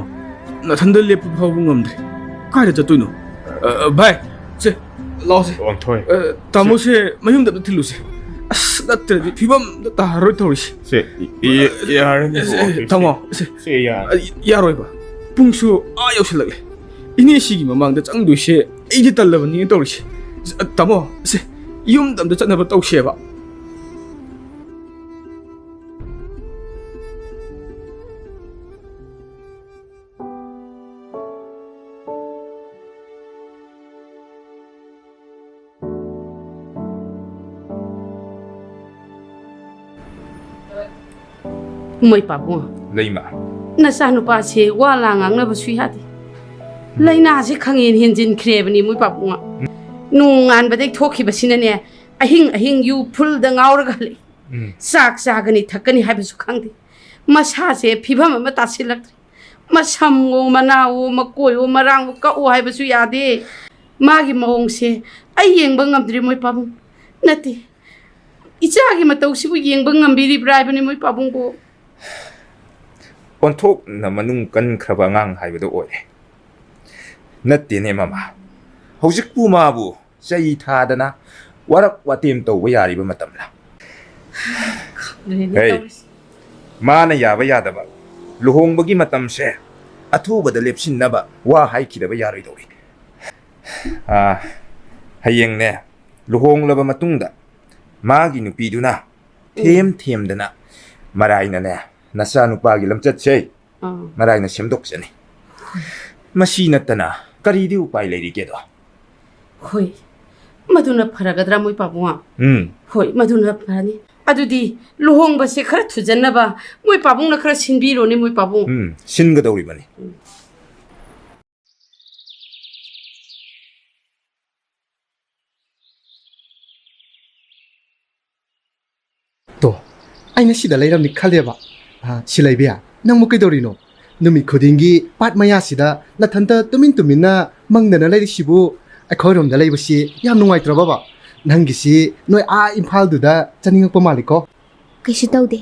ꯅꯊꯟꯗ ꯂꯦꯞꯄ ꯐꯥꯎꯕ ꯉꯝꯗ꯭ꯔꯦ ꯀꯥꯏꯗ ꯆꯠꯇꯣꯏꯅꯣ ꯚꯥꯏ ꯁꯦ ꯂꯥꯎꯁꯦ ꯋꯥꯡꯊꯣꯏ ꯇꯥꯃꯣꯁꯦ ꯃꯌꯨꯝꯗ ꯑꯝꯇ ꯊꯤꯜꯂꯨꯁꯦ ꯑꯁ ꯅꯠꯇ꯭ꯔꯗꯤ ꯐꯤꯕꯝꯗ ꯇꯥꯔꯔꯣꯏ ꯇꯧꯔꯤꯁꯦ ꯁꯦ ꯌꯥꯔꯅꯤ ꯇꯥꯃꯣ ꯁꯦ ꯌꯥꯔꯣꯏꯕ ꯄꯨꯡꯁꯨ ꯌꯧꯁꯤꯜꯂꯛꯂꯦ ꯏꯅꯦꯁꯤꯒꯤ ꯃꯃꯥꯡꯗ ꯆꯪꯗꯣꯏꯁꯦ ꯑꯩꯗꯤ ꯇꯜꯂꯕꯅꯤ ꯇꯧꯔꯤꯁꯦ ꯇꯥꯃꯣ ꯁꯦ ꯌꯨꯝꯗ ꯑꯝꯇ ꯆꯠꯅꯕ ꯇꯧꯁꯦꯕ ꯃꯣꯏ ꯄꯥꯕꯨꯡ ꯂꯩꯃ ꯅꯆꯥꯅꯨꯄꯥꯁꯦ ꯋꯥ ꯂꯥꯡ ꯉꯥꯡꯅꯕꯁꯨ ꯌꯥꯗꯦ ꯂꯥꯏꯅꯥꯁꯦ ꯈꯪꯍꯦꯟ ꯍꯦꯟꯖꯤꯟꯈ꯭ꯔꯦꯕꯅꯤ ꯃꯣꯏ ꯄꯥꯕꯨꯡ ꯅꯣꯡ ꯉꯥꯟꯕꯗꯒꯤ ꯊꯣꯛꯈꯤꯕꯁꯤꯅꯅꯦ ꯑꯍꯤꯡ ꯌꯨ ꯐꯨꯜꯗ ꯉꯥꯎꯔꯒ ꯍꯜꯂꯛꯏ ꯆꯥꯛ ꯆꯥꯒꯅꯤ ꯊꯛꯀꯅꯤ ꯍꯥꯏꯕꯁꯨ ꯈꯪꯗꯦ ꯃꯁꯥꯁꯦ ꯐꯤꯕꯝ ꯑꯃ ꯇꯥꯁꯤꯜꯂꯛꯇ꯭ꯔꯦ ꯃꯁꯝꯋꯣ ꯃꯅꯥꯋꯣ ꯃꯀꯣꯏꯋꯣ ꯃꯔꯥꯡꯋꯣ ꯀꯛꯑꯣ ꯍꯥꯏꯕꯁꯨ ꯌꯥꯗꯦ 마기 마옹세 아이 ꯌꯦꯡꯕ ꯉꯝꯗ꯭ꯔꯤ ꯃꯣꯏ ꯄꯥꯕꯨꯡ ꯅꯠꯇꯦ 이자기 ꯃꯇꯧꯁꯤꯕꯨ ꯌꯦꯡꯕ ꯉꯝꯕꯤꯔꯤꯕ꯭ꯔꯥ ꯍꯥꯏꯕꯅꯤ ꯃꯣꯏ ꯄꯥꯕꯨꯡꯕꯨ ꯑꯣꯟꯊꯣꯛꯅ ꯃꯅꯨꯡ ꯀꯟꯈ꯭ꯔꯕ ꯑꯉꯥꯡ ꯍꯥꯏꯕꯗꯣ ꯑꯣꯏꯔꯦ ꯅꯠꯇꯦꯅꯦ ꯃꯃꯥ ꯍꯧꯖꯤꯛꯄꯨ ꯃꯥꯕꯨ ꯆꯩ ꯊꯥꯗꯅ ꯋꯥꯔꯛ ꯋꯥꯇꯦꯝ ꯇꯧꯕ ꯌꯥꯔꯤꯕ ꯃꯇꯝꯂ ꯍꯦ 마나 야바 야다바 루홍버기 마땀세 아투바다 lep신나바 와 하이키다바 야로이도리 아 하이앵네 루홍러바 마뚱다 마기 누피두나 템템드나 마라이나네 나사 누빠기 럼쩨체 마라이나 셈독세네 마시 나타나 까리디 우파이 레리게도 호이 마두나 파라가드라 모이 바봉아 호이 마두나 파라니 아두디 루홍버세 khara thujanaba moi pabungna khara sinbironi moi pabung 신거더우리바니 또 아이나 시다 레이람니 칼레바 아 실라이비야 낭모 끄도리노 누미 코딩기 빠트마야시다 나탄타 뚜민뚜민나 망나나 레리시부 아코롬다 레이버시 얌 누가이트라바바 ꯅꯪꯒꯤꯁꯤ ꯅꯣꯏ ꯏꯝꯐꯥꯜꯗꯨꯗ ꯆꯠꯅꯤꯡꯉꯛꯄ ꯃꯥꯜꯂꯤꯀꯣ ꯀꯩꯁꯨ ꯇꯧꯗꯦ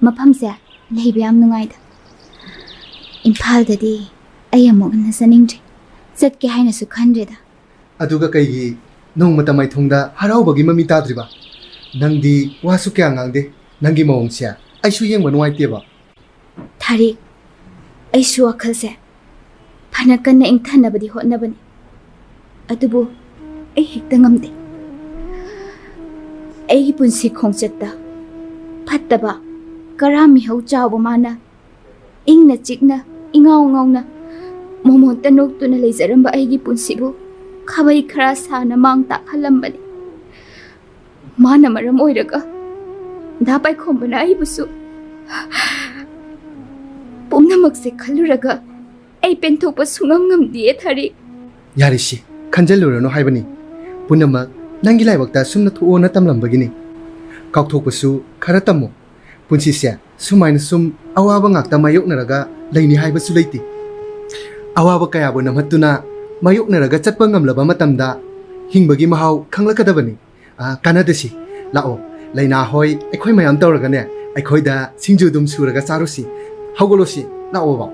ꯃꯐꯝꯁꯦ ꯂꯩꯕ ꯌꯥꯝ ꯅꯨꯡꯉꯥꯏꯗ ꯏꯝꯐꯥꯜꯗꯗꯤ ꯑꯩ ꯑꯃꯨꯛ ꯍꯟꯅ ꯆꯠꯅꯤꯡꯗ꯭ꯔꯦ ꯆꯠꯀꯦ ꯍꯥꯏꯅꯁꯨ ꯈꯟꯗ꯭ꯔꯦꯗ ꯑꯗꯨꯒ ꯀꯩꯒꯤ ꯅꯣꯡꯃꯇ ꯃꯥꯏꯊꯣꯡꯗ ꯍꯔꯥꯎꯕꯒꯤ ꯃꯃꯤ ꯇꯥꯗ꯭ꯔꯤꯕ ꯅꯪꯗꯤ ꯋꯥꯁꯨ ꯀꯌꯥ ꯉꯥꯡꯗꯦ ꯅꯪꯒꯤ ꯃꯑꯣꯡꯁꯦ ꯑꯩꯁꯨ ꯌꯦꯡꯕ ꯅꯨꯡꯉꯥꯏꯇꯦꯕ ꯊꯥꯔꯤꯛ ꯑꯩꯁꯨ ꯋꯥꯈꯜꯁꯦ ꯐꯅ ꯀꯟꯅ ꯏꯪꯊꯅꯕꯗꯤ ꯍꯣꯠꯅꯕꯅꯤ ꯑꯗꯨꯕꯨ ꯑꯩ ꯍꯦꯛꯇ ꯉꯝꯗꯦ ꯑꯩꯒꯤ ꯄꯨꯟꯁꯤ ꯈꯣꯡꯆꯠꯇ ꯐꯠꯇꯕ ꯀꯔꯥ ꯃꯤꯍꯧ ꯆꯥꯎꯕ ꯃꯥꯅ ꯏꯪꯅ ꯆꯤꯛꯅ ꯏꯉꯥꯎ ꯉꯥꯎꯅ ꯃꯣꯃꯣꯟꯇ ꯅꯣꯛꯇꯨꯅ ꯂꯩꯖꯔꯝꯕ ꯑꯩꯒꯤ ꯄꯨꯟꯁꯤꯕꯨ ꯈꯥꯕꯩ ꯈꯔ ꯁꯥꯅ ꯃꯥꯡ ꯇꯥꯛꯍꯜꯂꯝꯕꯅꯤ ꯃꯥꯅ ꯃꯔꯝ ꯑꯣꯏꯔꯒ ꯗꯥ ꯄꯥꯏꯈꯣꯝꯕꯅ ꯑꯩꯕꯨꯁꯨ ꯄꯨꯝꯅꯃꯛꯁꯦ ꯈꯜꯂꯨꯔꯒ ꯑꯩ ꯄꯦꯟꯊꯣꯛꯄ ꯁꯨꯡꯉꯝ ꯉꯝꯗꯤꯌꯦ ꯊꯥꯔꯤꯛ ꯌꯥꯔꯤꯁꯤ ꯈꯟꯖꯜꯂꯨꯔꯅꯨ ꯍꯥꯏꯕꯅꯤ ꯄꯨꯝꯅꯃꯛ ꯅꯪꯒꯤ ꯂꯥꯏꯕꯛꯇ ꯁꯨꯝꯅ ꯊꯣꯛꯑꯣꯅ ꯇꯝꯂꯝꯕꯒꯤꯅꯤ ꯀꯥꯎꯊꯣꯛꯄꯁꯨ ꯈꯔ ꯇꯝꯃꯨ ꯄꯨꯟꯁꯤꯁꯦ ꯁꯨꯃꯥꯏꯅ ꯁꯨꯝ ꯑꯋꯥꯕ ꯉꯥꯛꯇ ꯃꯥꯌꯣꯛꯅꯔꯒ ꯂꯩꯅꯤ ꯍꯥꯏꯕꯁꯨ ꯂꯩꯇꯦ ꯑꯋꯥꯕ ꯀꯌꯥꯕꯨ ꯅꯝꯍꯠꯇꯨꯅ ꯃꯥꯌꯣꯛꯅꯔꯒ ꯆꯠꯄ ꯉꯝꯂꯕ ꯃꯇꯝꯗ ꯍꯤꯡꯕꯒꯤ ꯃꯍꯥꯎ ꯈꯪꯂꯛꯀꯗꯕꯅꯤ ꯀꯥꯟꯅꯗꯁꯤ ꯂꯥꯛꯑꯣ ꯂꯩꯅꯥ ꯍꯣꯏ ꯑꯩꯈꯣꯏ ꯃꯌꯥꯝ ꯇꯧꯔꯒꯅꯦ ꯑꯩꯈꯣꯏꯗ ꯁꯤꯡꯖꯨ ꯑꯗꯨꯝ ꯁꯨꯔꯒ ꯆꯥꯔꯨꯁꯤ ꯍꯧꯒꯠꯂꯣꯁꯤ ꯂꯥꯛꯑꯣꯕ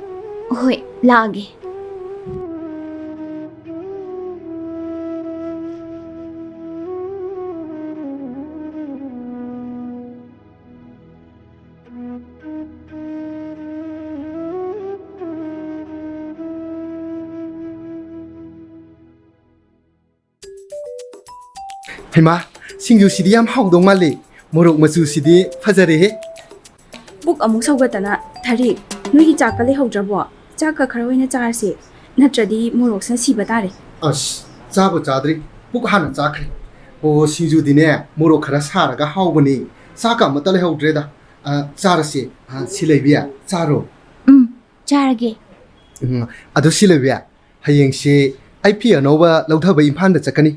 ꯍꯣꯏ ꯂꯥꯛꯑꯒꯦ ꯍꯩꯃꯥ ꯁꯤꯡꯖꯨꯁꯤꯗꯤ ꯌꯥꯝ ꯍꯥꯎꯗꯧ ꯃꯥꯜꯂꯤ ꯃꯣꯔꯣꯛ ꯃꯆꯨꯁꯤꯗꯤ ꯐꯖꯔꯦꯍꯦ ꯄꯨꯛ ꯑꯃꯨꯛ ꯁꯧꯒꯠꯇꯅ ꯊꯥꯔꯤꯛ ꯅꯣꯏꯒꯤ ꯆꯥꯛꯀ ꯂꯩꯍꯧꯗ꯭ꯔꯕꯣ ꯆꯥꯛꯀ ꯈꯔ ꯑꯣꯏꯅ ꯆꯥꯔꯁꯤ ꯅꯠꯇ꯭ꯔꯗꯤ ꯃꯣꯔꯣꯛꯁꯤꯅ ꯁꯤꯕ ꯇꯥꯔꯦ ꯑꯁ ꯆꯥꯕꯨ ꯆꯥꯗ꯭ꯔꯤ ꯄꯨꯛ ꯍꯥꯟꯅ ꯆꯥꯈ꯭ꯔꯦ ꯑꯣ ꯁꯤꯡꯖꯨꯗꯤꯅꯦ ꯃꯣꯔꯣꯛ ꯈꯔ ꯁꯥꯔꯒ ꯍꯥꯎꯕꯅꯤ ꯆꯥꯛꯀ ꯑꯃꯠꯇ ꯂꯩꯍꯧꯗ꯭ꯔꯦꯗ ꯆꯥꯔꯁꯤ ꯁꯤ ꯂꯩꯕꯤꯌꯥ ꯆꯥꯔꯣ ꯆꯥꯔꯒꯦ ꯑꯗꯨ ꯁꯤ ꯂꯩꯕꯤꯌꯥ ꯍꯌꯦꯡꯁꯤ ꯑꯩ ꯐꯤ ꯑꯅꯧꯕ ꯂꯧꯊꯕ ꯏꯝꯐꯥꯜꯗ ꯆꯠꯀꯅꯤ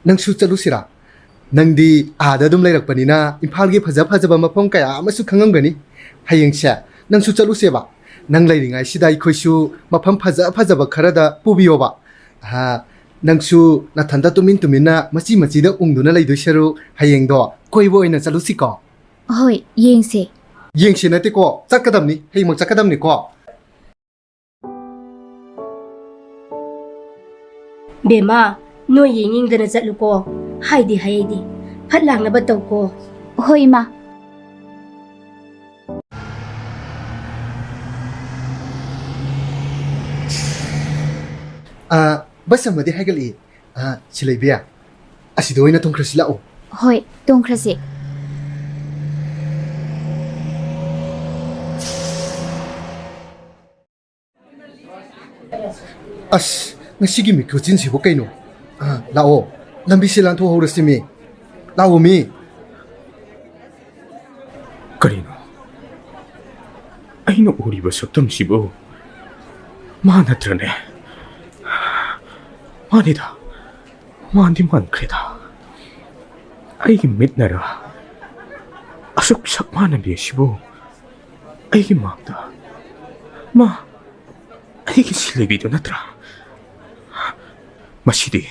ꯅꯪꯁꯨ ꯆꯠꯂꯨꯁꯤꯔꯥ ꯅꯪꯗꯤ ꯑꯥꯗ ꯑꯗꯨꯝ ꯂꯩꯔꯛꯄꯅꯤꯅ ꯏꯝꯐꯥꯜꯒꯤ ꯐꯖ ꯐꯖꯕ ꯃꯐꯝ ꯀꯌꯥ ꯑꯃꯁꯨ ꯈꯪꯉꯝꯒꯅꯤ ꯍꯌꯦꯡꯁꯦ ꯅꯪꯁꯨ ꯆꯠꯂꯨꯁꯦꯕ ꯅꯪ ꯂꯩꯔꯤꯉꯩꯁꯤꯗ ꯑꯩꯈꯣꯏꯁꯨ ꯃꯐꯝ ꯐꯖ ꯐꯖꯕ ꯈꯔꯗ ꯄꯨꯕꯤꯌꯣꯕ ꯅꯪꯁꯨ ꯅꯊꯟꯇ ꯇꯨꯃꯤꯟꯅ ꯃꯆꯤ ꯃꯆꯤꯗ ꯎꯪꯗꯨꯅ ꯂꯩꯗꯣꯏ ꯁꯔꯨꯛ ꯍꯌꯦꯡꯗꯣ ꯀꯣꯏꯕ ꯑꯣꯏꯅ ꯆꯠꯂꯨꯁꯤꯀꯣ ꯍꯣꯏ ꯌꯦꯡꯁꯦ ꯌꯦꯡꯁꯤ ꯅꯠꯇꯦꯀꯣ ꯆꯠꯀꯗꯕꯅꯤ ꯍꯌꯦꯡꯃꯛ ꯆꯠꯀꯗꯕꯅꯤꯀꯣ ꯕꯦꯃꯥ ꯅꯣꯏ ꯌꯦꯡꯅꯤꯡꯗꯅ ꯆꯠꯂꯨꯀꯣ ꯍꯥꯏꯗꯤ ꯍꯥꯏꯗꯤ ꯐꯠ ꯂꯥꯡꯅꯕ ꯇꯧꯀꯣ ꯍꯣꯏ ꯏꯃꯥ ꯕꯁ ꯑꯃꯗꯤ ꯍꯥꯏꯒꯠꯂꯛꯏ ꯁꯤ ꯂꯩꯕꯤꯌꯥ ꯑꯁꯤꯗ ꯑꯣꯏꯅ ꯇꯣꯡꯈ꯭ꯔꯁꯤ ꯂꯥꯛꯑꯣ ꯍꯣꯏ ꯇꯣꯡꯈ꯭ꯔꯁꯦ ꯑꯁ ꯉꯁꯤꯒꯤ ꯃꯤꯈꯨꯠꯆꯤꯟꯁꯤꯕꯨ ꯀꯩꯅꯣ ꯂꯥꯛꯑꯣ ꯂꯝꯕꯤꯁꯦ ꯂꯥꯟꯊꯣꯛꯍꯧꯔꯁꯤ ꯃꯤ ꯂꯥꯛꯑꯣ ꯃꯤ ꯀꯔꯤꯅꯣ ꯑꯩꯅ ꯎꯔꯤꯕ ꯁꯛꯇꯝꯁꯤꯕꯨ ꯃꯥ ꯅꯠꯇ꯭ꯔꯅꯦ? ꯃꯥꯅꯤꯗ, ꯃꯥꯟꯗꯤ ꯃꯥꯟꯈ꯭ꯔꯦꯗ. ꯑꯩꯒꯤ ꯃꯤꯠꯅꯔ ꯑꯁꯨꯛ ꯁꯛ ꯃꯥꯟꯅꯕꯤ ꯑꯁꯤꯕꯨ ꯑꯩꯒꯤ ꯃꯥꯡꯗ ꯃꯥ ꯑꯩꯒꯤ ꯁꯤꯂꯩꯕꯤꯗꯨ ꯅꯠꯇ꯭ꯔꯥ? ꯃꯁꯤꯗꯤ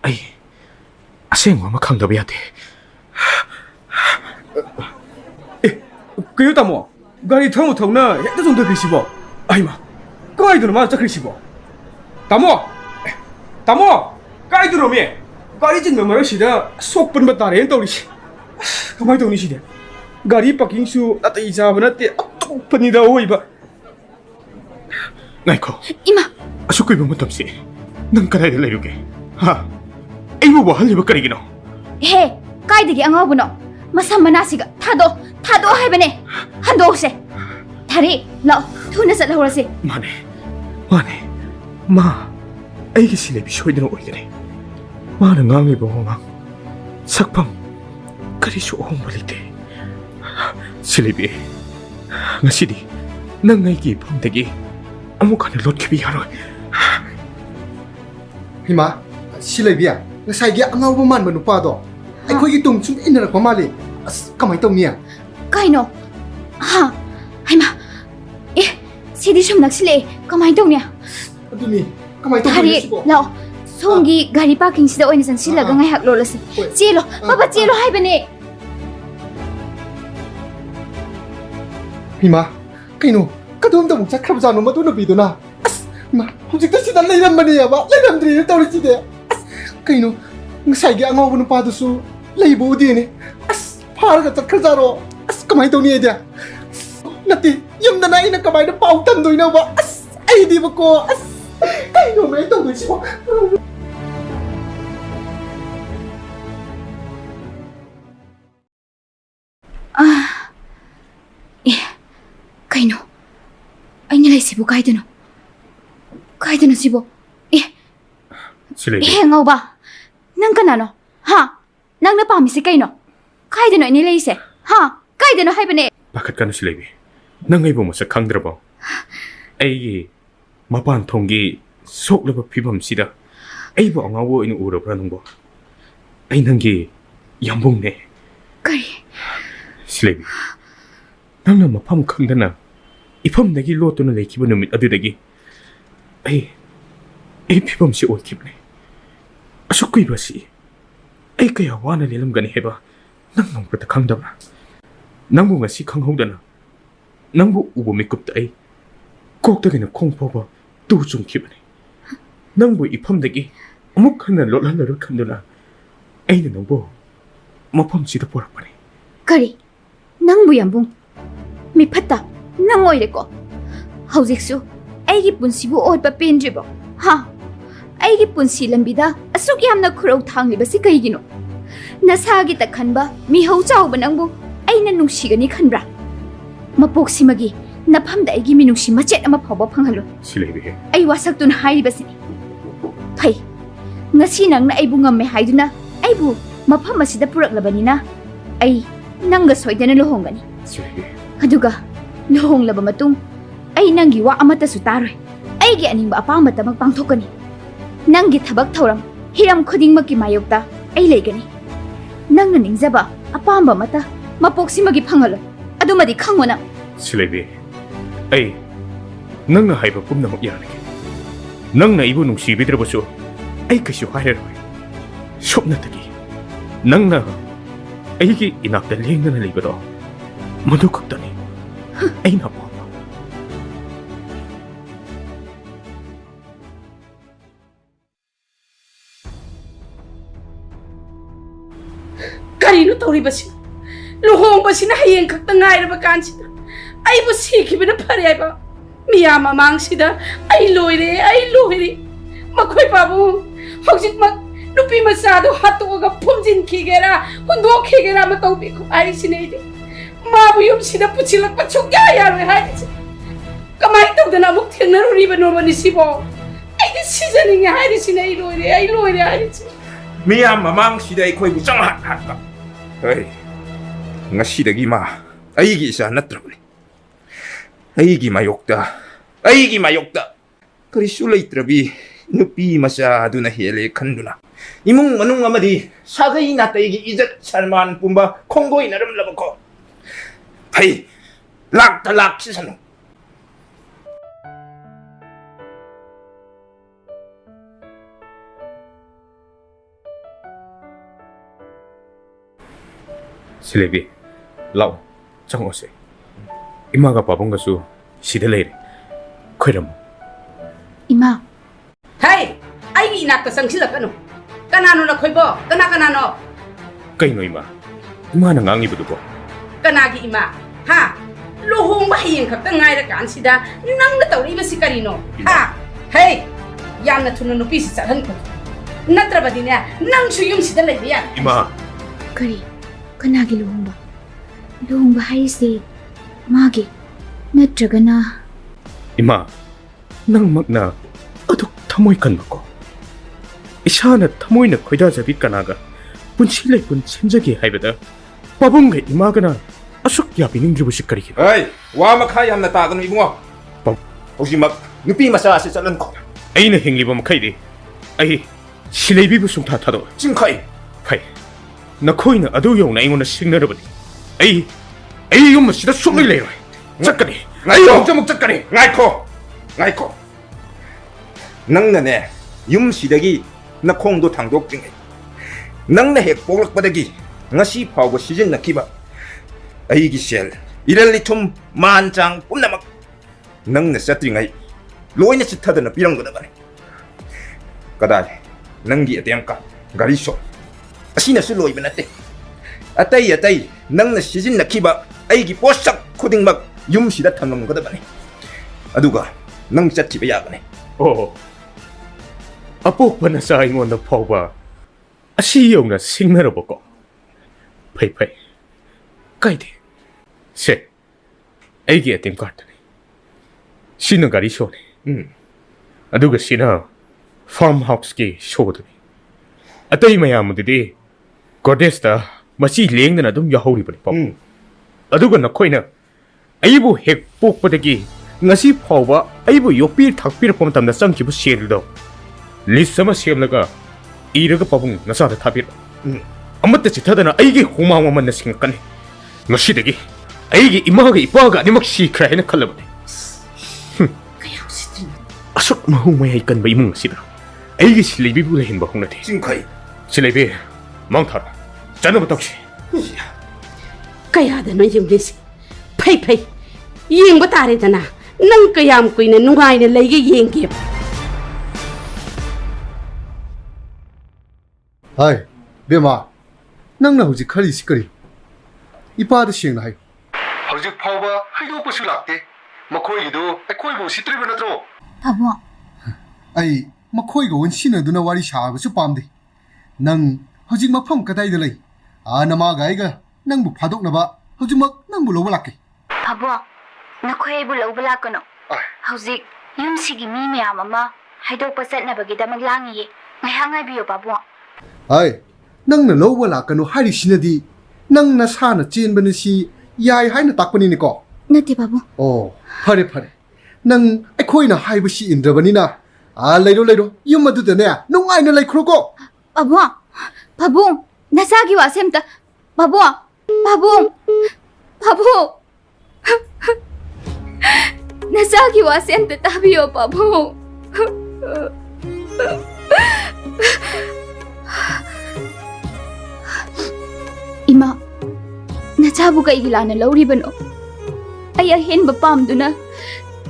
ꯑꯩ ꯑꯁꯦꯡꯕ ꯑꯃ ꯈꯪꯗꯕ ꯌꯥꯗꯦ. ꯀꯩꯅꯣ ꯇꯥꯃꯣ, ꯒꯥꯔꯤ ꯊꯧꯅ ꯊꯧꯅ ꯍꯦꯛꯇ ꯆꯣꯡꯊꯈ꯭ꯔꯤꯁꯤꯕꯣ. ꯑꯩꯃ, ꯀꯥꯏꯗꯅꯣ ꯃꯥꯅ ꯆꯠꯈ꯭ꯔꯤꯁꯤꯕꯣ? ꯇꯥꯃꯣ! ꯇꯥꯃꯣ! ꯀꯥꯏꯗꯅꯣꯃꯤ? ꯒꯥꯔꯤ ꯆꯤꯟꯕ ꯃꯔꯛꯁꯤꯗ ꯁꯣꯛꯄꯟꯕ ꯇꯥꯔꯦꯅ ꯇꯧꯔꯤꯁꯤ. ꯀꯃꯥꯏꯅ ꯇꯧꯅꯤ ꯁꯤꯗꯤ? ꯒꯥꯔꯤ ꯄꯥꯔꯀꯤꯡꯁꯨ ꯅꯥꯇꯩ ꯆꯥꯕ ꯅꯠꯇꯦ, ꯑꯇꯣꯞꯄꯅꯤꯗ ꯑꯋꯣꯏꯕ. ꯉꯥꯏꯈꯣ. 이마! ꯑꯁꯨꯛ ꯀꯨꯏꯕ ꯃꯇꯝꯁꯤ ꯅꯪ ꯀꯗꯥꯏꯗ ꯂꯩꯔꯨꯒꯦ? ꯍꯥ? ꯑꯩꯕꯨ ꯋꯥꯍꯜꯂꯤꯕ ꯀꯔꯤꯒꯤꯅꯣ? ꯍꯦ! 까이드기 앙아오브노! 마사 마나시가 타도 하이바네! 한도옥세! 다리! 라! 투나 ꯆꯠꯍꯧꯔꯁꯤ. 마네. 마. ꯑꯩꯒꯤ ꯁꯤꯂꯩꯕꯤ ꯁꯣꯏꯗꯅ ꯑꯣꯏꯒꯅꯤ. ꯃꯥꯅ ꯉꯥꯡꯂꯤꯕ ꯋꯥꯉꯥꯡ, ꯁꯛꯐꯝ ꯀꯔꯤꯁꯨ ꯑꯍꯣꯡꯕ ꯂꯩꯇꯦ. ꯁꯤꯂꯩꯕꯤ, ꯉꯁꯤꯗꯤ ꯅꯪ ꯑꯩꯒꯤ ꯏꯐꯝꯗꯒꯤ ꯑꯃꯨꯛ ꯍꯟꯅ ꯂꯣꯠꯈꯤꯕ ꯌꯥꯔꯣꯏ. ꯏꯃꯥ, ꯁꯤꯂꯩꯕꯤ야, ꯉꯁꯥꯏꯒꯤ ꯑꯉꯥꯎꯕ ꯃꯥꯟꯕ ꯅꯨꯄꯥꯗꯣ ꯑꯩꯈꯣꯏꯒꯤ ꯇꯨꯡ ꯁꯨꯝ ꯏꯟꯅꯔꯛꯄ ꯃꯥꯜꯂꯤ. ꯑꯁ, ꯀꯃꯥꯏꯅ ꯇꯧꯅꯤ? 까이노! 하! 하이마! 예! 시디 좀 낚실래! 까마이 동냐! ꯑꯗꯨꯅꯤ, ꯀꯃꯥꯏꯅ ꯇꯧꯗꯣꯏꯅꯣ 다리! ꯁꯤꯕꯣ? 라! 송기 가리 파킹시다 오이는 상실라가 ngaihak lolasi. 찌로! 빠빠 찌로 하이바네! 이마, 그이노, 그동안도 못 착하지 않은 것도 너비도나. 이마, 혹시도 시달 레이람만이야, 마, 레이람들이 떨어지대. 그이노, 사이기 안 오고는 봐도수 레이보 어디에네. 파르가 착하자로. 그만이 돈이 해야. 나티, 염나 이나 그만이 파우탄도 이나 봐. 아이디 먹고. 그이노 왜 돈을 씹어? 예, 까이노. 아이니 라이시보 까이드노. 까이드노 시보. 예, 실례비. 행아오바. 난 까나노. 하! 낭나 파미시 까이노. 까이드노 아이니 라이세. 하! 까이드노 하이바네. 바깥가는 실례비. ꯅꯪ ꯑꯩꯕꯨ ꯃꯁꯛ ꯈꯪꯗ꯭ꯔꯕꯣ? ꯑꯩꯒꯤ ꯃꯄꯥꯟ ꯊꯣꯡꯒꯤ ꯁꯣꯛꯂꯕ ꯐꯤꯕꯝꯁꯤꯗ ꯑꯩꯕꯨ ꯑꯉꯥꯎꯕ ꯑꯣꯏꯅ ꯎꯔꯕ꯭ꯔꯥ ꯅꯪꯕꯣ? ꯑꯩ ꯅꯪꯒꯤ ꯌꯥꯝꯕꯨꯡꯅꯦ. 까리. 실례비. ꯅꯪꯅ ꯃꯐꯝ ꯈꯪꯗꯅ 이품내기 로또는 내기분 놈이 어디되기? 이 피범시 올 기분에 아쉽고 이봐시 에이 그야 와나 릴름간이 해봐 낭 농부터 강다봐 낭부가 시 강홍다나 낭부 우범이 급다 이 꼭대기는 콩포봐 또좀 기분에 낭부 이품내기 어묵하나 롤라너를 칸도나 에이는 농부 뭐펌시도 보라버네 까리. 낭부 얌봉. 미팠다. 낭 오이랬고 ꯍꯧꯖꯤꯛꯁꯨ ꯑꯩꯒꯤ ꯄꯨꯟꯁꯤꯕꯨ ꯑꯣꯠꯄ ꯄꯦꯟꯗ꯭ꯔꯤꯕꯣ? ꯍꯥ? ꯑꯩꯒꯤ ꯄꯨꯟꯁꯤ ꯂꯝꯕꯤꯗ ꯑꯁꯨꯛ ꯌꯥꯝꯅ ꯈꯨꯔꯧ ꯊꯥꯡꯂꯤꯕꯁꯤ ꯀꯩꯒꯤꯅꯣ? ꯅꯁꯥꯒꯤꯇ ꯈꯟꯕ ꯃꯤꯍꯧ ꯆꯥꯎꯕ ꯅꯪꯕꯨ ꯑꯩꯅ ꯅꯨꯡꯁꯤꯒꯅꯤ ꯈꯟꯕ꯭ꯔꯥ? ꯃꯄꯣꯛꯁꯤꯃꯒꯤ ꯅꯐꯝꯗ ꯑꯩꯒꯤ ꯃꯤꯅꯨꯡꯁꯤ ꯃꯆꯦꯠ ꯑꯃ ꯐꯥꯎꯕ ꯐꯪꯍꯜꯂꯨ. 실례비. ꯑꯩ ꯋꯥꯁꯛꯇꯨꯅ ꯍꯥꯏꯔꯤꯕꯁꯤꯅꯤ. ꯐꯩ. ꯉꯁꯤ ꯅꯪꯅ ꯑꯩꯕꯨ ꯉꯝꯃꯦ ꯍꯥꯏꯗꯨꯅ ꯑꯩꯕꯨ ꯃꯐꯝ ꯑꯁꯤꯗ ꯄꯨꯔꯛꯂꯕꯅꯤꯅ ꯑꯩ ꯅꯪꯒ ꯁꯣꯏꯗꯅ ꯂꯨꯍꯣꯡꯒꯅꯤ. 실례비. ꯑꯗꯨꯒ ꯂꯨꯍꯣꯡꯂꯕ ꯃꯇꯨꯡ ꯑꯩ ꯅꯪꯒꯤ ꯋꯥ ꯑꯃꯠꯇꯁꯨ ꯇꯥꯔꯣꯏ. ꯑꯩꯒꯤ ꯑꯅꯤꯡꯕ ꯑꯄꯥꯝꯕꯇꯃꯛ ꯄꯥꯡꯊꯣꯛꯀꯅꯤ. ꯅꯪꯒꯤ ꯊꯕꯛ ꯊꯧꯔꯝ ꯍꯤꯔꯝ ꯈꯨꯗꯤꯡꯃꯛꯀꯤ ꯃꯥꯌꯣꯛꯇ ꯑꯩ ꯂꯩꯒꯅꯤ. ꯅꯪꯅ ꯅꯤꯡꯖꯕ ꯑꯄꯥꯝꯕ ꯑꯃꯠꯇ ꯃꯄꯣꯛꯁꯤꯃꯒꯤ ꯐꯪꯍꯜꯂꯣꯏ. ꯑꯗꯨꯃꯗꯤ ꯈꯪꯉꯣ ꯅꯪ. 실례비. 에이 낭나 하이바 뿜나먹 야하게 낭나 이부 농시비들어보쇼 에이 그시 화해로이 숍나뜨기 낭나 에이기 이낙다 레인나나 리거도 모두 극다니 에이 나빠 ꯀꯔꯤꯅꯣ ꯇꯧꯔꯤꯕꯁꯤ ꯂꯨꯍꯣꯡꯕꯁꯤꯅ ꯍꯌꯦꯡ ꯈꯛꯇ ꯉꯥꯏꯔꯕ ꯀꯥꯟꯁꯤꯗ ꯑꯩꯕꯨ ꯁꯤꯈꯤꯕꯅ ꯐꯔꯦ ꯍꯥꯏꯕ ꯃꯤꯌꯥꯝ ꯃꯃꯥꯡꯁꯤꯗ ꯑꯩ ꯂꯣꯏꯔꯦ ꯃꯈꯣꯏ ꯄꯥꯕꯨꯡ ꯍꯧꯖꯤꯛꯃꯛ ꯅꯨꯄꯤ ꯃꯆꯥꯗꯣ ꯍꯥꯠꯇꯣꯛꯑꯒ ꯐꯨꯝꯖꯤꯟꯈꯤꯒꯦꯔꯥ ꯍꯨꯟꯗꯣꯛꯈꯤꯒꯦꯔꯥ ꯑꯃ ꯇꯧꯕꯤꯈꯣ ꯍꯥꯏꯔꯤꯁꯤꯅꯦ ꯑꯩꯗꯤ ꯃꯥꯕꯨ ꯌꯨꯝꯁꯤꯗ ꯄꯨꯁꯤꯜꯂꯛꯄ ꯁꯨꯛꯌꯥ ꯌꯥꯔꯣꯏ ꯍꯥꯏꯔꯤꯁꯤ ꯀꯃꯥꯏꯅ ꯇꯧꯗꯅ ꯑꯃꯨꯛ ꯊꯦꯡꯅꯔꯨꯔꯤꯕꯅꯣꯕꯅꯤ ꯁꯤꯕꯣ ꯑꯩꯗꯤ ꯁꯤꯖꯅꯤꯡꯉꯦ ꯍꯥꯏꯔꯤꯁꯤꯅꯦ ꯑꯩ ꯂꯣꯏꯔꯦ ꯍꯥꯏꯔꯤꯁꯤ 미얀 마망시대 이코이부 정한한가 어이 ngasida기 마 아이기 isa natrawli ꯑꯩꯒꯤ ꯃꯥꯌꯣꯛꯇ ꯀꯔꯤꯁꯨ ꯂꯩꯇ꯭ꯔꯕꯤ ꯅꯨꯄꯤ ꯃꯆꯥ ꯑꯗꯨꯅ ꯍꯦꯜꯂꯦ ꯈꯟꯗꯨꯅ 이몽 만ung 아마디 사가이 나따이기 이제 살만 뿜바 콩고이 나름 라버코 파이 락달락 치사노 실례비 라오 정어세 이마가 바본가수 시들레이래 쾌럼 이마, 하이 아이기 이낙다 성실라까노 까나노나 코이보 까나까나노 그이노 이마 이마나 앙이부두고 까나기 이마 하 루홍바 하이엔 각다 nga이라 간시다 낭나 떠리버시 까리노 하 헤이 양나 투는 누피시 잘한코 나트라바디냐 낭수 юм시다 레비야 이마 그리, 그나기 루홍바. 루홍바 하이세, 마기, 너트러가나. 이마 낭막나 어둑 타모이 간마고 이샤나 타모이나 거이다자비 까나가 분실레 분 챈적이 하이베다 바본가 이마가나 아숙 야비닝 주부시까리기 어이 와마카이 함나 따가노 이봉아 혹시 막 누피 마사 아시 잘런코 아이나 행리범 카이디 아이 실레비부 숭타타도 징카이 파이 나코이나 아도용 나잉오나 식나르버니 아이 이거 시다 숨을 내려 작가리 아이요 점목 작가리 ngaiko 낭나네 юм시덕이 나 콩도 당독 중에 낭나 핵 뽀글락바닥이 ngasi 파고 시즌 나키바 아이기 셀 이럴리 좀 만장 뽐나막 낭나 샷트링아이 로이나 치타드나 비랑거다 바네 까다이 낭기 에땡까 가리쇼 아시나 술로이 베나테 아따이 낭나 시즌 나키바 아이기 뽀싹 코딩막 юм시다 탐먹는 거다 바네 아두가 낭 샷티바 야바네 오 아뽀빠나 사잉원나 파오바 아시용나 식나르버고 파이파이 까이디 세 애기 에템 카트네 시는 가리 쇼네 아두가 시나 팜하우스기 쇼드네 아따이 마야무디디 고데스타 마시 랭드나 좀 야호리버리 법 아두가 나코이나 아이부 핵 뽁바데기 ngasi phawba aibu yopir thakpir pom tamna changkibu sheldo list sama semlaga iraga pabung nasa da thabir amatta chithadana aigi humama man singkane ngasidagi aigi imaga ipaga animak sikra hena khalabane asuk mahumai kan ba imung sida aigi silebi bu hen ba hungnati 징카이 silebi mangthar janaba takshi ꯀꯌꯥꯗꯅꯣ ꯌꯨꯝꯂꯤꯁꯤ ꯐꯩ ꯐꯩ ꯌꯦꯡꯕ ꯇꯥꯔꯦꯗꯅ ꯅꯪ ꯀꯌꯥꯝ ꯀꯨꯏꯅ ꯅꯨꯡꯉꯥꯏꯅ ꯂꯩꯒꯦ ꯌꯦꯡꯒꯦ 하이 베마 낭나 후지 칼리시 거리 이빠도 시행나 하이 hꯧzik fauba haidokpasu lakte makhoi do aikoi bo sitriba natro 바보, 아이 마코이가 원신어두나 와리 샤바수 빰데 낭 허직 막팜 까다이다 레이 아나마가 아이가 낭부 파독나바 허직 막 낭부 로발라케 바보, 너코에이부 러블라거노. hꯧzik, юм시기 미미야 마마, 하이독파 셋나버기다막 랑이ye. ngaihangaibiyo 바보. 아이 낭나 로발라카노 하리 시나디 낭나 사나 찐바느시 야이 하이나 딱바니니거 너티 바보. 어 파레 낭 아이코이나 하이브시 인드바니나 아 레이로 유마두드네 농아이나 레이크로고 바보, 바보, 나사기 와셈다. 바보, 나사기 와셈다 따비요 바보. 이마, 나자부가 이길라는 러리버노. 아야 헨바 빰두나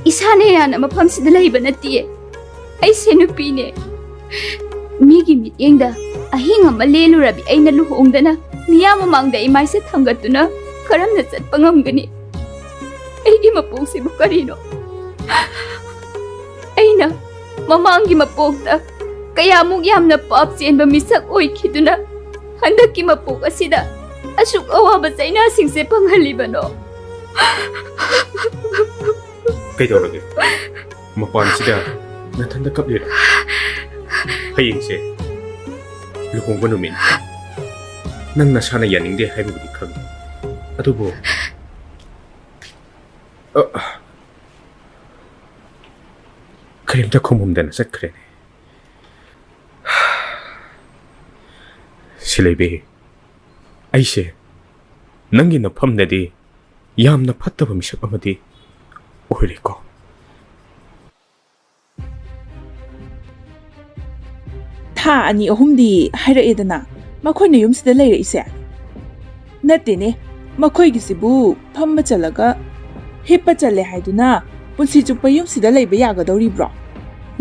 이사네 야나 마팜시다 레이바 나띠에. 아이 세누피네. 미기 미engda ahing ama lelurabi aina luhongdana miyama mangda imaise thangatuna karamna chatpa ngamgani aigi mapongsi bu karino aina mamangi mapokta kayamuk yamna pap chenba misak oikhiduna handaki mapok asida asuk awaba chaina singse panghalibano kaitorage mapansida nathanda kaplira hayengse luhongba numin nang nasana yaningde haibudi khang adubo 그림자 콤홈되나 셋크레네. 실레비, 아이씨, 낭기 너 펌내디, 얌나 팠다 범식 어머디, 오히리고. ꯊꯥ ꯑꯅꯤ ꯑꯍꯨꯝꯗꯤ ꯍꯥꯏꯔꯛꯑꯦꯗꯅ ꯃꯈꯣꯏꯅ ꯌꯨꯝꯁꯤꯗ ꯂꯩꯔꯛꯏꯁꯦ ꯅꯠꯇꯦꯅꯦ ꯃꯈꯣꯏꯒꯤꯁꯤꯕꯨ ꯐꯝꯕ ꯆꯠꯂꯒ ꯍꯤꯞꯄ ꯆꯠꯂꯦ ꯍꯥꯏꯗꯨꯅ ꯄꯨꯟꯁꯤ ꯆꯨꯞꯄ ꯌꯨꯝꯁꯤꯗ ꯂꯩꯕ ꯌꯥꯒꯗꯧꯔꯤꯕ꯭ꯔꯣ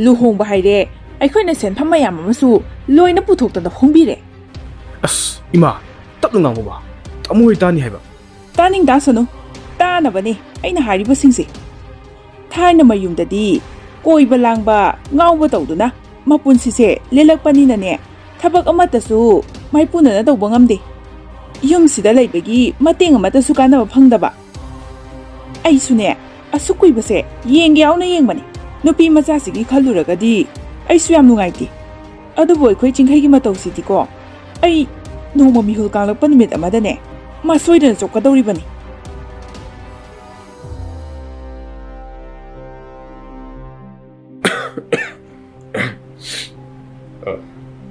ꯂꯨꯍꯣꯡꯕ ꯍꯥꯏꯔꯦ ꯑꯩꯈꯣꯏꯅ ꯁꯦꯟꯐꯝ ꯃꯌꯥꯝ ꯑꯃꯁꯨ ꯂꯣꯏꯅ ꯄꯨꯊꯣꯛꯇꯅ ꯍꯣꯡꯕꯤꯔꯦ ꯑꯁ ꯏꯃꯥ ꯇꯞꯅ ꯉꯥꯡꯉꯨꯕ ꯇꯥꯃꯣ ꯍꯣꯏ ꯇꯥꯅꯤ ꯍꯥꯏꯕ ꯇꯥꯅꯤꯡ ꯇꯥꯁꯅꯨ ꯇꯥꯅꯕꯅꯦ ꯑꯩꯅ ꯍꯥꯏꯔꯤꯕꯁꯤꯡꯁꯦ ꯊꯥꯏꯅ ꯃꯌꯨꯝꯗꯗꯤ ꯀꯣꯏꯕ ꯂꯥꯡꯕ ꯉꯥꯎꯕ ꯇꯧꯗꯨꯅ ꯃꯄꯨꯟꯁꯤꯁꯦ ꯂꯦꯜꯂꯛꯄꯅꯤꯅꯅꯦ ꯊꯕꯛ ꯑꯃꯠꯇꯁꯨ ꯃꯥꯏꯄꯨꯅꯅ ꯇꯧꯕ ꯉꯝꯗꯦ ꯌꯨꯝꯁꯤꯗ ꯂꯩꯕꯒꯤ ꯃꯇꯦꯡ ꯑꯃꯠꯇꯁꯨ ꯀꯥꯟꯅꯕ ꯐꯪꯗꯕ ꯑꯩꯁꯨꯅꯦ ꯑꯁꯨꯛ ꯀꯨꯏꯕꯁꯦ ꯌꯦꯡꯒꯦ ꯌꯥꯎꯅ ꯌꯦꯡꯕꯅꯦ ꯅꯨꯄꯤ ꯃꯆꯥꯁꯤꯒꯤ ꯈꯜꯂꯨꯔꯒꯗꯤ ꯑꯩꯁꯨ ꯌꯥꯝ ꯅꯨꯡꯉꯥꯏꯇꯦ ꯑꯗꯨꯕꯨ ꯑꯩꯈꯣꯏ ꯆꯤꯡꯈꯩꯒꯤ ꯃꯇꯧꯁꯤꯗꯤꯀꯣ ꯑꯩ ꯅꯣꯡꯃ ꯃꯤꯍꯨꯜ ꯀꯥꯡꯂꯛꯄ ꯅꯨꯃꯤꯠ ꯑꯃꯗꯅꯦ ꯃꯥ ꯁꯣꯏꯗꯅ ꯆꯣꯞꯀꯗꯧꯔꯤꯕꯅꯤ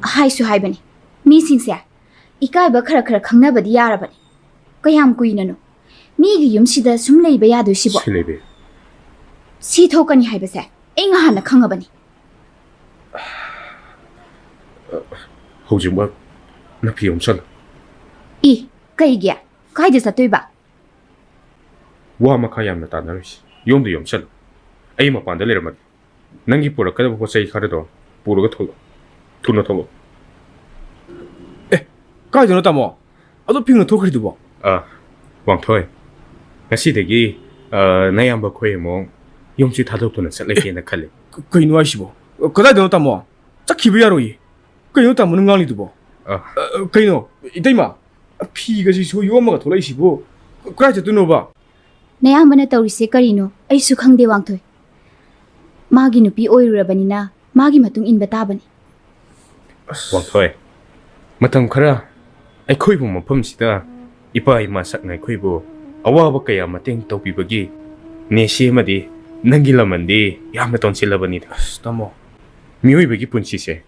ꯍꯥꯏꯁꯨ ꯍꯥꯏꯕꯅꯤ ꯃꯤꯁꯤꯡꯁꯦ ꯏꯀꯥꯏꯕ ꯈꯔ ꯈꯔ ꯈꯪꯅꯕꯗꯤ ꯌꯥꯔꯕꯅꯤ ꯀꯌꯥꯝ ꯀꯨꯏꯅꯅꯣ ꯃꯤꯒꯤ ꯌꯨꯝꯁꯤꯗ ꯁꯨꯝ ꯂꯩꯕ ꯌꯥꯗꯣꯏꯁꯤꯕꯣ 실레비, ꯁꯤ ꯊꯣꯛꯀꯅꯤ ꯍꯥꯏꯕꯁꯦ ꯑꯩ ꯉꯍꯥꯟꯅ ꯈꯪꯉꯕꯅꯤ 호지막, 나 비용천. 이 ꯀꯩꯒꯤ ꯀꯥꯏꯗ ꯆꯠꯇꯣꯏꯕ 와 마카야나 따나르시. 용도 용천. 아이 마판데 레르마. 낭기 뿌라 까다 보고 세이 카르도 뿌르가 톨로. 투나 톨로. ꯀꯥꯏꯗꯅꯣ ꯇꯥꯃꯣ ꯑꯗꯣ ꯄꯤꯡꯅ ꯊꯣꯛꯈ꯭ꯔꯤꯗꯨꯕꯣ 왕토이. ngasiꯗꯒꯤ ꯅꯌꯥꯝꯕ ꯈꯣꯏ ꯑꯃꯨꯛ ꯌꯨꯝꯁꯤ ꯊꯥꯗꯣꯛꯇꯨꯅ ꯆꯠꯂꯒꯦꯅ ꯈꯜꯂꯤ. ꯀꯩꯅꯣ ꯍꯥꯏꯁꯤꯕꯣ ꯀꯗꯥꯏꯗꯅꯣ ꯇꯥꯃꯣ ꯆꯠꯈꯤꯕ ꯌꯥꯔꯣꯏꯌꯦ ꯀꯩꯅꯣ ꯇꯥꯃꯣꯅ ꯉꯥꯡꯂꯤꯗꯨꯕꯣ ꯀꯩꯅꯣ 이때이마 피가지고 요엄마가 돌아이시고 그래 저도노바 ꯅꯌꯥꯝꯕꯅ ꯇꯧꯔꯤꯁꯦ ꯀꯔꯤꯅꯣ ꯑꯩꯁꯨ ꯈꯪꯗꯦ ꯋꯥꯡꯊꯣꯏ ꯃꯥꯒꯤ ꯅꯨꯄꯤ ꯑꯣꯏꯔꯨꯔꯕꯅꯤꯅ ꯃꯥꯒꯤ ꯃꯇꯨꯡ ꯏꯟꯕ ꯇꯥꯕꯅꯤ 왕토이. ꯃꯇꯝ ꯈꯔ ꯑꯩꯈꯣꯏꯕꯨ ꯃꯐꯝꯁꯤꯗ ꯏꯄꯥ ꯏꯃꯥ ꯁꯛꯅ ꯑꯩꯈꯣꯏꯕꯨ ꯑꯋꯥꯕ ꯀꯌꯥ ꯃꯇꯦꯡ ꯇꯧꯕꯤꯕꯒꯤ ꯅꯦꯁꯤ ꯑꯃꯗꯤ ꯅꯪꯒꯤ ꯂꯃꯟꯗꯤ ꯌꯥꯝꯅ ꯇꯣꯟꯁꯤꯜꯂꯕꯅꯤꯗ. ꯇꯥꯃꯣ 미호이ꯕꯒꯤ ꯄꯨꯟꯁꯤꯁꯦ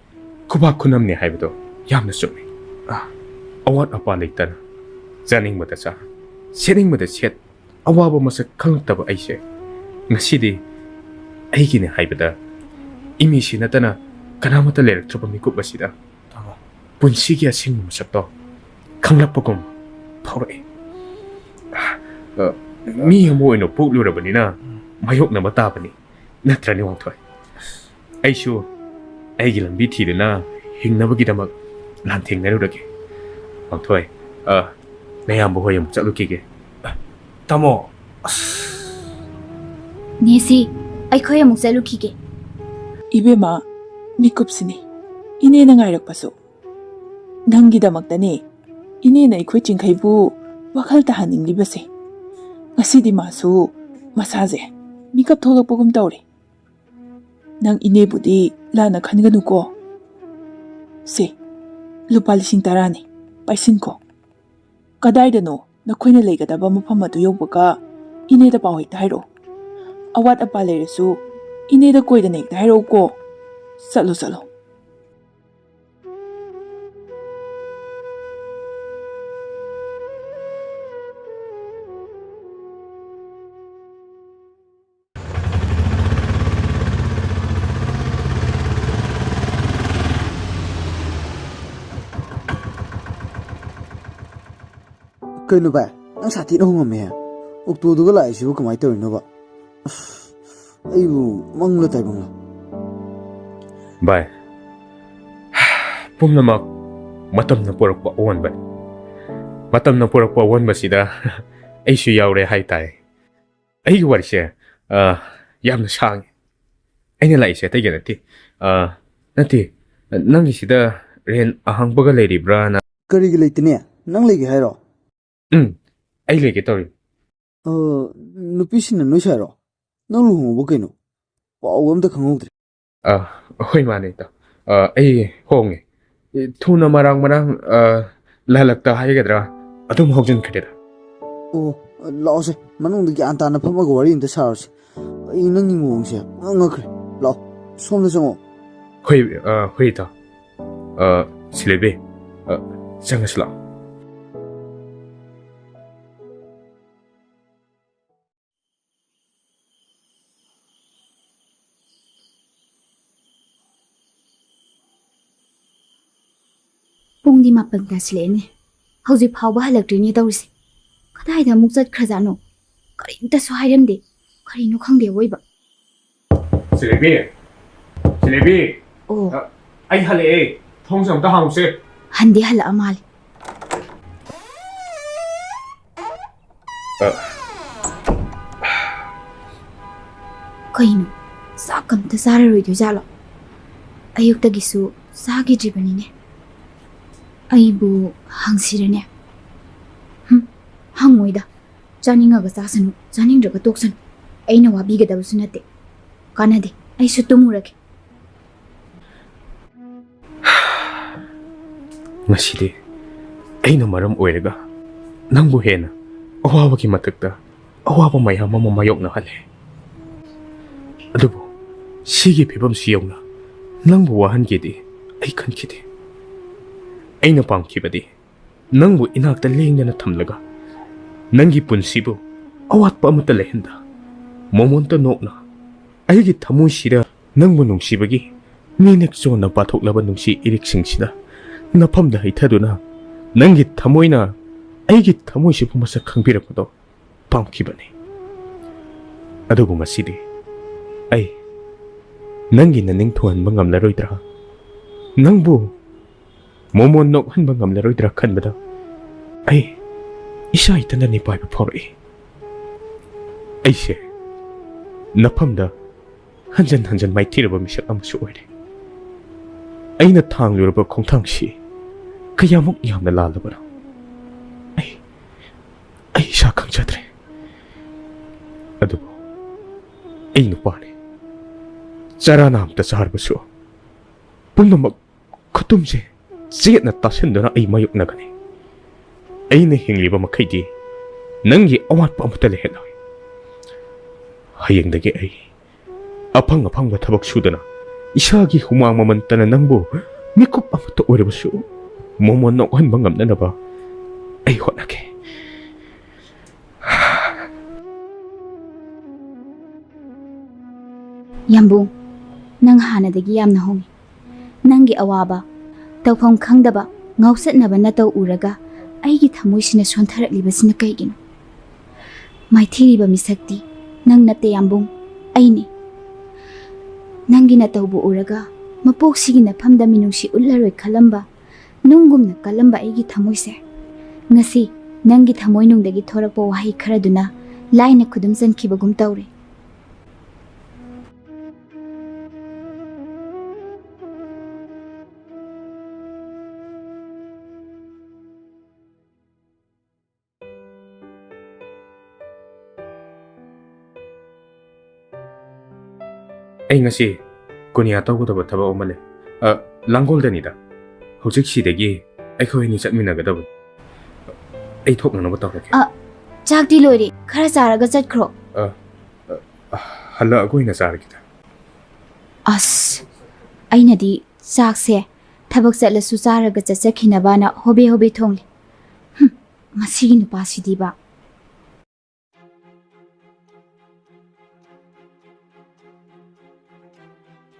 ꯈꯨꯕꯥꯛ ꯈꯨꯅꯝꯅꯦ ꯍꯥꯏꯕꯗꯣ ꯌꯥꯝꯅ ꯆꯨꯝꯃꯤ. ꯑꯋꯥꯠ ꯑꯄꯥ ꯂꯩꯇꯅ ꯆꯥꯅꯤꯡꯕꯗ ꯆꯥ ꯁꯦꯠꯅꯤꯡꯕꯗ ꯁꯦꯠ ꯑꯋꯥꯕ ꯃꯁꯛ ꯈꯪꯂꯛꯇꯕ ꯑꯩꯁꯦ ꯉꯁꯤꯗꯤ ꯑꯩꯒꯤꯅꯦ ꯍꯥꯏꯕꯗ 이미시 ꯅꯠꯇꯅ ꯀꯅꯥꯃꯠꯇ ꯂꯩꯔꯛꯇ꯭ꯔꯕ ꯃꯤꯀꯨꯞ ꯑꯁꯤꯗ ꯄꯨꯟꯁꯤꯒꯤ ꯑꯁꯦꯡꯕ ꯃꯁꯛꯇꯣ ꯈꯪꯂꯛꯄꯒꯨꯝ ꯐꯥꯎꯔꯛꯏ. ꯃꯤ ꯑꯃ ꯑꯣꯏꯅ ꯄꯣꯛꯂꯨꯔꯕꯅꯤꯅ ꯃꯥꯌꯣꯛꯅꯕ ꯇꯥꯕꯅꯤ ꯅꯠꯇ꯭ꯔꯅꯤ ꯋꯥꯡꯊꯣꯏ. ꯑꯩꯁꯨ ꯑꯩꯒꯤ ꯂꯝꯕꯤ ꯊꯤꯗꯨꯅ ꯍꯤꯡꯅꯕꯒꯤꯗꯃꯛ ꯂꯥꯟꯊꯦꯡꯅꯔꯨꯔꯒꯦ. 왕토이. ꯅꯌꯥꯝꯕ ꯍꯣꯏ ꯑꯃꯨꯛ ꯆꯠꯂꯨꯈꯤꯒꯦ. ꯇꯥꯃꯣ ꯅꯦꯁꯤ ꯑꯩꯈꯣꯏ ꯑꯃꯨꯛ ꯆꯠꯂꯨꯈꯤꯒꯦ 이베마 미꿉시니 이내는 ꯉꯥꯏꯔꯛꯄꯁꯨ ꯅꯪꯒꯤꯗꯃꯛꯇꯅꯦ 이내는 ꯑꯩꯈꯣꯏ ꯆꯤꯡꯈꯩꯕꯨ ꯋꯥꯈꯜ ꯇꯥꯍꯟꯅꯤꯡꯂꯤꯕꯁꯦ ꯉꯁꯤꯗꯤ 마수 마사제 미꿉 ꯊꯣꯛꯂꯛꯄꯒꯨꯝ ꯇꯧꯔꯦ ꯅꯪ 이내ꯕꯨꯗꯤ ꯂꯥꯟꯅ ꯈꯟꯒꯅꯨꯀꯣ ꯁꯦ ꯂꯨꯄꯥ 10,000ꯅꯤ ꯄꯥꯏꯁꯤꯟꯈꯣ ꯀꯗꯥꯏꯗꯅꯣ ꯅꯈꯣꯏꯅ ꯂꯩꯒꯗꯕ ꯃꯐꯝ ꯑꯗꯨ ꯌꯧꯕꯒ 이내ꯗ ꯄꯥꯎ ꯍꯦꯛꯇ ꯍꯥꯏꯔꯛꯑꯣ ꯑꯋꯥꯠ ꯑꯄꯥ ꯂꯩꯔꯁꯨ 이내ꯗ ꯀꯣꯏꯗꯅ ꯍꯦꯛꯇ ꯍꯥꯏꯔꯛꯎꯀꯣ ꯆꯠꯂꯣ ꯆꯠꯂꯣ ꯀꯩꯅꯣ ꯚꯥꯏ ꯅꯪ ꯁꯥꯊꯤꯅ ꯍꯣꯡꯉꯝꯃꯦ ꯑꯣꯛꯇꯣꯗꯨꯒ ꯂꯥꯛꯏꯁꯤꯕꯨ ꯀꯃꯥꯏꯅ ꯇꯧꯔꯤꯅꯣꯕ ꯑꯩꯕꯨ ꯃꯪꯂ ꯇꯥꯏꯕꯪꯂ ꯚꯥꯏ ꯄꯨꯝꯅꯃꯛ ꯃꯇꯝꯅ ꯄꯨꯔꯛꯄ ꯑꯑꯣꯟꯕꯅꯤ. ꯃꯇꯝꯅ ꯄꯨꯔꯛꯄ ꯑꯑꯣꯟꯕꯁꯤꯗ ꯑꯩꯁꯨ ꯌꯥꯎꯔꯦ ꯍꯥꯏꯇꯥꯔꯦ. ꯑꯩꯒꯤ ꯋꯥꯔꯤꯁꯦ ꯌꯥꯝꯅ ꯁꯥꯡꯉꯦ. ꯑꯩꯅ ꯂꯥꯛꯏꯁꯦ ꯑꯇꯩꯒꯤ ꯅꯠꯇꯦ ꯅꯪꯒꯤꯁꯤꯗ ꯔꯦꯟ ꯑꯍꯥꯡꯕꯒ ꯂꯩꯔꯤꯕ꯭ꯔꯥꯅ. ꯀꯔꯤꯒꯤ ꯂꯩꯇꯅꯦ ꯅꯪ ꯂꯩꯒꯦ ꯍꯥꯏꯔꯣ ꯑꯩ ꯂꯩꯒꯦ ꯇꯧꯔꯤ. ꯅꯨꯄꯤꯁꯤꯡꯅ ꯅꯣꯏ ꯁꯥꯏꯔꯣ ꯅꯪ ꯂꯨꯍꯣꯡꯉꯕꯣ ꯀꯩꯅꯣ ꯄꯥꯎ ꯑꯝꯇ ꯈꯪꯍꯧꯗ꯭ꯔꯦ. ꯍꯣꯏ ꯃꯥꯅꯦ ꯏꯇꯥꯎ. ꯑꯩ ꯍꯣꯡꯉꯦ. ꯊꯨꯅ ꯃꯔꯥꯡ ꯂꯍꯜꯂꯛꯇ ꯍꯥꯏꯒꯗ꯭ꯔꯥ ꯑꯗꯨꯝ ꯍꯧꯖꯤꯟꯈ꯭ꯔꯦꯗ. ꯑꯣ ꯂꯥꯛꯑꯣꯁꯦ ꯃꯅꯨꯡꯗ ꯒ꯭ꯌꯥꯟ ꯇꯥꯅ ꯐꯝꯃꯒ ꯋꯥꯔꯤ ꯑꯝꯇ ꯁꯥꯔꯁꯦ. ꯑꯩ ꯅꯪꯒꯤ ꯃꯑꯣꯡꯁꯦ ꯉꯛꯈ꯭ꯔꯦ. ꯂꯥꯛꯑꯣ ꯁꯣꯝꯗ ꯆꯪꯉꯣ. ꯍꯣꯏ ꯏꯇꯥꯎ. ꯁꯤꯂꯩꯕꯤ, ꯆꯪꯉꯁꯤ ꯂꯥꯛꯑꯣ. ꯄꯨꯡꯗꯤ 8 ꯇꯥꯁꯤꯜꯂꯛꯑꯦꯅꯦ. ꯍꯧꯖꯤꯛ ꯐꯥꯎꯕ ꯍꯜꯂꯛꯇ꯭ꯔꯤꯅꯦ ꯇꯧꯔꯤꯁꯦ. ꯀꯗꯥꯏꯗ ꯑꯃꯨꯛ ꯆꯠꯈ꯭ꯔꯖꯥꯠꯅꯣ? ꯀꯔꯤꯝꯇꯁꯨ ꯍꯥꯏꯔꯝꯗꯦ. ꯀꯔꯤꯅꯣ ꯈꯪꯗꯦ ꯑꯋꯣꯏꯕ. ꯁꯤꯂꯩꯕꯤ. ꯑꯣ. ꯑꯩ ꯍꯜꯂꯛꯑꯦ. ꯊꯣꯡꯁꯦ ꯑꯝꯇ ꯍꯥꯡꯉꯨꯁꯦ. ꯍꯟꯗꯤ ꯍꯜꯂꯛꯑ ꯃꯥꯜꯂꯦ. ꯀꯩꯅꯣ? ꯆꯥꯛ ꯑꯝꯇ ꯆꯥꯔꯔꯣꯏꯗꯣꯏꯖꯥꯠꯂꯣ? ꯑꯌꯨꯛꯇꯒꯤꯁꯨ ꯆꯥꯈꯤꯗ꯭ꯔꯤꯕꯅꯤꯅꯦ. ꯑꯩꯕꯨ ꯍꯪꯁꯤꯔꯅꯦ? ꯍꯪꯉꯣꯏꯗ. ꯆꯥꯅꯤꯡꯉꯒ ꯆꯥꯁꯅꯨ, ꯆꯥꯅꯤꯡꯗ꯭ꯔꯒ ꯇꯣꯛꯁꯅꯨ. ꯑꯩꯅ ꯋꯥꯕꯤꯒꯗꯕꯁꯨ ꯅꯠꯇꯦ. ꯀꯥꯟꯅꯗꯦ. ꯑꯩꯁꯨ ꯇꯨꯝꯃꯨꯔꯒꯦ. ꯉꯁꯤꯗꯤ ꯑꯩꯅ ꯃꯔꯝ ꯑꯣꯏꯔꯒ ꯅꯪꯕꯨ ꯍꯦꯟꯅ ꯑꯋꯥꯕꯒꯤ ꯃꯊꯛꯇ ꯑꯋꯥꯕ ꯃꯌꯥꯝ ꯑꯃ ꯃꯥꯌꯣꯛꯅꯍꯜꯂꯦ. ꯑꯗꯨꯕꯨ ꯁꯤꯒꯤ ꯐꯤꯕꯝꯁꯤ ꯌꯧꯅ ꯅꯪꯕꯨ ꯋꯥꯍꯟꯒꯦꯗꯤ ꯑꯩ ꯈꯟꯈꯤꯗꯦ. ꯑꯩꯅ ꯄꯥꯝꯈꯤꯕꯗꯤ ꯅꯪꯕꯨ ꯏꯅꯥꯛꯇ ꯂꯦꯡꯗꯅ ꯊꯝꯂꯒ ꯅꯪꯒꯤ ꯄꯨꯟꯁꯤꯕꯨ ꯑꯋꯥꯠꯄ ꯑꯃꯠꯇ ꯂꯩꯍꯟꯗ ꯃꯣꯃꯣꯟꯇ ꯅꯣꯛꯅ ꯑꯩꯒꯤ ꯊꯃꯣꯏꯁꯤꯗ ꯅꯪꯕꯨ ꯅꯨꯡꯁꯤꯕꯒꯤ ꯃꯤꯅꯦꯛ ꯆꯣꯟꯅ ꯄꯥꯊꯣꯛꯂꯕ ꯅꯨꯡꯁꯤ ꯏꯔꯤꯛꯁꯤꯡꯁꯤꯗ ꯅꯐꯝꯗ ꯍꯩꯊꯗꯨꯅ ꯅꯪꯒꯤ ꯊꯃꯣꯏꯅ ꯑꯩꯒꯤ ꯊꯃꯣꯏꯁꯤꯕꯨ ꯃꯁꯛ ꯈꯪꯕꯤꯔꯛꯄꯗꯣ ꯄꯥꯝꯈꯤꯕꯅꯤ. ꯑꯗꯨꯕꯨ ꯉꯁꯤꯗꯤ ꯑꯩ ꯅꯪꯒꯤ ꯅꯅꯤꯡ ꯊꯨꯍꯟꯕ ꯉꯝꯂꯔꯣꯏꯗ꯭ꯔꯥ, ꯅꯪꯕꯨ ꯃꯣꯃꯣꯟ ꯅꯣꯛꯍꯟꯕ ꯉꯝꯂꯔꯣꯏꯗ꯭ꯔꯥ ꯈꯟꯕꯗ ꯑꯩ ꯏꯁꯥ ꯏꯊꯟꯇ ꯅꯤꯄꯥꯏꯕ ꯐꯥꯎꯔꯛꯏ. ꯑꯩꯁꯦ ꯅꯐꯝꯗ ꯍꯟꯖꯟ ꯍꯟꯖꯟ ꯃꯥꯏꯊꯤꯔꯕ ꯃꯤꯁꯛ ꯑꯃꯁꯨ ꯑꯣꯏꯔꯦ. ꯑꯩꯅ ꯊꯥꯡꯂꯨꯔꯕ ꯈꯣꯡꯊꯥꯡꯁꯤ ꯀꯌꯥꯃꯨꯛ ꯌꯥꯝꯅ ꯂꯥꯜꯂꯕꯅꯣ ꯑꯩ ꯏꯁꯥ ꯈꯪꯖꯗ꯭ꯔꯦ. ꯑꯗꯨꯕꯨ ꯑꯩ ꯅꯨꯄꯥꯅꯤ. ꯆꯔꯥꯅ ꯑꯝꯇ ꯆꯥꯔꯕꯁꯨ ꯄꯨꯝꯅꯃꯛ ꯈꯨꯇꯨꯝꯁꯦ ꯆꯦꯠꯅ ꯇꯥꯁꯤꯟꯗꯨꯅ ꯑꯩ ꯃꯥꯌꯣꯛꯅꯒꯅꯤ. ꯑꯩꯅ ꯍꯤꯡꯂꯤꯕ ꯃꯈꯩꯗꯤ ꯅꯪꯒꯤ ꯑꯋꯥꯠꯄ ꯑꯃꯠꯇ ꯂꯩꯍꯜꯂꯣꯏ. ꯍꯌꯦꯡꯗꯒꯤ ꯑꯩ ꯑꯐꯪ ꯑꯐꯪꯕ ꯊꯕꯛ ꯁꯨꯗꯅ ꯏꯁꯥꯒꯤ ꯍꯨꯃꯥꯡ ꯃꯃꯟꯇꯅ ꯅꯪꯕꯨ ꯃꯤꯀꯨꯞ ꯑꯃꯠꯇ ꯑꯣꯏꯔꯕꯁꯨ ꯃꯣꯃꯣꯟ ꯅꯣꯛꯍꯟꯕ ꯉꯝꯅꯅꯕ ꯑꯩ ꯍꯣꯠꯅꯒꯦ. ꯌꯥꯝꯕꯨꯡ, ꯅꯪ ꯍꯥꯟꯅꯗꯒꯤ ꯌꯥꯝꯅ ꯍꯣꯡꯉꯤ. ꯅꯪꯒꯤ ꯑꯋꯥꯕ, ꯇꯧꯐꯝ ꯈꯪꯗꯕ, ꯉꯥꯎꯆꯠꯅꯕ ꯅꯇꯧ ꯎꯔꯒ ꯑꯩꯒꯤ ꯊꯃꯣꯏꯁꯤꯅ ꯁꯣꯟꯊꯔꯛꯂꯤꯕꯁꯤꯅ ꯀꯩꯒꯤꯅꯣ? ꯃꯥꯏꯊꯤꯔꯤꯕ ꯃꯤꯁꯛꯇꯤ ꯅꯪ ꯅꯠꯇꯦ ꯌꯥꯝꯕꯨꯡ, ꯑꯩꯅꯤ. ꯅꯪꯒꯤ ꯅꯇꯧꯕꯨ ꯎꯔꯒ ꯃꯄꯣꯛꯁꯤꯒꯤ ꯅꯐꯝꯗ ꯃꯤꯅꯨꯡꯁꯤ ꯎꯠꯂꯔꯣꯏ ꯈꯜꯂꯝꯕ, ꯅꯨꯡꯒꯨꯝꯅ ꯀꯜꯂꯝꯕ ꯑꯩꯒꯤ ꯊꯃꯣꯏꯁꯦ ꯉꯁꯤ ꯅꯪꯒꯤ ꯊꯃꯣꯏꯅꯨꯡꯗꯒꯤ ꯊꯣꯔꯛꯄ ꯋꯥꯍꯩ ꯈꯔꯗꯨꯅ ꯂꯥꯏꯅ ꯈꯨꯗꯨꯝ ꯆꯟꯈꯤꯕꯒꯨꯝ ꯇꯧꯔꯦ. ꯑꯩ ꯉꯁꯤ ꯀꯨꯅꯤꯌꯥ ꯇꯧꯒꯗꯕ ꯊꯕꯛ ꯑꯃ ꯂꯩ. ꯂꯥꯡꯒꯣꯜꯗꯅꯤꯗ. ꯍꯧꯖꯤꯛ ꯁꯤꯗꯒꯤ ꯑꯩꯈꯣꯏ ꯑꯅꯤ ꯆꯠꯃꯤꯟꯅꯒꯗꯕꯅꯤ. ꯑꯩ ꯊꯣꯛꯅꯅꯕ ꯇꯧꯔꯒꯦ. ꯆꯥꯛꯇꯤ ꯂꯣꯏꯔꯦ. ꯈꯔ ꯆꯥꯔꯒ ꯆꯠꯈ꯭ꯔꯣ. ꯍꯜꯂꯛꯑꯒ ꯑꯣꯏꯅ ꯆꯥꯔꯒꯦꯗ. ꯑꯁ, ꯑꯩꯅꯗꯤ ꯆꯥꯛꯁꯦ ꯊꯕꯛ ꯆꯠꯂꯁꯨ ꯆꯥꯔꯒ ꯆꯠꯆꯈꯤꯅꯕꯅ ꯍꯣꯕꯦ ꯍꯣꯕꯦ ꯊꯣꯡꯂꯤ. ꯃꯁꯤꯒꯤ ꯅꯨꯄꯥꯁꯤꯗꯤꯕ.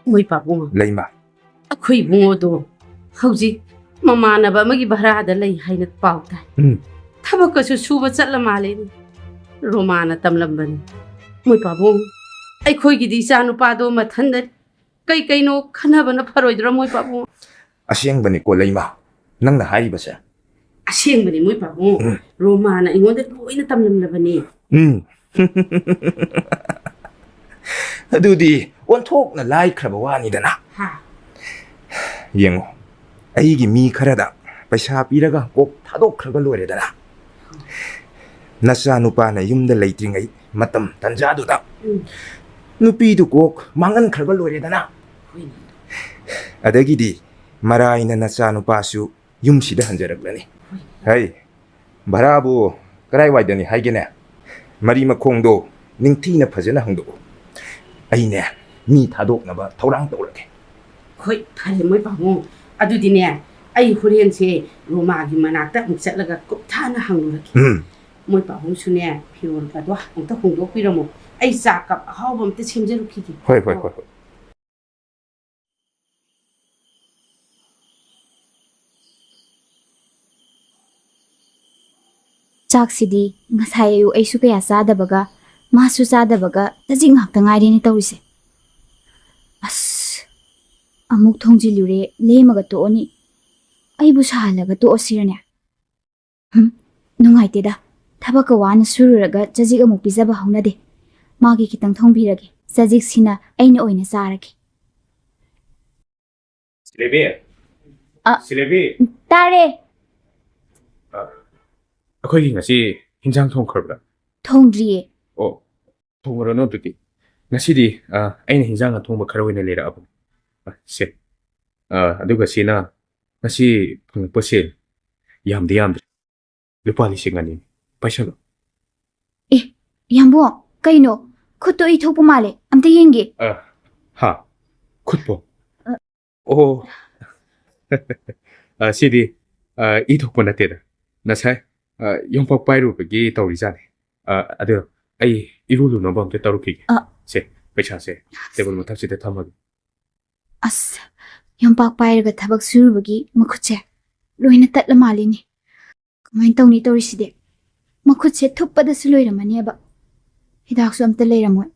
ꯃꯣꯏ ꯄꯥꯕꯨꯡ, ꯂꯩꯃ. ꯑꯩꯈꯣꯏ ꯏꯕꯨꯡꯉꯣꯗꯣ ꯍꯧꯖꯤꯛ ꯃꯃꯥꯟꯅꯕ ꯑꯃꯒꯤ ꯚꯔꯥꯗ ꯂꯩ ꯍꯥꯏꯅ ꯄꯥꯎ ꯇꯥꯏ. ꯊꯕꯛꯀꯁꯨ ꯁꯨꯕ ꯆꯠꯂ ꯃꯥꯜꯂꯦꯅꯤ. ꯔꯣꯃꯥꯅ ꯇꯝꯂꯝꯕꯅꯤ. ꯃꯣꯏ ꯄꯥꯕꯨꯡ, ꯑꯩꯈꯣꯏꯒꯤꯗꯤ ꯏꯆꯥ ꯅꯨꯄꯥꯗꯣ ꯃꯊꯟꯗ ꯀꯩꯅꯣ ꯈꯟꯅꯕꯅ ꯐꯔꯣꯏꯗ꯭ꯔꯣ ꯃꯣꯏ ꯄꯥꯕꯨꯡ? ꯑꯁꯦꯡꯕꯅꯤꯀꯣ ꯂꯩꯃ, ꯅꯪꯅ ꯍꯥꯏꯔꯤꯕꯁꯦ. ꯑꯁꯦꯡꯕꯅꯤ ꯃꯣꯏ ꯄꯥꯕꯨꯡ. ꯔꯣꯃꯥꯅ ꯑꯩꯉꯣꯟꯗ ꯂꯣꯏꯅ ꯇꯝꯂꯝꯂꯕꯅꯤ. ꯑꯗꯨꯗꯤ ꯑꯣꯟꯊꯣꯛꯅ ꯂꯥꯏꯈ꯭ꯔꯕ ꯋꯥꯅꯤꯗꯅ. ꯌꯦꯡꯉꯣ, ꯑꯩꯒꯤ ꯃꯤ ꯈꯔꯗ ꯄꯩꯁꯥ ꯄꯤꯔꯒ ꯀꯣꯛ ꯊꯥꯗꯣꯛꯈ꯭ꯔꯒ ꯂꯣꯏꯔꯦꯗꯅ. ꯅꯆꯥ ꯅꯨꯄꯥꯅ ꯌꯨꯝꯗ ꯂꯩꯇ꯭ꯔꯤꯉꯩ ꯃꯇꯝ ꯇꯟꯖꯥꯗꯨꯗ ꯅꯨꯄꯤꯗꯨ ꯀꯣꯛ ꯃꯥꯡꯍꯟꯈ꯭ꯔꯒ ꯂꯣꯏꯔꯦꯗꯅ. ꯑꯗꯒꯤꯗꯤ ꯃꯔꯥꯏꯅ ꯅꯆꯥ ꯅꯨꯄꯥꯁꯨ ꯌꯨꯝꯁꯤꯗ ꯍꯟꯖꯔꯛꯂꯅꯤ. ꯍꯩ, ꯚꯔꯥꯕꯨ ꯀꯔꯥꯏꯋꯥꯏꯗꯅꯤ ꯍꯥꯏꯒꯦꯅꯦ? ꯃꯔꯤ ꯃꯈꯣꯡꯗꯣ ꯅꯤꯡꯊꯤꯅ ꯐꯖꯅ ꯍꯪꯗꯣꯛꯎ. ꯑꯩꯅꯦ ꯃꯤ ꯊꯥꯗꯣꯛꯅꯕ ꯊꯧꯔꯥꯡ ꯇꯧꯔꯒꯦ ꯍꯣꯏ ꯐꯔꯦ ꯃꯣꯏ ꯄꯥꯕꯨꯡ ꯑꯗꯨꯗꯤꯅꯦ ꯑꯩ ꯍꯣꯔꯦꯟꯁꯦ ꯔꯣꯃꯥꯒꯤ ꯃꯅꯥꯛꯇ ꯑꯃꯨꯛ ꯆꯠꯂꯒ ꯀꯨꯞꯊꯥꯅ ꯍꯪꯂꯨꯔꯒꯦ ꯃꯣꯏ ꯄꯥꯕꯨꯡꯁꯨꯅꯦ ꯐꯤꯔꯣꯜꯒꯗꯣ ꯑꯝꯇ ꯍꯣꯡꯗꯣꯛꯄꯤꯔꯝꯃꯣ ꯑꯩ ꯆꯥ ꯀꯞ ꯑꯍꯥꯎꯕ ꯑꯝꯇ ꯁꯦꯝꯖꯔꯨꯈꯤꯒꯦ ꯍꯣꯏ ꯍꯣꯏ ꯍꯣꯏ ꯍꯣꯏ ꯆꯥꯛꯁꯤꯗꯤ ꯉꯁꯥꯏ ꯑꯌꯨꯛ ꯑꯩꯁꯨ ꯀꯌꯥ ꯆꯥꯗꯕꯒ ꯃꯥꯁꯨ ꯆꯥꯗꯕꯒ ꯆꯖꯤꯛ ꯉꯥꯛꯇ ꯉꯥꯏꯔꯦꯅꯦ ꯇꯧꯔꯤꯁꯦ ꯑꯁ ꯑꯃꯨꯛ ꯊꯣꯡꯖꯤꯜꯂꯨꯔꯦ ꯂꯦꯝꯃꯒ ꯇꯣꯛꯑꯅꯤ ꯑꯩꯕꯨ ꯁꯥꯍꯜꯂꯒ ꯇꯣꯛꯑꯁꯤꯔꯅꯦ ꯅꯨꯡꯉꯥꯏꯇꯦꯗ ꯊꯕꯛꯀ ꯋꯥꯅ ꯁꯨꯔꯨꯔꯒ ꯆꯖꯤꯛ ꯑꯃꯨꯛ ꯄꯤꯖꯕ ꯍꯧꯅꯗꯦ ꯃꯥꯒꯤ ꯈꯤꯇꯪ ꯊꯣꯡꯕꯤꯔꯒꯦ ꯆꯖꯤꯛꯁꯤꯅ ꯑꯩꯅ ꯑꯣꯏꯅ ꯆꯥꯔꯒꯦ Silebi. Silebi. ꯇꯥꯔꯦ ꯑꯩꯈꯣꯏꯒꯤ ꯉꯁꯤ ꯍꯤꯟꯖꯥꯡ ꯊꯣꯡꯈ꯭ꯔꯕ꯭ꯔꯥ? ꯊꯣꯡꯗ꯭ꯔꯤꯌꯦ ꯑꯣ, ꯊꯣꯡꯉꯨꯔꯅꯨ ꯑꯗꯨꯗꯤ. ꯉꯁꯤꯗꯤ ꯑꯩꯅ ꯍꯤꯟꯖꯥꯡ ꯑꯊꯣꯡꯕ ꯈꯔ ꯑꯣꯏꯅ ꯂꯩꯔꯛꯑꯕꯅꯤ. ꯁꯦ. ꯑꯗꯨꯒ ꯁꯤꯅ ꯉꯁꯤ ꯐꯪꯉꯛꯄ ꯁꯦꯜ ꯌꯥꯝꯗꯤ ꯌꯥꯝꯗ꯭ꯔꯦ. ꯂꯨꯄꯥ 2,000 ꯄꯥꯏꯁꯜꯂꯣ. ꯑꯦ ꯌꯥꯝꯕꯣ ꯀꯩꯅꯣ ꯈꯨꯠꯇꯣ ꯏ ꯊꯣꯛꯄ ꯃꯥꯜꯂꯦ ꯑꯝꯇ ꯌꯦꯡꯒꯦ ꯍꯥ ꯈꯨꯠꯄꯣ? ꯑꯣ. ꯁꯤꯗꯤ ꯏ ꯊꯣꯛꯄ ꯅꯠꯇꯦꯗ. ꯉꯁꯥꯏ ꯌꯣꯡꯄꯥꯛ ꯄꯥꯏꯔꯨꯕꯒꯤ ꯇꯧꯔꯤꯖꯥꯠꯅꯤ. ꯑꯗꯣ ꯑꯩ ꯏꯔꯨ ꯂꯨꯅꯕ ꯑꯝꯇ ꯇꯧꯔꯛꯈꯤꯒꯦ. ꯁꯦ ꯄꯩꯁꯥꯁꯦ ꯇꯦꯕꯜ ꯃꯊꯛꯁꯤꯗ ꯊꯝꯃꯒꯦ. ꯑꯁ ꯌꯣꯝꯄꯥꯛ ꯄꯥꯏꯔꯒ ꯊꯕꯛ ꯁꯨꯔꯨꯕꯒꯤ ꯃꯈꯨꯠꯁꯦ ꯂꯣꯏꯅ ꯇꯠꯂ ꯃꯥꯜꯂꯤꯅꯦ ꯀꯃꯥꯏꯅ ꯇꯧꯅꯤ ꯇꯧꯔꯤꯁꯤꯗꯤ ꯃꯈꯨꯠꯁꯦ ꯊꯨꯞꯄꯗꯁꯨ ꯂꯣꯏꯔꯝꯃꯅꯦꯕ ꯍꯤꯗꯥꯛꯁꯨ ꯑꯝꯇ ꯂꯩꯔꯝꯃꯣꯏ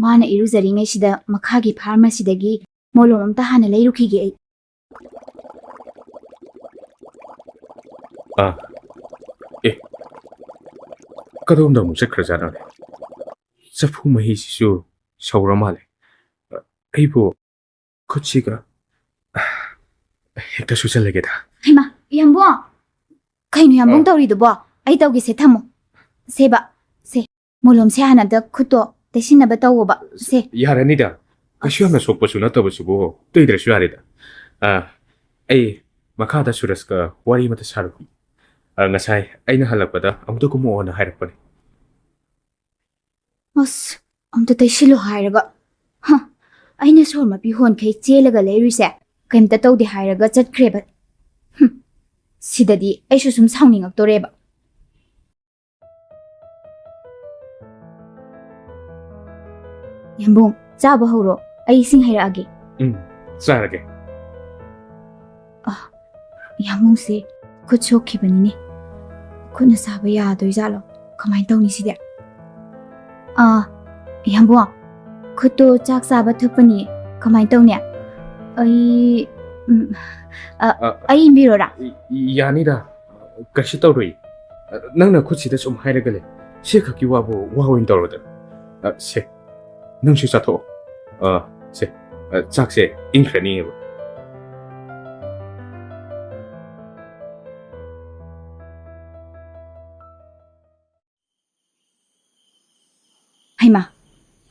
ꯃꯥꯅ ꯏꯔꯨꯖꯔꯤꯉꯩꯁꯤꯗ ꯃꯈꯥꯒꯤ ꯐꯥꯔꯃꯥꯁꯤꯗꯒꯤ ꯃꯣꯂꯣꯝ ꯑꯝꯇ ꯍꯥꯟꯅ ꯂꯩꯔꯨꯈꯤꯒꯦ ꯑꯩ ꯑꯦ ꯀꯗꯣꯝꯗ ꯑꯃꯨꯛ ꯆꯠꯈ꯭ꯔꯖꯥꯠꯅꯣꯅꯦ ꯆꯐꯨ ꯃꯍꯤꯁꯤꯁꯨ ꯁꯧꯔ ꯃꯥꯜꯂꯦ ꯑꯩꯕꯨ ꯈꯨꯠꯁꯤꯒ ꯍꯦꯛꯇ ꯁꯨꯆꯜꯂꯒꯦꯗ ꯍꯩꯃꯥ ꯌꯥꯝꯕꯣ ꯀꯩꯅꯣ ꯌꯥꯝꯕꯨꯡ ꯇꯧꯔꯤꯗꯨꯕꯣ ꯑꯩ ꯇꯧꯒꯦꯁꯦ ꯊꯝꯃꯣ ꯁꯦꯕ ꯁꯦ ꯃꯣꯂꯣꯝꯁꯦ ꯍꯥꯟꯅꯗ ꯈꯨꯠꯇꯣ ꯇꯩꯁꯤꯟꯅꯕ ꯇꯧꯋꯣꯕ ꯁꯦ ꯌꯥꯔꯅꯤꯗ ꯀꯩꯁꯨ ꯌꯥꯝꯅ ꯁꯣꯛꯄꯁꯨ ꯅꯠꯇꯕꯁꯤꯕꯨ ꯇꯩꯗ꯭ꯔꯁꯨ ꯌꯥꯔꯦꯗ ꯑꯩ ꯃꯈꯥꯗ ꯁꯨꯔꯁꯀ ꯋꯥꯔꯤ ꯑꯃꯇ ꯁꯥꯔꯨꯈꯤ ꯉꯁꯥꯏ ꯑꯩꯅ ꯍꯜꯂꯛꯄꯗ ꯑꯃꯨꯛꯇ ꯀꯨꯝꯃꯛꯑꯣꯅ ꯍꯥꯏꯔꯛꯄꯅꯤ ꯑꯁ ꯑꯝꯇ ꯇꯩꯁꯤꯜꯂꯨ ꯍꯥꯏꯔꯒ ꯑꯩꯅ ꯁꯣꯔ ꯃꯄꯤ ꯍꯣꯟꯈꯩ ꯆꯦꯜꯂꯒ ꯂꯩꯔꯨꯏꯁꯦ ꯀꯩꯝꯇ ꯇꯧꯗꯦ ꯍꯥꯏꯔꯒ ꯆꯠꯈ꯭ꯔꯦꯕ ꯁꯤꯗꯗꯤ ꯑꯩꯁꯨ ꯁꯨꯝ ꯁꯥꯎꯅꯤꯡꯉꯛꯇꯣꯔꯦꯕ ꯌꯥꯝꯕꯨꯡ ꯆꯥꯕ ꯍꯧꯔꯣ ꯑꯩ ꯏꯁꯤꯡ ꯍꯩꯔꯛꯑꯒꯦ ꯆꯥꯔꯒꯦ ꯌꯥꯝꯕꯨꯡꯁꯦ ꯈꯨꯠ ꯁꯣꯛꯈꯤꯕꯅꯤꯅꯦ ꯈꯨꯠꯅ ꯆꯥꯕ ꯌꯥꯗꯣꯏꯖꯥꯠꯂꯣ ꯀꯃꯥꯏꯅ ꯇꯧꯅꯤ ꯁꯤꯗꯤ ꯌꯥꯝꯕꯨꯡ ꯈꯨꯠꯇꯣ ꯆꯥꯛ ꯆꯥꯕ ꯊꯨꯞꯄꯅꯤ ꯀꯃꯥꯏꯅ ꯇꯧꯅꯤ ꯑꯩ ꯏꯟꯕꯤꯔꯣꯔꯥ ꯌꯥꯅꯤꯗ ꯀꯩꯁꯨ ꯇꯧꯔꯣꯏ ꯅꯪꯅ ꯈꯨꯠꯁꯤꯗ ꯁꯨꯝ ꯍꯥꯏꯔꯒ ꯂꯩ ꯁꯤ ꯈꯛꯀꯤ ꯋꯥꯕꯨ ꯋꯥ ꯑꯣꯏꯅ ꯇꯧꯔꯗꯅ ꯁꯦ ꯅꯪꯁꯨ ꯆꯥꯊꯣꯛꯑꯣ ꯁꯦ ꯆꯥꯛꯁꯦ ꯏꯪꯈ꯭ꯔꯅꯤꯕ ꯍꯩꯃꯥ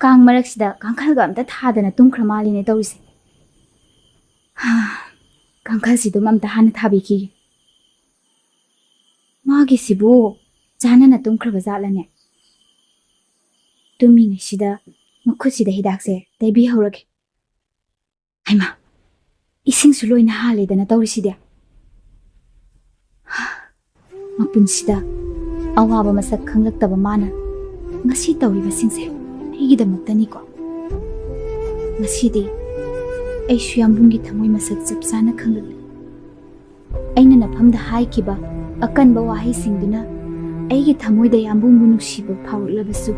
ꯀꯥꯡ ꯃꯔꯛꯁꯤꯗ ꯀꯥꯡꯈꯜꯒ ꯑꯝꯇ ꯊꯥꯗꯅ ꯇꯨꯝꯈ꯭ꯔ ꯃꯥꯜꯂꯤꯅꯦ ꯇꯧꯔꯤꯁꯦ ꯀꯥꯡꯈꯜꯁꯤꯗꯨꯝ ꯑꯝꯇ ꯍꯥꯟꯅ ꯊꯥꯕꯤꯈꯤꯒꯦ ꯃꯥꯒꯤꯁꯤꯕꯨ ꯆꯥꯟꯅꯅ ꯇꯨꯝꯈ꯭ꯔꯕ ꯖꯥꯠꯂꯅꯦ ꯇꯨꯝꯃꯤꯉꯩꯁꯤꯗ ꯃꯈꯨꯠꯁꯤꯗ ꯍꯤꯗꯥꯛꯁꯦ ꯇꯩꯕꯤꯍꯧꯔꯒꯦ ꯍꯩꯃꯥ ꯏꯁꯤꯡꯁꯨ ꯂꯣꯏꯅ ꯍꯥꯜꯂꯦꯗꯅ ꯇꯧꯔꯤꯁꯤꯗꯤ ꯃꯄꯨꯟꯁꯤꯗ ꯑꯋꯥꯕ ꯃꯁꯛ ꯈꯪꯂꯛꯇꯕ ꯃꯥꯅ ngasi tawribasingse ꯑꯩꯒꯤꯗꯃꯛꯇꯅꯤꯀꯣ ꯉꯁꯤꯗꯤ ꯑꯩꯁꯨ ꯌꯥꯝꯕꯨꯡꯒꯤ ꯊꯃꯣꯏ ꯃꯁꯛ ꯆꯞ ꯆꯥꯅ ꯈꯪꯂꯛꯂꯤ ꯑꯩꯅ ꯅꯐꯝꯗ ꯍꯥꯏꯈꯤꯕ ꯑꯀꯟꯕ ꯋꯥꯍꯩꯁꯤꯡꯗꯨꯅ ꯑꯩꯒꯤ ꯊꯃꯣꯏꯗ ꯌꯥꯝꯕꯨꯡꯕꯨ ꯅꯨꯡꯁꯤꯕ ꯐꯥꯎꯔꯛꯂꯕꯁꯨ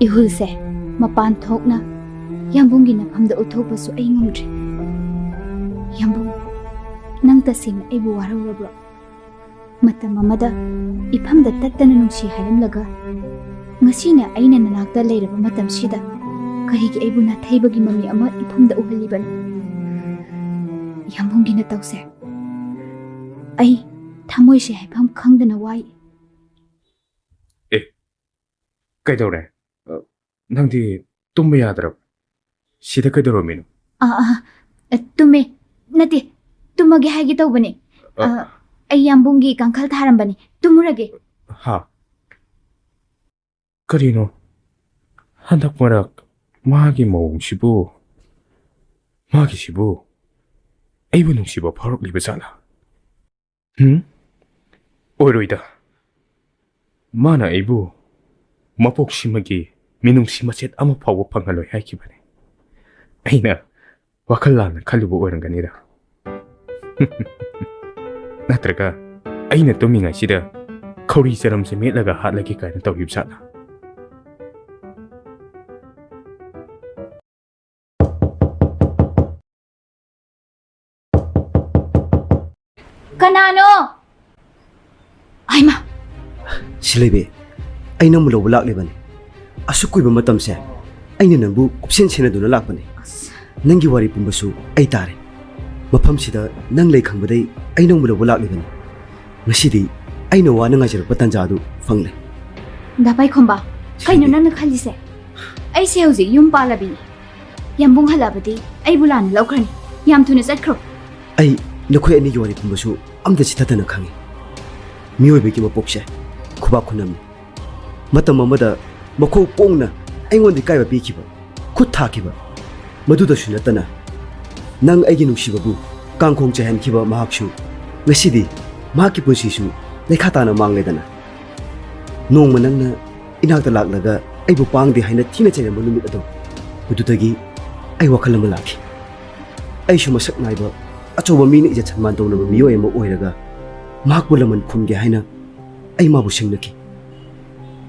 ꯏꯍꯨꯜꯁꯦ ꯃꯄꯥꯟ ꯊꯣꯛꯅ ꯌꯥꯝꯕꯨꯡꯒꯤ ꯅꯐꯝꯗ ꯎꯠꯊꯣꯛꯄꯁꯨ ꯑꯩ ꯉꯝꯗ꯭ꯔꯦ ꯌꯥꯝꯕꯨꯡ ꯅꯪ ꯇꯁꯦꯡꯅ ꯑꯩꯕꯨ ꯋꯥꯔꯧꯔꯕ꯭ꯔꯣ ꯃꯇꯝ ꯑꯃꯗ ꯏꯐꯝꯗ ꯇꯠꯇꯅ ꯅꯨꯡꯁꯤ ꯍꯥꯏꯔꯝꯂꯒ ꯉꯁꯤꯅ ꯑꯩꯅ ꯅꯅꯥꯛꯇ ꯂꯩꯔꯕ ꯃꯇꯝꯁꯤꯗ ꯀꯔꯤꯒꯤ ꯑꯩꯕꯨ ꯅꯥꯊꯩꯕꯒꯤ ꯃꯃꯤ ꯑꯃ ꯏꯐꯝꯗ ꯎꯍꯜꯂꯤꯕꯅꯣ ꯌꯥꯝꯕꯨꯡꯒꯤ ꯅꯇꯧꯁꯦ ꯑꯩ ꯊꯃꯣꯏꯁꯦ ꯍꯥꯏꯐꯝ ꯈꯪꯗꯅ ꯋꯥꯏ ꯀꯩꯗꯧꯔꯦ ꯅꯪꯗꯤ ꯇꯨꯝꯕ ꯌꯥꯗ꯭ꯔꯕ ꯁꯤꯗ ꯀꯩꯗꯧꯔꯝꯃꯤꯅꯣ ꯇꯨꯝꯃꯦ ꯅꯠꯇꯦ ꯇꯨꯝꯃꯒꯦ ꯍꯥꯏꯒꯦ ꯇꯧꯕꯅꯦ ꯑꯩ ꯌꯥꯝꯕꯨꯡꯒꯤ ꯀꯥꯡꯈꯜ ꯊꯥꯔꯝꯕꯅꯤ ꯇꯨꯝꯃꯨꯔꯒꯦ ꯀꯔꯤꯅꯣ ꯍꯟꯗꯛ ꯃꯔꯛ 마기 모옹시부 마기시부 에이브 농시부 바로 리브잖아. 응? 오이로이다. 마나 에이브 마복심하기 민웅심마셋 아무 파워 방할로이 하이키바네. 아이나 와칼라나 칼루부 오이런가니다. 나트라가 아이나 또밍아시다 커리처럼se 메라가 핫라기 까이나 떠입잖아. Kanano? Ay ma, Silaibe, ay nang mula wala liban. Asuk ko'y bamatam siya. Ay nanangbu kupsin siya na doon na lakpan. Nanggi wari pumbasu ay tare. Mapam sida nang laikang baday ay nang mula wala liban. Ngasidi ay nawa na nga siya patanjado fangle. Dapay komba, kayo na nakhalise. Ay siya uzi yung palabini. Yambong halabadi ay bulan laukran. Yam tunas at kro. Ay nakoy ani wari pumbasu amda sitata na kangi. Miyoy beki mapok siya. Kubak ko namin. Matam mamada mako pong na ay ngondi kaya biki ba. Kuta kiba. Maduda sunata na. Nang ay ginungsibabu kangkong jahan kiba mahakshu. Ngasidi mahaki punsisu naikata na manglay na. Noong manang na inagtalaglaga ay bupang di hay na tinachay na malumit ato. Madudagi ay wakal na malaki. Ay sumasak na iba at so mamini ijat sa mantaw na mamiyo ay mauoyraga. Mahakbulaman kumge hay na ay mabusing naki.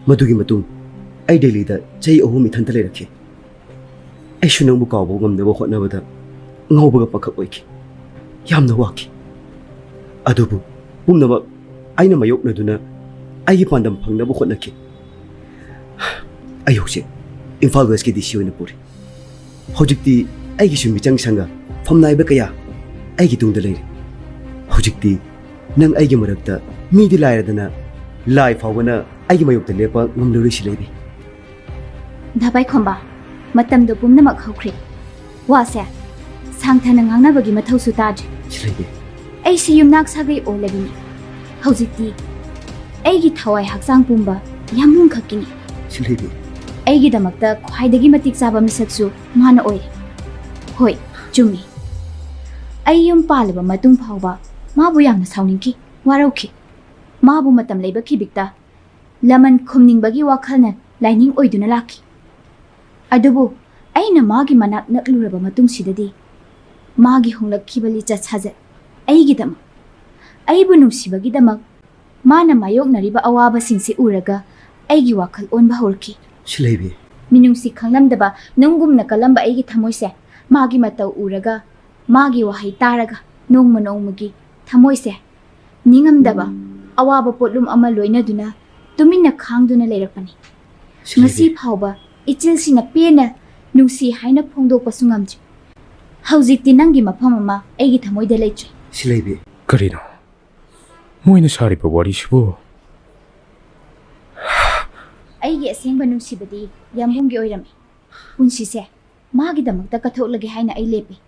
Madugi matung ay daily da chay ohum itantalay raki. Ay sunang bukaw ngam na wakot na bata ngaw baga pagkakoyki. Yam na waki. Adobo pumnamak ay na mayok na duna ay ipandam pang na bukot naki. Ayok siya Imphal West ki disyo na puri. Hojikti ay gisumbichang sanga famnay ba kaya ay gitung dalay. Hojikti nang ay gimaragta midi layra na life hawana ay gimayok talepa ngamluri silay. Dapay komba, matam do pum na maghawkri. Wase, sangta nang ang nabagi mathaw sutad. Silay. Ay si yung nagsagay o labini. Hawzikti, ay githaway haksang pumba yamung kakini. Silay. Ay gidamakta khwaidagi matik saba misaksu mana oy. Hoy, chumi. Ay yung palaba matung phawba mabu yang na sawningki warawki. Mabu matam layba kibikta laman khumningbagi wakhal na lining oiduna laki. Adubu ay na magi manak nakluraba matung sidadi magi honglakkiba licha chaja ay gidam ay bunungsibagi damak mana mayok nariba awaba singsi uraga ay gi wakhal onba horki. Silay. Minungsi khanglamdaba nungum na kalamba ay gi thamoyse magi mataw uraga magi wahay taraga nongma nongmagi thamoyse ningamdaba awaba potlum ama loina duna tuminna khangduna leirakpani. Ngasi phawba ichilsina pena nungsi haina phongdokpa sungamji. Hawjikti nangi mafam ama aigi thamoida leitri. Silay. 그리노 모이는 사리바 와리시부 Aigi asengba nungsibadi yambunggi oirami. Punsise magidamakta kathoklage haina ay lepi.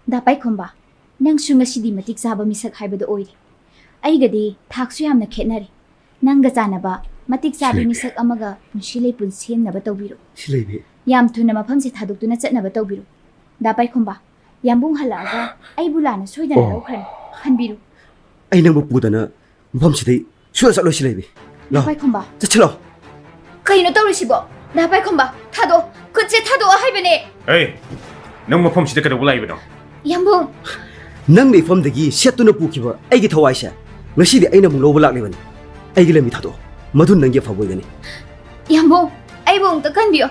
Dapay komba nang sungasidi matik saba misak haibado oiri. Aigadi thaksu yamna khetnari. Nangga chanaba matik sabi misak amaga punsilay punsen na batawbiro. Silay. Yam thuna mafamse thadukuna chatna batawbiro. Dapay komba yambung halaga ay bulana soidana rawkhan hanbiro. Ay nang mapuda na mapam siday suya sa lo silay. Dapay komba Chachalo. kaino tawrisibo. Dapay komba thado kutse thado haibane. 에이 넌 뭐 펌시대 그래 올라이브노. Yambung Nang may fam dagi siya to na pukiba ay gitaway siya. Ngasidi ay namang lobulak liban. Ay gilami tato. Madun nang gifaboy gani. Yambung ay bong takanbio.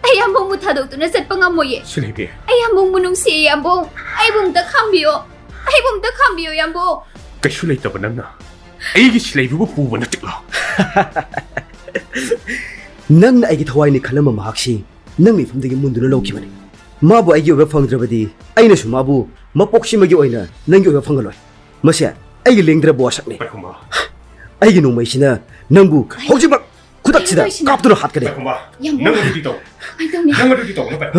Ay yambung mo thado to na set pangamoye. 슬레이비 Ay yambung munung si yambung. Ay bong takhambio. Ay bong takhambio yambung. 그슈레 있다고 놨나. 에이기 슬레이비부 부부나 찍어. Nang na ay gitaway ni kalama mahakshi. Nang may fam dagi mundo na lawki bani. Mabu ay giyoba fangdrabadi. Ay na sumabu mapokshi magi oyna nang giyoba fangaloy. Masya ay gilingdra buwasak ni. 빨콩마 Ay ginumay sina nangbu hojibak kudak sida kaptulo hat kade. 빨콩마 Yambung. 넌 어디도 Ay tawni. 넌 어디도 너 빨.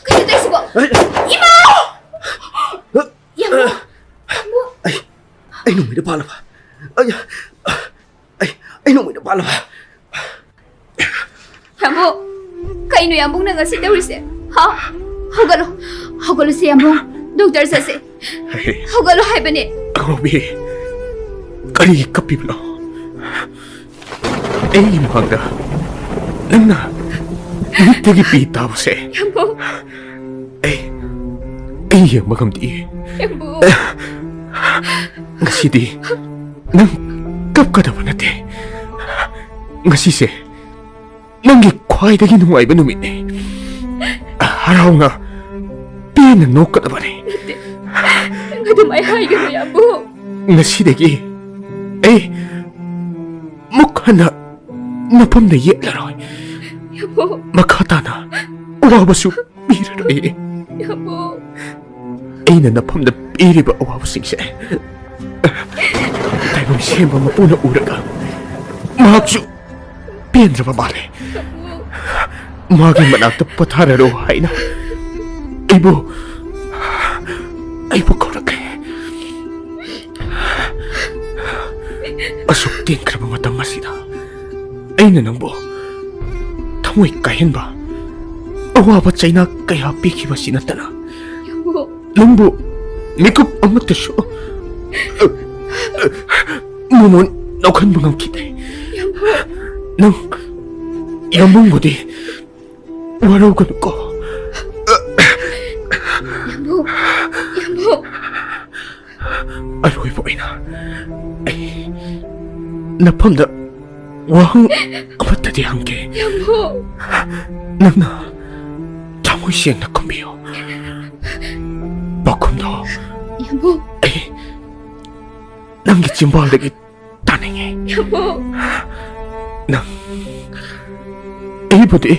Kayo tayo sibo. Ima! Yambung. Ay nung may napala pa. Ay nung may napala pa. Yambung. ngasi tawrise. Ha? Hogalo. Hogalo si yambong. Doctor sase. Hogalo haibane. Robi, kari kapiblo. Ay magda. Nangna. Nitigi pita se. Yambong. Ay yang magamdi. Yambong. Ngasidi. Nang kapkadawa nate. Ngasise. Nangi kwaidagi nungayba numine. Haraw nga. Pina nokadawa ne. Ngadumay haigano yambong. Ngasidagi. Ay. Mukha na. Napamda yelaroy. Yambong. Makata na. Uwabasu piraroy. Yambong. Ay na napamda piriba awabasingse. Tayo siyemba mapuna uraga. Mahaksu. Piendra babale. Magi manakta patararo hay na. Ibu. Ibu korake. Asuk din ka matang masida. Ay na nang bo. Tamoy kahin ba? Awabat say na kaya piki ba sinatana? Lambo. Mikup amat tasyo. Mumon, naukan bangang kita. Nang yambong mo di, waraw ka ko. Yambong, yambong. Aloy po ay na. Ay, napamda, wahang amat na di hangge. Yambong. Nang na, tamoy siyang nakumbiyo. Bakundo. Yambong. Ay, nang gitsimbal lagi taningi. Yambong. Nang ibu di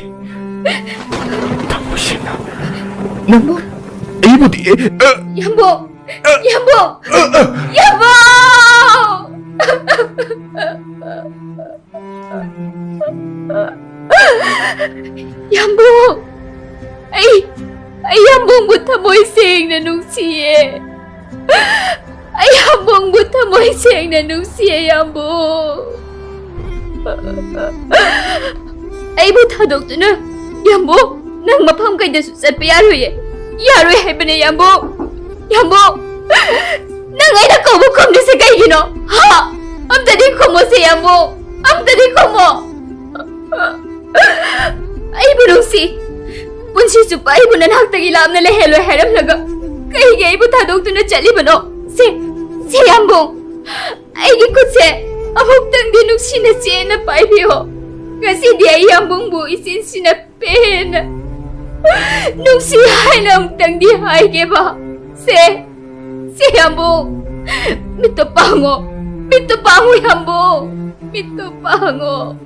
tamu sina nang ibu di Yambong. Yambong. Yambong. Yambong. Ay yambong buta mo ising na nung siye. Ay yambong buta mo ising na nung siye yambong. Ay buta doktor na yambong nang mapam kay da sa yaroy yaroy hebe na yambong yambong nang ay nakabukom na sa kay gino ha am tadi ko mo si yambong am tadi ko mo ay bunong si punsi supa ay bunan hagtagilam na lehelo heram laga kay gay buta doktor na chali bano si yambong ay gikot se amok tang dinong sinasya na paibiho kasi di ay yambong bu isin sinapena nung sihay na tang di hay ke ba si yambong mito pango yambong mito pango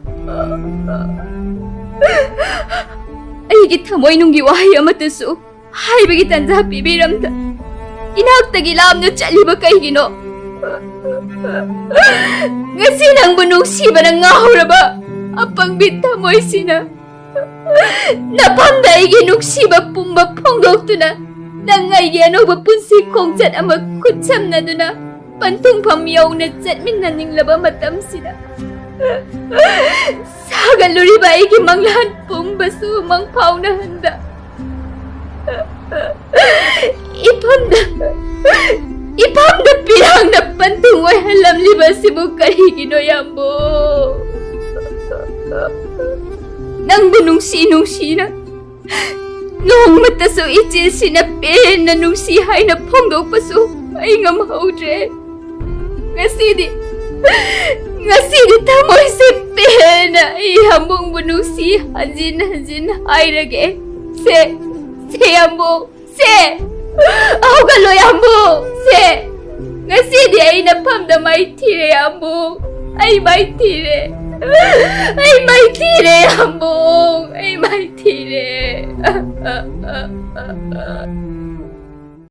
ay kita mo inong giwahay amataso hay bagitan sa pibiramda inagtagilam no chali ba kay gino nga sinang bunong siba ng ngahura ba apang binta mo'y sina napamday ginong siba pumba ponggok to na nangay gano ba punsi kong chat ang magkutsam na doon na pantong pamyaw na chat minaning laba matam sina sagaluri ba ikimang lahat pumba sumang pao na handa ipamda pirang na pantungay halam liba si Bukari Ginoyambo. Nang bunong sinong sina. Noong mataso itil sinapin na nung sihay na ponggaw paso ay nga maudre. Ngasidi tamoy si pena ihambong bunong si hanjin ay rage. Si yambong, ako galo yambong, ngasidi ay napamda may tire yambong, ay may tire yambong, ay may tire.